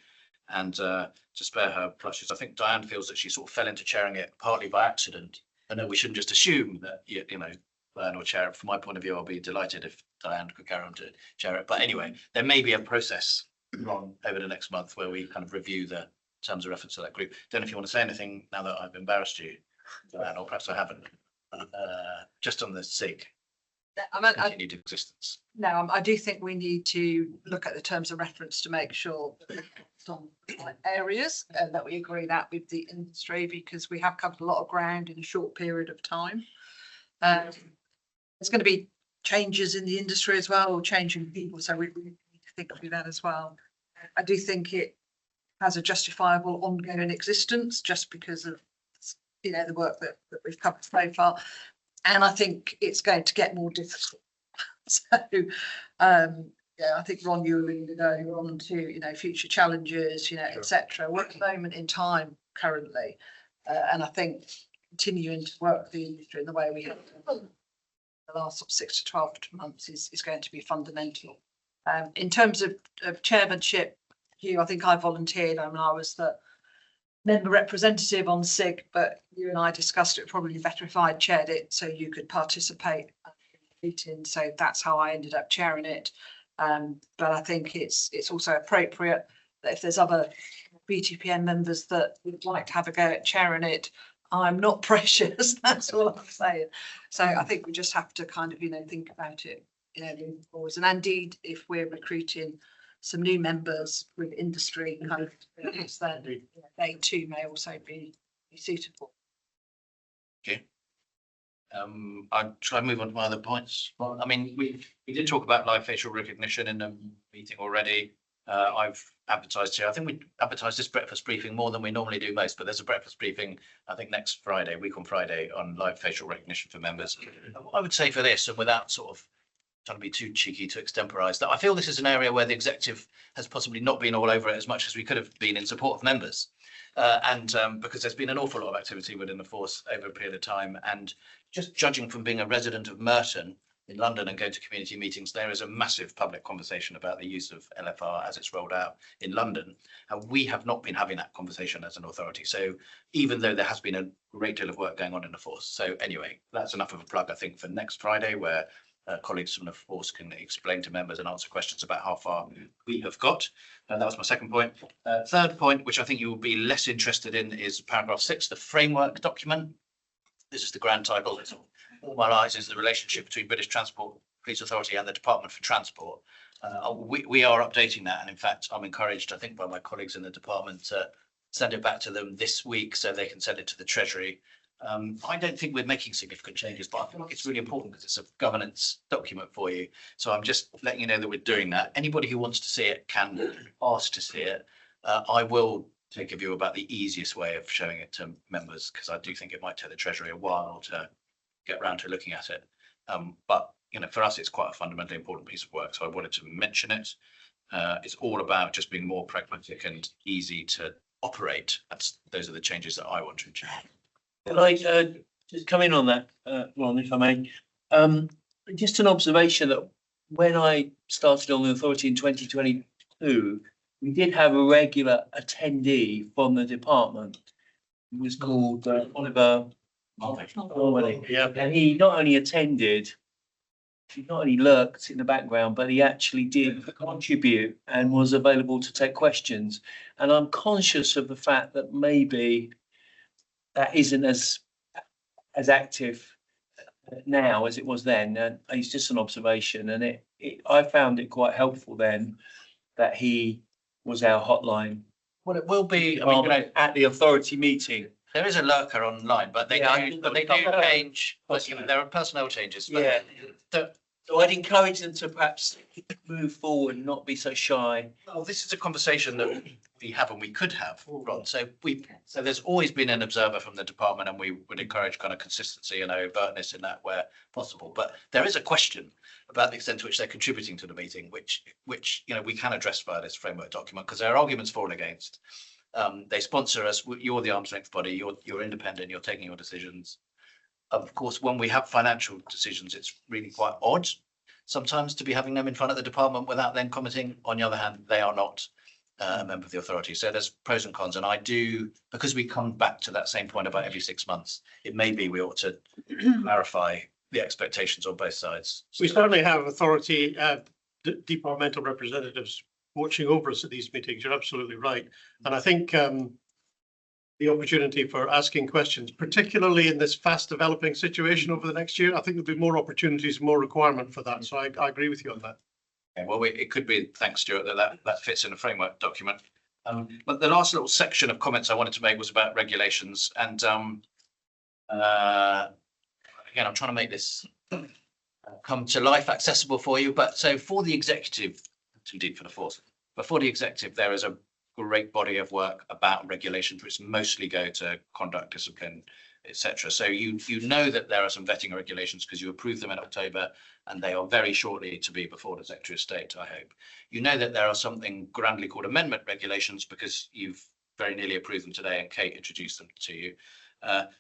And to spare her blushes, I think Diane feels that she sort of fell into chairing it partly by accident. I know we shouldn't just assume that, you know, Diane will chair it. From my point of view, I'll be delighted if Diane could carry on to chair it. But anyway, there may be a process over the next month where we kind of review the terms of reference to that group. Don't know if you want to say anything now that I've embarrassed you, Diane, or perhaps I haven't. Just on the SIG continued existence. No, I do think we need to look at the terms of reference to make sure that it's on the right areas and that we agree that with the industry, because we have covered a lot of ground in a short period of time. There's going to be changes in the industry as well, or changing people, so we need to think through that as well. I do think it has a justifiable ongoing existence just because of, you know, the work that we've covered so far, and I think it's going to get more difficult. So yeah, I think Ron, you alluded earlier on to, you know, future challenges, you know, etc. We're at the moment in time currently, and I think continuing to work the industry in the way we have done the last sort of 6 to 12 months is going to be fundamental. In terms of chairmanship, Hugh, I think I volunteered. I mean, I was the member representative on SIG, but you and I discussed it probably better if I'd chaired it so you could participate in the meeting. So that's how I ended up chairing it. But I think it's also appropriate that if there's other BTPN members that would like to have a go at chairing it, I'm not precious. That's all I'm saying. So I think we just have to kind of, think about it, moving forwards. And indeed, if we're recruiting some new members with industry kind of, then they too may also be suitable. Okay. I'll try and move on to my other points. Well, I mean, we did talk about live facial recognition in the meeting already. I've advertised here. I think we advertised this breakfast briefing more than we normally do most, but there's a breakfast briefing, I think next Friday, week on Friday, on live facial recognition for members. I would say for this, and without sort of trying to be too cheeky to extemporise, that I feel this is an area where the executive has possibly not been all over it as much as we could have been in support of members. Because there's been an awful lot of activity within the force over a period of time, and just judging from being a resident of Merton in London and going to community meetings, there is a massive public conversation about the use of LFR as it's rolled out in London. And we have not been having that conversation as an authority. So even though there has been a great deal of work going on in the force. So anyway, that's enough of a plug, I think, for next Friday, where colleagues from the force can explain to members and answer questions about how far we have got. And that was my second point. Third point, which I think you will be less interested in, is paragraph 6, the framework document. This is the grand title. It formalises the relationship between British Transport Police Authority and the Department for Transport. We are updating that, and in fact, I'm encouraged, I think, by my colleagues in the department to send it back to them this week so they can send it to the Treasury. I don't think we're making significant changes, but I feel like it's really important because it's a governance document for you. So I'm just letting you know that we're doing that. Anybody who wants to see it can ask to see it. I will take a view about the easiest way of showing it to members, because I do think it might take the Treasury a while to get around to looking at it. But for us, it's quite a fundamentally important piece of work. So I wanted to mention it. It's all about just being more pragmatic and easy to operate. Those are the changes that I want to achieve. Can I just come in on that, Ron, if I may? Just an observation that when I started on the authority in 2022, we did have a regular attendee from the department. It was called Oliver. Yeah. And he not only attended, he not only lurked in the background, but he actually did contribute and was available to take questions. And I'm conscious of the fact that maybe that isn't as active now as it was then. And it's just an observation, and I found it quite helpful then that he was our hotline. Well, it will be. At the authority meeting. There is a lurker online, but they do change. But there are personnel changes. But So I'd encourage them to perhaps move forward and not be so shy. Well, this is a conversation that we have and we could have, Ron. So there's always been an observer from the department, and we would encourage kind of consistency and overtness in that where possible. But there is a question about the extent to which they're contributing to the meeting, which we can address via this framework document, because there are arguments for and against. They sponsor us. You're the arm's length body. You're independent. You're taking your decisions. Of course, when we have financial decisions, it's really quite odd sometimes to be having them in front of the department without then commenting. On the other hand, they are not a member of the authority. So there's pros and cons. And I do, because we come back to that same point about every 6 months, it may be we ought to clarify the expectations on both sides. We certainly have authority, departmental representatives watching over us at these meetings. You're absolutely right. And I think the opportunity for asking questions, particularly in this fast developing situation over the next year, I think there'll be more opportunities, more requirement for that. So I agree with you on that. Yeah, well, it could be, thanks, Stuart, that fits in a framework document. But the last little section of comments I wanted to make was about regulations. And again, I'm trying to make this come to life, accessible for you. But so for the executive, indeed for the force, but for the executive, there is a great body of work about regulations, which mostly go to conduct, discipline, etc. So you know that there are some vetting regulations because you approved them in October, and they are very shortly to be before the Secretary of State, I hope. You know that there are something grandly called amendment regulations because you've very nearly approved them today, and Kate introduced them to you.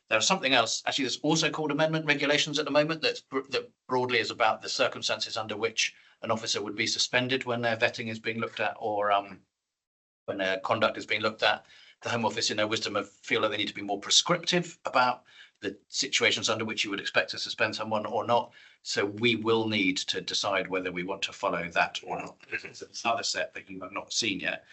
There's something else actually that's also called amendment regulations at the moment that broadly is about the circumstances under which an officer would be suspended when their vetting is being looked at, or when their conduct is being looked at. the Home Office, in their wisdom, feel that they need to be more prescriptive about the situations under which you would expect to suspend someone or not. So we will need to decide whether we want to follow that or not. It's another set that you have not seen yet.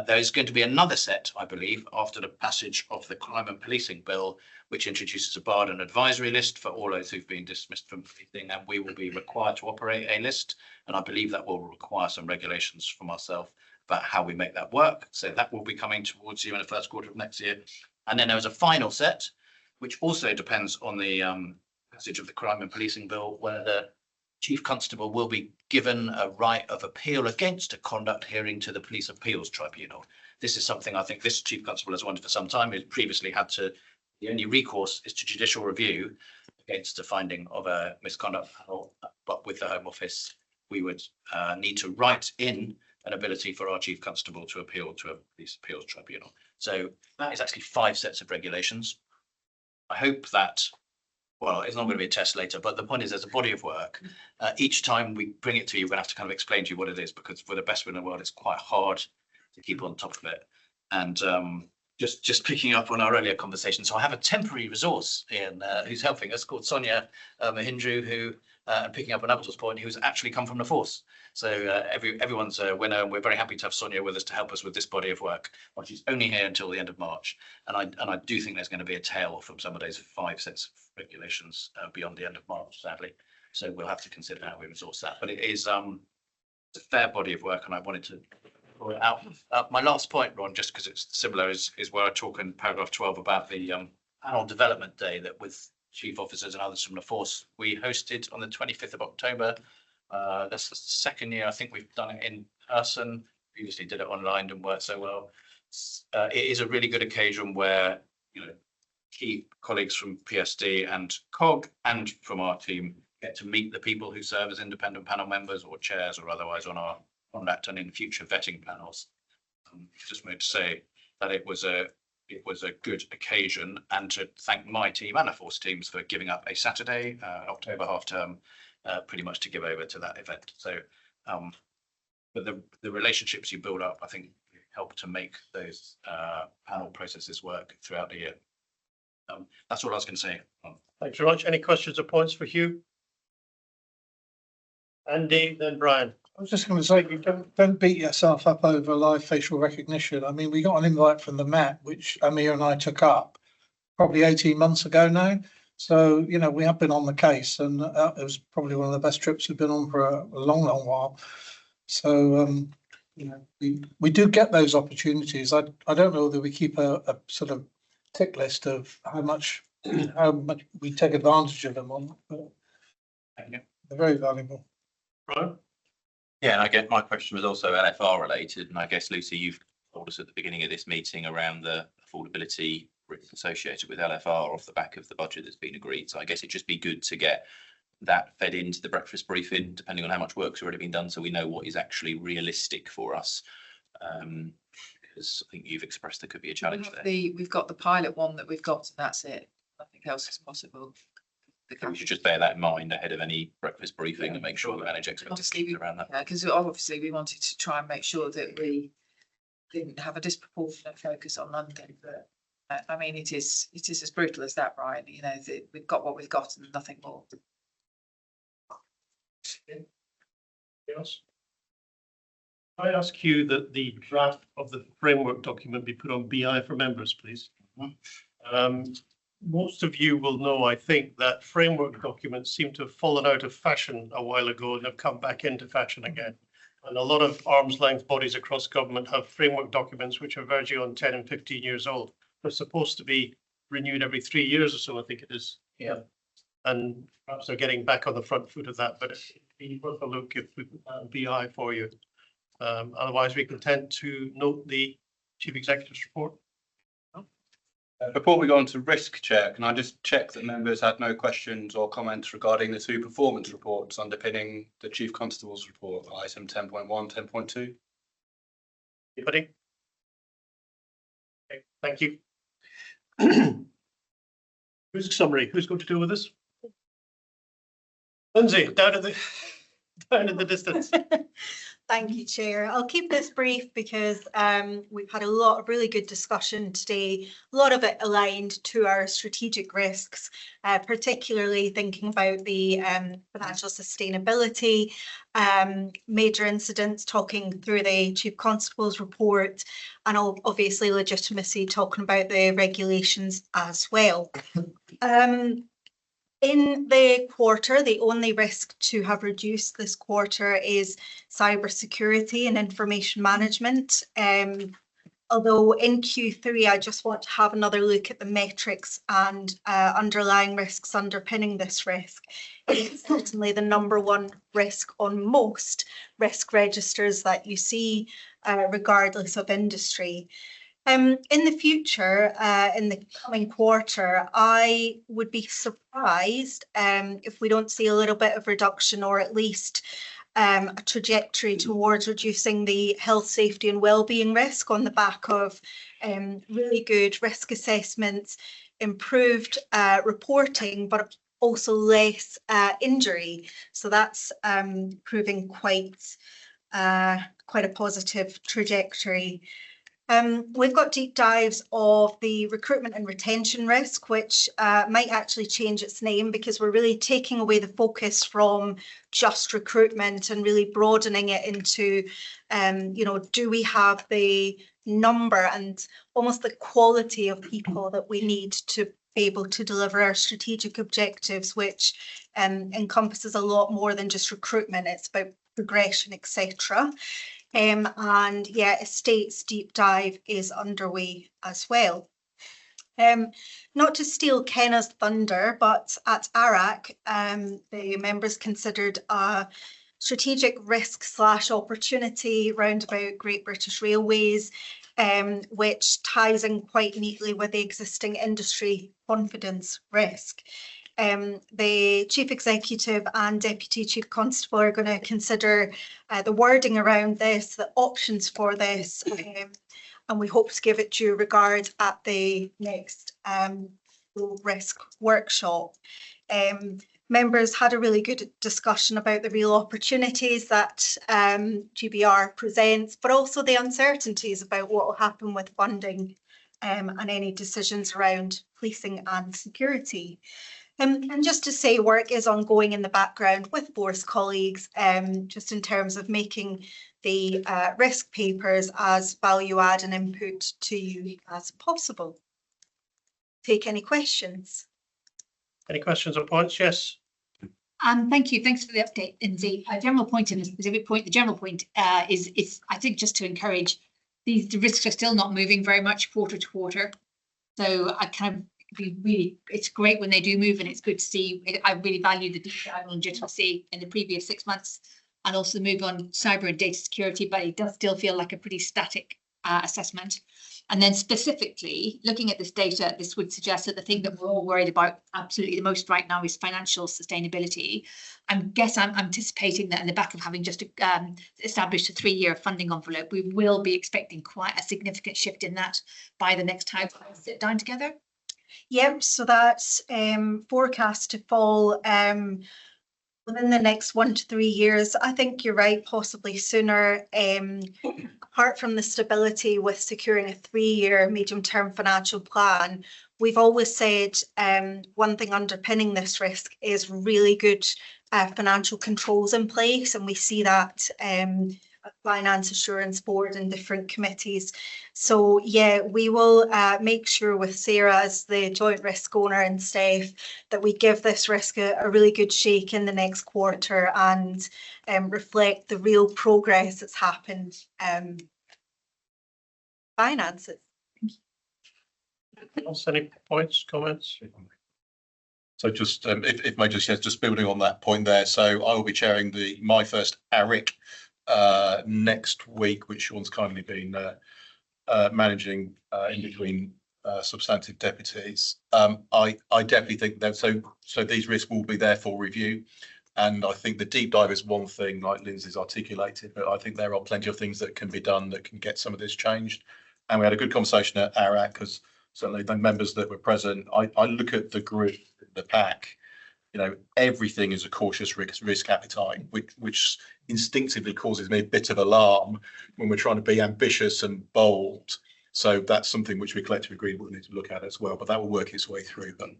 There is going to be another set, I believe, after the passage of the Crime and Policing Bill, which introduces a barred and advisory list for all those who've been dismissed from policing, and we will be required to operate a list. And I believe that will require some regulations from ourselves about how we make that work. So that will be coming towards you in the first quarter of next year. And then there was a final set, which also depends on the passage of the Crime and Policing Bill, where the Chief Constable will be given a right of appeal against a conduct hearing to the Police Appeals Tribunal. This is something I think this Chief Constable has wanted for some time. He previously had to, the only recourse is to judicial review against a finding of a misconduct panel. But with the Home Office, we would need to write in an ability for our Chief Constable to appeal to a Police Appeals Tribunal. So that is actually 5 sets of regulations. I hope that, well, it's not going to be a test later, but the point is there's a body of work. Each time we bring it to you, we're going to have to kind of explain to you what it is, because for the best in the world, it's quite hard to keep on top of it. And just picking up on our earlier conversation, so I have a temporary resource in who's helping us called Sonia Mahindru, who, and picking up on Abdul's point, who's actually come from the force. So everyone's a winner, and we're very happy to have Sonia with us to help us with this body of work. Well, she's only here until the end of March, and I do think there's going to be a tail from some of those 5 sets of regulations beyond the end of March, sadly. So we'll have to consider how we resource that. But it is it's a fair body of work, and I wanted to pull it out. My last point, Ron, just because it's similar, is where I talk in paragraph 12 about the panel development day that with chief officers and others from the force we hosted on the 25th of October. That's the second year I think we've done it in person. Previously did it online, and worked so well. It is a really good occasion where, you know, key colleagues from PSD and COG and from our team get to meet the people who serve as independent panel members or chairs or otherwise on that and in future vetting panels. Just wanted to say that it was a good occasion, and to thank my team and the force teams for giving up a Saturday, October half term, pretty much to give over to that event. So, but the relationships you build up, I think, help to make those panel processes work throughout the year. That's all I was going to say. Thanks very much. Any questions or points for Hugh? Andy, then Brian. I was just going to say, you don't beat yourself up over live facial recognition. I mean, we got an invite from the Met, which Amir and I took up probably 18 months ago now. So, you know, we have been on the case, and it was probably one of the best trips we've been on for a long while. So, you know, we do get those opportunities. I don't know that we keep a sort of tick list of how much we take advantage of them on, but they're very valuable. Brian? Yeah, and I get my question was also LFR related, and I guess Lucy, you've told us at the beginning of this meeting around the affordability risk associated with LFR off the back of the budget that's been agreed. So I guess it'd just be good to get that fed into the breakfast briefing, depending on how much work's already been done, so we know what is actually realistic for us. Because I think you've expressed there could be a challenge there. We've got the pilot one that we've got, and that's it. Nothing else is possible. We should just bear that in mind ahead of any breakfast briefing and make sure we manage expectations around that. Yeah, because obviously we wanted to try and make sure that we didn't have a disproportionate focus on London, but I mean, it is as brutal as that, Brian. You know, we've got what we've got and nothing more. Anything else? I ask you that the draft of the framework document be put on BI for members, please. Most of you will know, I think, that framework documents seem to have fallen out of fashion a while ago and have come back into fashion again. And a lot of arm's length bodies across government have framework documents which are verging on 10 and 15 years old. They're supposed to be renewed every 3 years or so, I think it is. Yeah. And perhaps they're getting back on the front foot of that, but it'd be worth a look if we put that on BI for you. Otherwise, we content to note the Chief Executive's report. Before we go on to risk, Chair, can I just check that members had no questions or comments regarding the 2 performance reports underpinning the Chief Constable's report, item 10.1, 10.2? Anybody? Okay, thank you. Risk summary. Who's going to deal with this? Lindsay, down in the distance. Thank you, Chair. I'll keep this brief because we've had a lot of really good discussion today, a lot of it aligned to our strategic risks, particularly thinking about the financial sustainability, major incidents, talking through the Chief Constable's report, and obviously legitimacy, talking about the regulations as well. In the quarter, the only risk to have reduced this quarter is cybersecurity and information management. Although in Q3, I just want to have another look at the metrics and underlying risks underpinning this risk. It's certainly the #1 risk on most risk registers that you see, regardless of industry. In the future, in the coming quarter, I would be surprised if we don't see a little bit of reduction, or at least a trajectory towards reducing the health, safety and wellbeing risk on the back of really good risk assessments, improved reporting, but also less injury. So that's proving quite a positive trajectory. We've got deep dives of the recruitment and retention risk, which might actually change its name, because we're really taking away the focus from just recruitment and really broadening it into, do we have the number and almost the quality of people that we need to be able to deliver our strategic objectives, which encompasses a lot more than just recruitment. It's about progression, etc. And yeah, estates deep dive is underway as well. Not to steal Kenna's thunder, but at ARAC, the members considered a strategic risk / opportunity round about Great British Railways, which ties in quite neatly with the existing industry confidence risk. The Chief Executive and Deputy Chief Constable are going to consider the wording around this, the options for this, and we hope to give it due regard at the next low risk workshop. Members had a really good discussion about the real opportunities that GBR presents, but also the uncertainties about what will happen with funding and any decisions around policing and security. And just to say, work is ongoing in the background with Force colleagues, just in terms of making the risk papers as value add and input to you as possible. Take any questions. Any questions or points? Yes. Thank you. Thanks for the update, Lindsay. A general point and a specific point. The general point is I think just to encourage the risks are still not moving very much quarter to quarter. So I kind of it's great when they do move, and it's good to see. I really value the deep dive on legitimacy in the previous 6 months, and also the move on cyber and data security, but it does still feel like a pretty static assessment. And then specifically looking at this data, this would suggest that the thing that we're all worried about absolutely the most right now is financial sustainability. I'm anticipating that in the back of having just established a 3-year funding envelope, we will be expecting quite a significant shift in that by the next time we sit down together. Yep, so that's forecast to fall within the next 1 to 3 years. I think you're right, possibly sooner. Apart from the stability with securing a 3-year medium-term financial plan, we've always said one thing underpinning this risk is really good financial controls in place, and we see that Finance Assurance Board and different committees. So yeah, we will make sure with Sarah as the joint risk owner and staff that we give this risk a really good shake in the next quarter and reflect the real progress that's happened. Finances. Any points, comments? So just if I just building on that point there, so I will be chairing my first ARIC next week, which Sean's kindly been managing in between substantive deputies. I definitely think that so these risks will be there for review, and I think the deep dive is one thing, like Lindsay's articulated, but I think there are plenty of things that can be done that can get some of this changed. And we had a good conversation at ARAC, because certainly the members that were present, I look at the group, the pack, you know, everything is a cautious risk appetite, which instinctively causes me a bit of alarm when we're trying to be ambitious and bold. So that's something which we collectively agreed we'll need to look at as well, but that will work its way through them.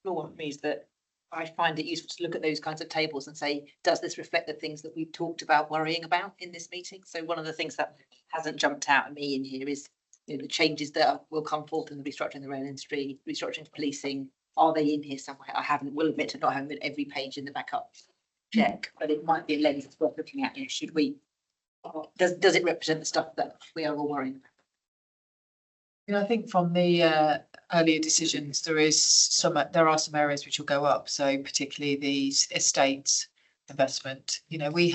One for me is that I find it useful to look at those kinds of tables and say, does this reflect the things that we've talked about worrying about in this meeting? So one of the things that hasn't jumped out at me in here is, you know, the changes that will come forth in the restructuring the rail industry, restructuring policing. Are they in here somewhere? Will admit to not having been every page in the backup check, but it might be a lens that's worth looking at. You know, should we? Does it represent the stuff that we are all worrying about? You know, I think from the earlier decisions, there are some areas which will go up. So particularly the estates investment. You know, we've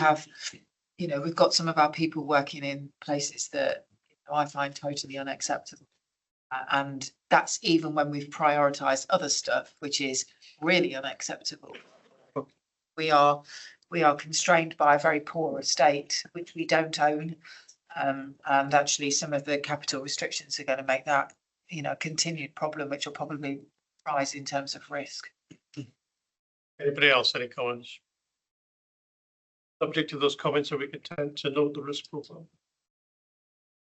got some of our people working in places that I find totally unacceptable. And that's even when we've prioritised other stuff, which is really unacceptable. We are constrained by a very poor estate, which we don't own. And actually some of the capital restrictions are going to make that, you know, a continued problem, which will probably rise in terms of risk. Anybody else, any comments? Subject to those comments, are we content to note the risk profile?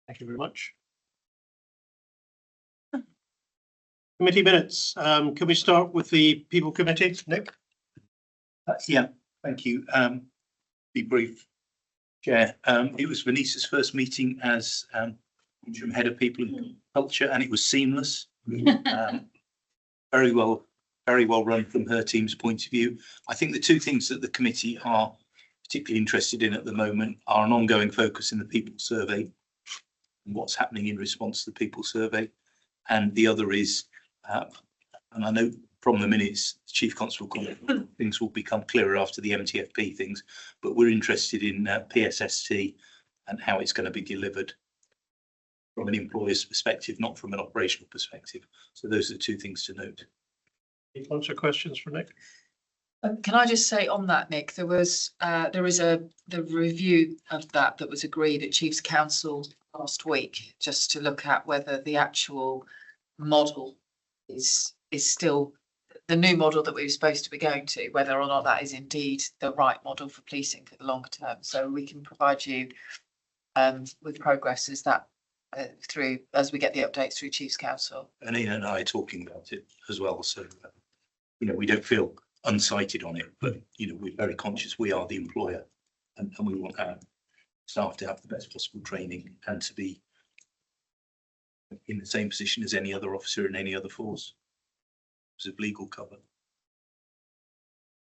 Thank you very much. Committee minutes. Can we start with the People Committee, Nick? Yeah, thank you. Be brief, Chair. It was Venice's first meeting as interim head of People and Culture, and it was seamless. Very well run from her team's point of view. I think the two things that the committee are particularly interested in at the moment are an ongoing focus in the People Survey and what's happening in response to the People Survey, and the other is, and I know from the minutes, Chief Constable comment, things will become clearer after the MTFP things, but we're interested in PSST and how it's going to be delivered from an employer's perspective, not from an operational perspective. So those are the two things to note. Any answer questions for Nick? Can I just say on that, Nick, there is the review of that was agreed at Chiefs Council last week, just to look at whether the actual model is still the new model that we were supposed to be going to, whether or not that is indeed the right model for policing for the longer term. So we can provide you with progress as that as we get the updates through Chiefs Council. And Ian and I are talking about it as well. So, you know, we don't feel unsighted on it, but, you know, we're very conscious we are the employer and we want our staff to have the best possible training and to be in the same position as any other officer in any other force. Of legal cover.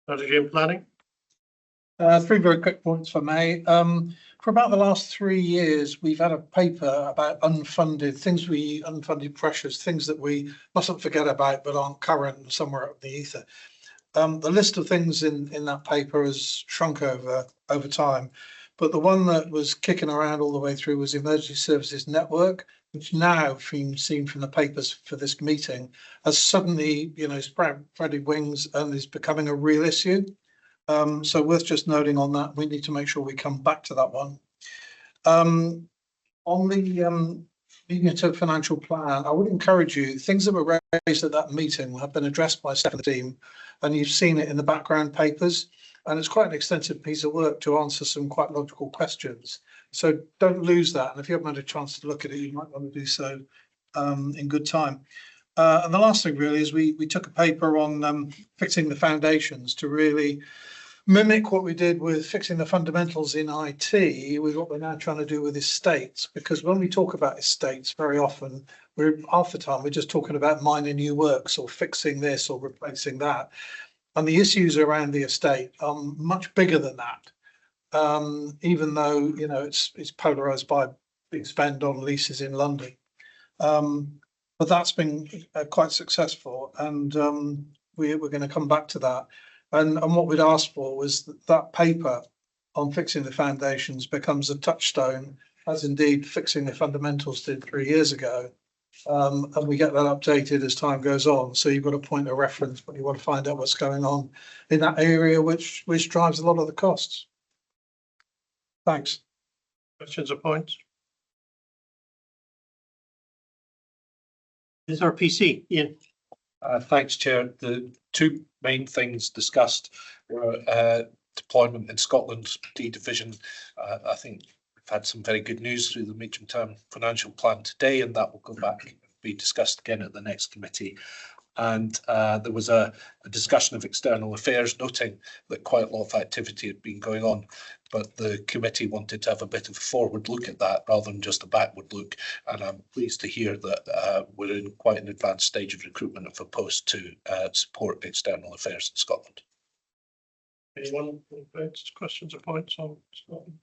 Strategy and planning. 3 very quick points for me. For about the last 3 years, we've had a paper about unfunded pressures, things that we mustn't forget about but aren't current and somewhere up the ether. The list of things in that paper has shrunk over time, but the one that was kicking around all the way through was the Emergency Services Network, which now, seen from the papers for this meeting, has suddenly, you know, spread wings and is becoming a real issue. So worth just noting on that. We need to make sure we come back to that one. On the medium-term financial plan, I would encourage you, things that were raised at that meeting have been addressed by Steph and the team, and you've seen it in the background papers. And it's quite an extensive piece of work to answer some quite logical questions. So don't lose that. And if you haven't had a chance to look at it, you might want to do so in good time. And the last thing really is we took a paper on fixing the foundations to really mimic what we did with fixing the fundamentals in IT with what we're now trying to do with estates. Because when we talk about estates, very often, half the time we're just talking about minor new works or fixing this or replacing that. And the issues around the estate are much bigger than that. Even though, you know, it's polarized by big spend on leases in London. But that's been quite successful, and we're going to come back to that. And what we'd asked for was that paper on fixing the foundations becomes a touchstone, as indeed fixing the fundamentals did 3 years ago. And we get that updated as time goes on. So you've got a point of reference when you want to find out what's going on in that area, which drives a lot of the costs. Thanks. Questions or points? Is our PC, Ian? Thanks, Chair. The two main things discussed were deployment in Scotland's D division. I think we've had some very good news through the medium-term financial plan today, and that will go back and be discussed again at the next committee. And there was a discussion of external affairs, noting that quite a lot of activity had been going on, but the committee wanted to have a bit of a forward look at that rather than just a backward look. And I'm pleased to hear that we're in quite an advanced stage of recruitment of a post to support external affairs in Scotland. Anyone with questions or points on Scotland?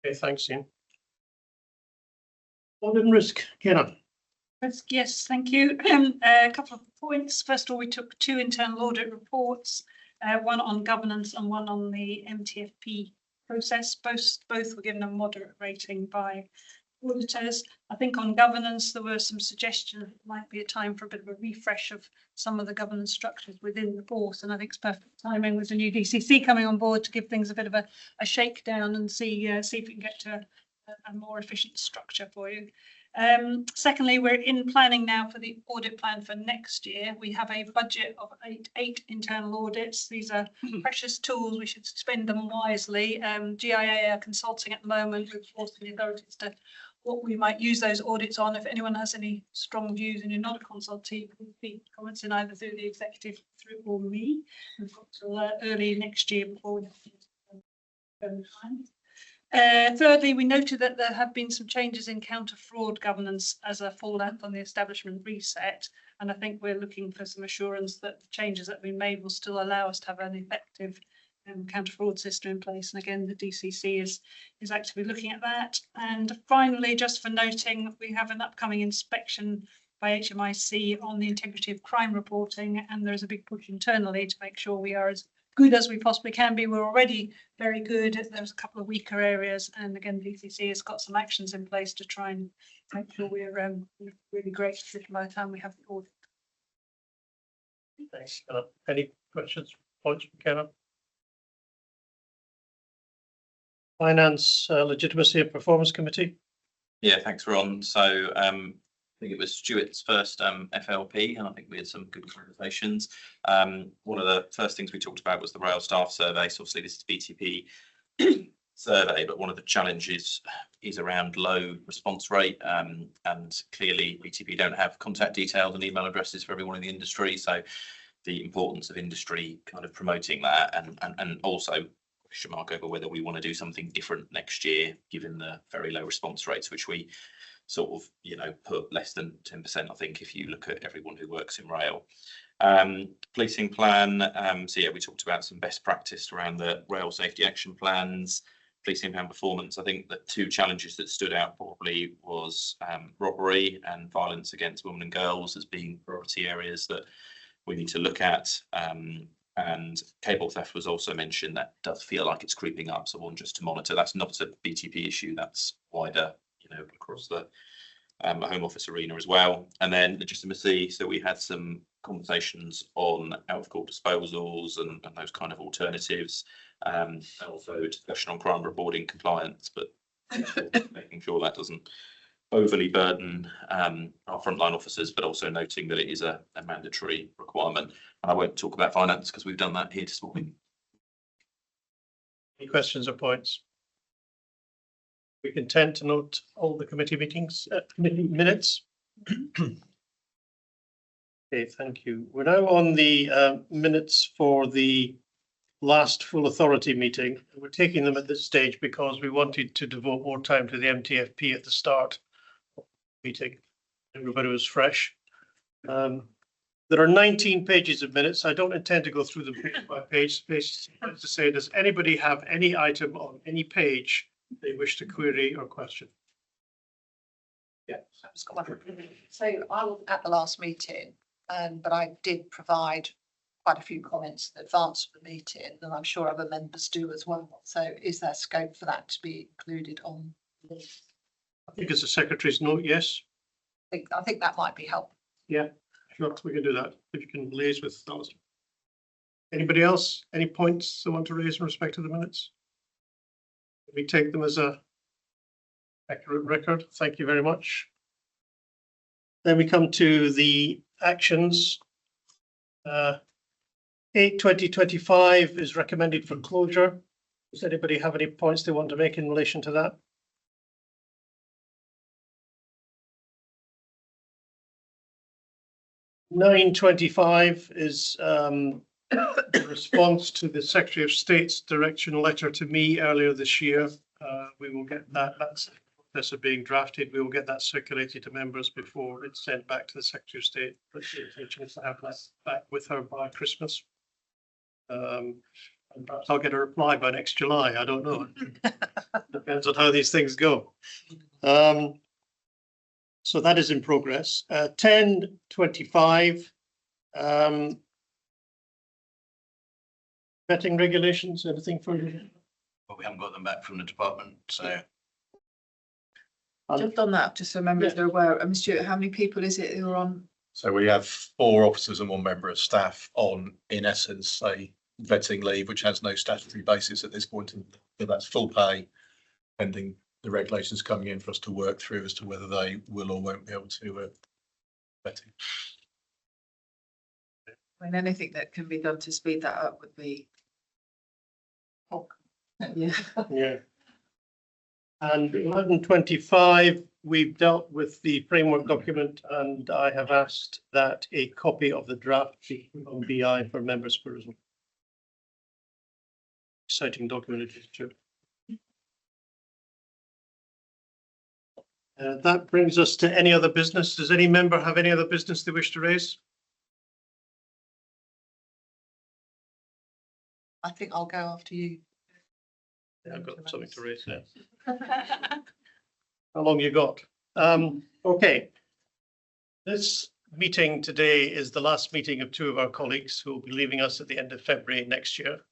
Okay, thanks, Ian. Audit and risk, Kenna. Yes, thank you. A couple of points. First of all, we took 2 internal audit reports, one on governance and one on the MTFP process. Both were given a moderate rating by auditors. I think on governance, there were some suggestions it might be a time for a bit of a refresh of some of the governance structures within the force. And I think it's perfect timing with the new DCC coming on board to give things a bit of a shakedown and see if we can get to a more efficient structure for you. Secondly, we're in planning now for the audit plan for next year. We have a budget of eight internal audits. These are precious tools. We should spend them wisely. GIA are consulting at the moment with the authorities to what we might use those audits on. If anyone has any strong views and you're not a consultee, please comments in either through the executive or me. We've got till early next year before we have time. Thirdly, we noted that there have been some changes in counter fraud governance as a fallout from the establishment reset, and I think we're looking for some assurance that the changes that have been made will still allow us to have an effective counter fraud system in place. And again, the DCC is actively looking at that. And finally, just for noting, we have an upcoming inspection by HMIC on the integrity of crime reporting, and there's a big push internally to make sure we are as good as we possibly can be. We're already very good. There's a couple of weaker areas, and again, DCC has got some actions in place to try and make sure we're really great by the time we have the audit. Thanks. Any questions, points from Kenna? Finance, Legitimacy and Performance Committee. Yeah, thanks, Ron. So I think it was Stuart's first FLP, and I think we had some good conversations. One of the first things we talked about was the rail staff survey. So obviously this is BTP survey, but one of the challenges is around low response rate. And clearly BTP don't have contact details and email addresses for everyone in the industry. So the importance of industry kind of promoting that, and also question mark over whether we want to do something different next year, given the very low response rates, which we sort of, put less than 10%, I think, if you look at everyone who works in rail. Policing plan. So yeah, we talked about some best practice around the rail safety action plans, policing plan performance. I think the 2 challenges that stood out probably was robbery and violence against women and girls as being priority areas that we need to look at. And cable theft was also mentioned. That does feel like it's creeping up, so one just to monitor. That's not a BTP issue, that's wider, across the Home Office arena as well. And then legitimacy. So we had some conversations on out of court disposals and those kind of alternatives. And also discussion on crime reporting compliance, but making sure that doesn't overly burden our frontline officers, but also noting that it is a mandatory requirement. And I won't talk about finance because we've done that here this morning. Any questions or points? We can tend to note all the committee meetings, committee minutes. Okay, thank you. We're now on the minutes for the last full authority meeting. We're taking them at this stage because we wanted to devote more time to the MTFP at the start of the meeting. Everybody was fresh. There are 19 pages of minutes. I don't intend to go through them page by page. To say, does anybody have any item on any page they wish to query or question? Yeah. So I was at the last meeting, but I did provide quite a few comments in advance of the meeting, and I'm sure other members do as well. So is there scope for that to be included on the list? I think it's a secretary's note, yes. I think that might be helpful. Yeah, sure, we can do that. If you can liaise with those. Anybody else? Any points they want to raise in respect to the minutes? We take them as a accurate record. Thank you very much. Then we come to the actions. 8/2025 is recommended for closure. Does anybody have any points they want to make in relation to that? 9/25 is a response to the Secretary of State's direction letter to me earlier this year. We will get that. That's the process of being drafted. We will get that circulated to members before it's sent back to the Secretary of State. But the intention is to have that back with her by Christmas. And perhaps I'll get a reply by next July. I don't know. Depends on how these things go. So that is in progress. 10/25. Vetting regulations, anything further? Well, we haven't got them back from the department, so. Just on that, just so members are aware, Mr. Stewart, how many people is it who are on? So we have 4 officers and 1 member of staff on, in essence, a vetting leave, which has no statutory basis at this point. And that's full pay, pending the regulations coming in for us to work through as to whether they will or won't be able to vetting. I mean, anything that can be done to speed that up would be. Yeah. Yeah. And 11/25, we've dealt with the framework document, and I have asked that a copy of the draft be put on BI for members' perusal. Exciting document, it is true. That brings us to any other business. Does any member have any other business they wish to raise? I think I'll go after you. Yeah, I've got something to raise there. How long you got? Okay. This meeting today is the last meeting of 2 of our colleagues who will be leaving us at the end of February next year.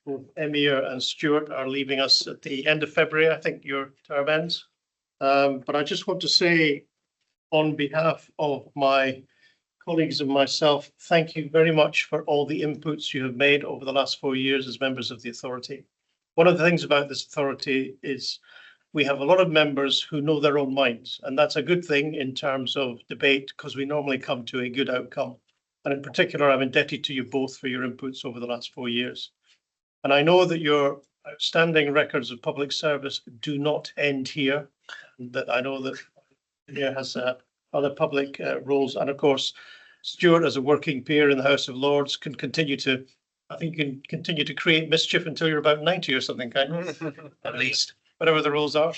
Both Emir and Stuart are leaving us at the end of February. I think your term ends. But I just want to say on behalf of my colleagues and myself, thank you very much for all the inputs you have made over the last 4 years as members of the authority. One of the things about this authority is we have a lot of members who know their own minds, and that's a good thing in terms of debate because we normally come to a good outcome. And in particular, I'm indebted to you both for your inputs over the last 4 years. And I know that your outstanding records of public service do not end here, that I know that here has other public roles. And of course, Stuart, as a working peer in the House of Lords, can continue to, I think you can continue to create mischief until you're about 90 or something, kind of, at least, whatever the rules are.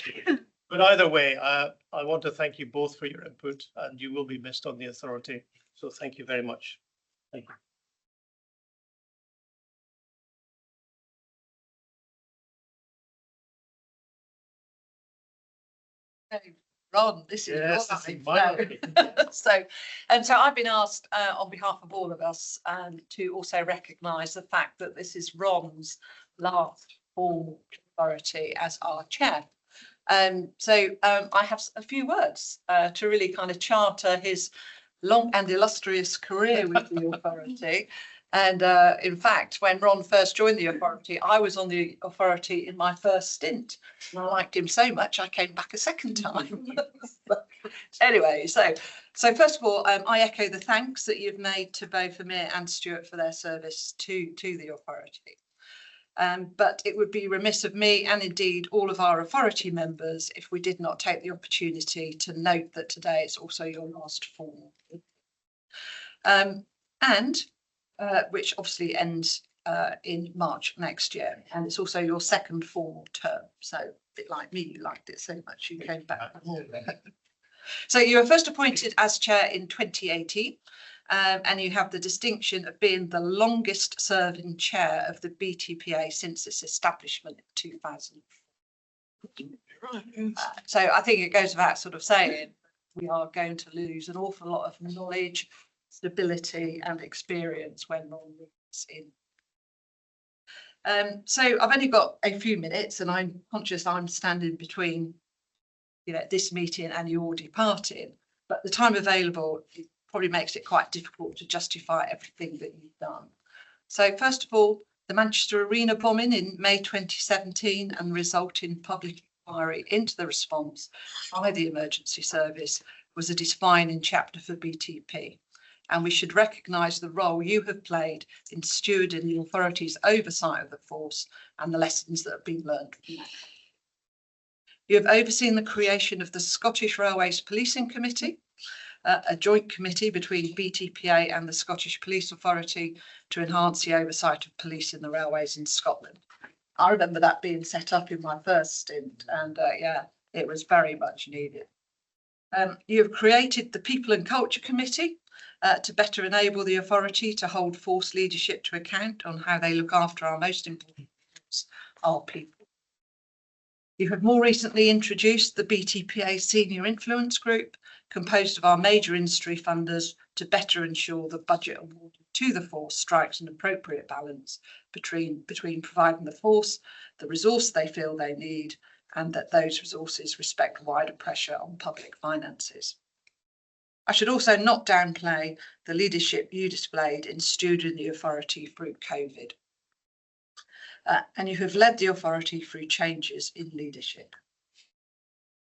But either way, I want to thank you both for your input, and you will be missed on the authority. So thank you very much. Thank you. Ron, this is Yes, your this is life. So I've been asked on behalf of all of us to also recognise the fact that this is Ron's last formal authority as our chair. I have a few words to really kind of charter his long and illustrious career with the authority. And in fact, when Ron first joined the authority, I was on the authority in my first stint. And I liked him so much, I came back a second time. Anyway, so first of all, I echo the thanks that you've made to both Emir and Stuart for their service to the authority. But it would be remiss of me and indeed all of our authority members if we did not take the opportunity to note that today is also your last formal. Which obviously ends in March next year, and it's also your second formal term. So a bit like me, you liked it so much you came back. So you were first appointed as chair in 2018, and you have the distinction of being the longest serving chair of the BTPA since its establishment in 2000. So I think it goes without sort of saying we are going to lose an awful lot of knowledge, stability and experience when Ron is in. So I've only got a few minutes and I'm conscious I'm standing between this meeting and you all departing, but the time available probably makes it quite difficult to justify everything that you've done. So first of all, the Manchester Arena bombing in May 2017 and resulting public inquiry into the response by the emergency service was a defining chapter for BTP, and we should recognise the role you have played in stewarding the authority's oversight of the force and the lessons that have been learned. You have overseen the creation of the Scottish Railways Policing Committee, a joint committee between BTPA and the Scottish Police Authority to enhance the oversight of police in the railways in Scotland. I remember that being set up in my first stint, and yeah, it was very much needed. You have created the People and Culture Committee to better enable the authority to hold force leadership to account on how they look after our most important peoples, our people. You have more recently introduced the BTPA Senior Influence Group, composed of our major industry funders, to better ensure the budget awarded to the force strikes an appropriate balance between providing the force the resource they feel they need, and that those resources respect wider pressure on public finances. I should also not downplay the leadership you displayed in stewarding the authority through COVID. And you have led the authority through changes in leadership.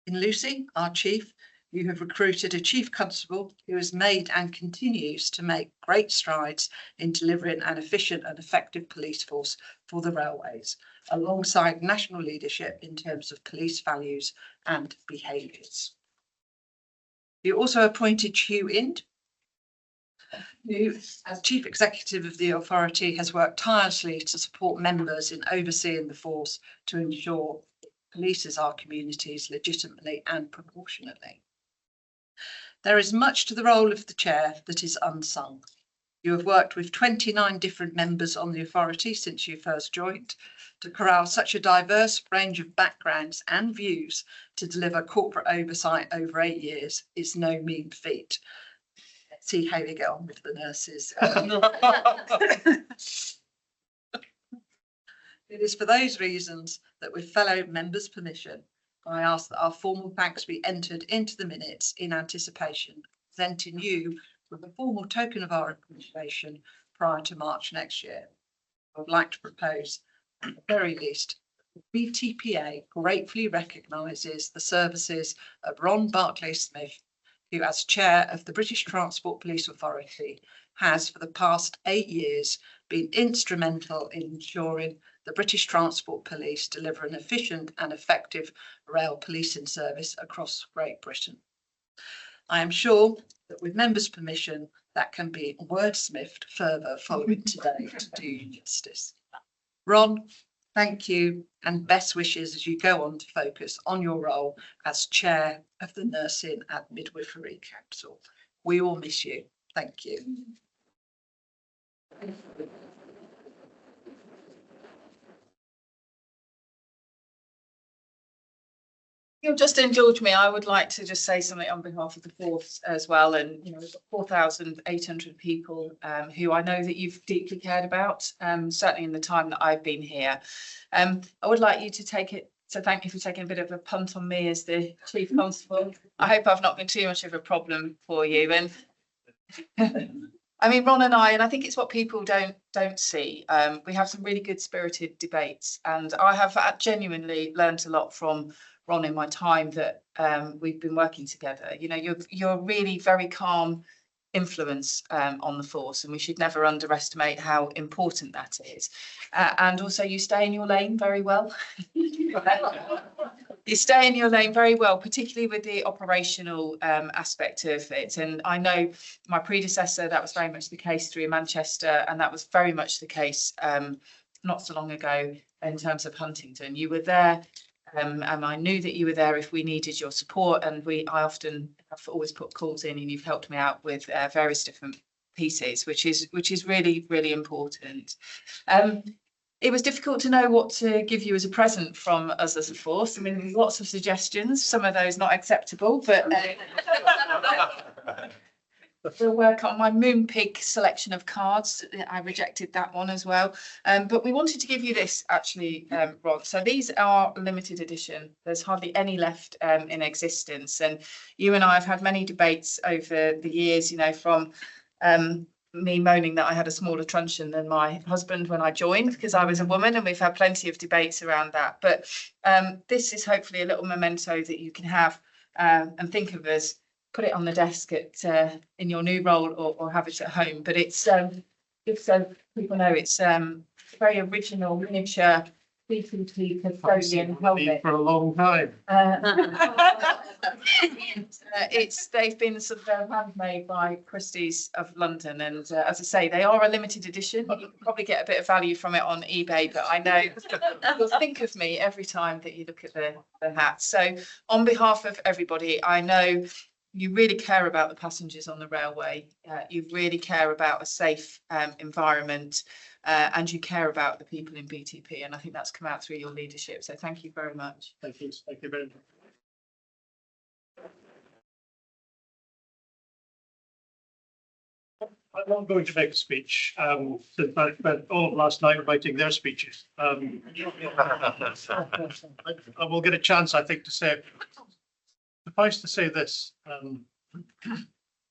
In Lucy, our chief, you have recruited a chief constable who has made and continues to make great strides in delivering an efficient and effective police force for the railways, alongside national leadership in terms of police values and behaviours. You also appointed Hugh Ind, who, as Chief Executive of the authority, has worked tirelessly to support members in overseeing the force to ensure it polices our communities legitimately and proportionately. There is much to the role of the chair that is unsung. You have worked with 29 different members on the authority since you first joined. To corral such a diverse range of backgrounds and views to deliver corporate oversight over 8 years is no mean feat. Let's see how they get on with the nurses. It is for those reasons that, with fellow members' permission, I ask that our formal thanks be entered into the minutes in anticipation of presenting you with a formal token of our appreciation prior to March next year. I would like to propose, at the very least, BTPA gratefully recognises the services of Ron Barclay-Smith, who, as chair of the British Transport Police Authority, has for the past 8 years been instrumental in ensuring the British Transport Police deliver an efficient and effective rail policing service across Great Britain. I am sure that, with members' permission, that can be wordsmithed further following today to do justice. Ron, thank you and best wishes as you go on to focus on your role as chair of the Nursing and Midwifery Council. We will miss you. Thank you. You'll just indulge me. I would like to just say something on behalf of the force as well. And you know, we've got 4,800 people who I know that you've deeply cared about, certainly in the time that I've been here. I would like you to take it. So thank you for taking a bit of a punt on me as the Chief Constable. I hope I've not been too much of a problem for you. And I mean, Ron and I think it's what people don't see. We have some really good spirited debates, and I have genuinely learned a lot from Ron in my time that we've been working together. You know, you're really very calm influence on the force, and we should never underestimate how important that is. And also, you stay in your lane very well. You stay in your lane very well, particularly with the operational aspect of it. And I know my predecessor, that was very much the case through Manchester, and that was very much the case not so long ago in terms of Huntingdon. You were there. And I knew that you were there if we needed your support, and I've always put calls in, and you've helped me out with various different pieces, which is really, really important. It was difficult to know what to give you as a present from us as a force. I mean, lots of suggestions, some of those not acceptable, but we'll work on my Moonpig selection of cards. I rejected that one as well. But we wanted to give you this actually, Rod. So these are limited edition. There's hardly any left in existence. And you and I have had many debates over the years, you know, from me moaning that I had a smaller truncheon than my husband when I joined because I was a woman, and we've had plenty of debates around that. But this is hopefully a little memento that you can have and think of us put it on the desk at in your new role or have it at home. But it's just so people know, it's a very original miniature BTP custodian helmet. For a long time. They've been sort of handmade by Christie's of London, and as I say, they are a limited edition. You can probably get a bit of value from it on eBay, but I know you'll think of me every time that you look at the hat. So on behalf of everybody, I know you really care about the passengers on the railway. You really care about a safe environment, and you care about the people in BTP. And I think that's come out through your leadership. So thank you very much. Thank you. Thank you very much. I'm not going to make a speech, since I spent all of last night writing their speeches. I will get a chance, I think, to say, suffice to say this,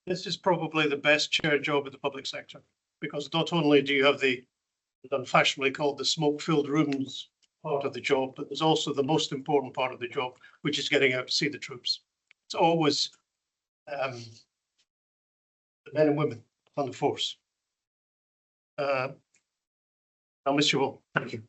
this is probably the best chair job in the public sector, because not only do you have the unfashionably called the smoke-filled rooms part of the job, but there's also the most important part of the job, which is getting out to see the troops. It's always the men and women on the force. I'll miss you all. Thank you.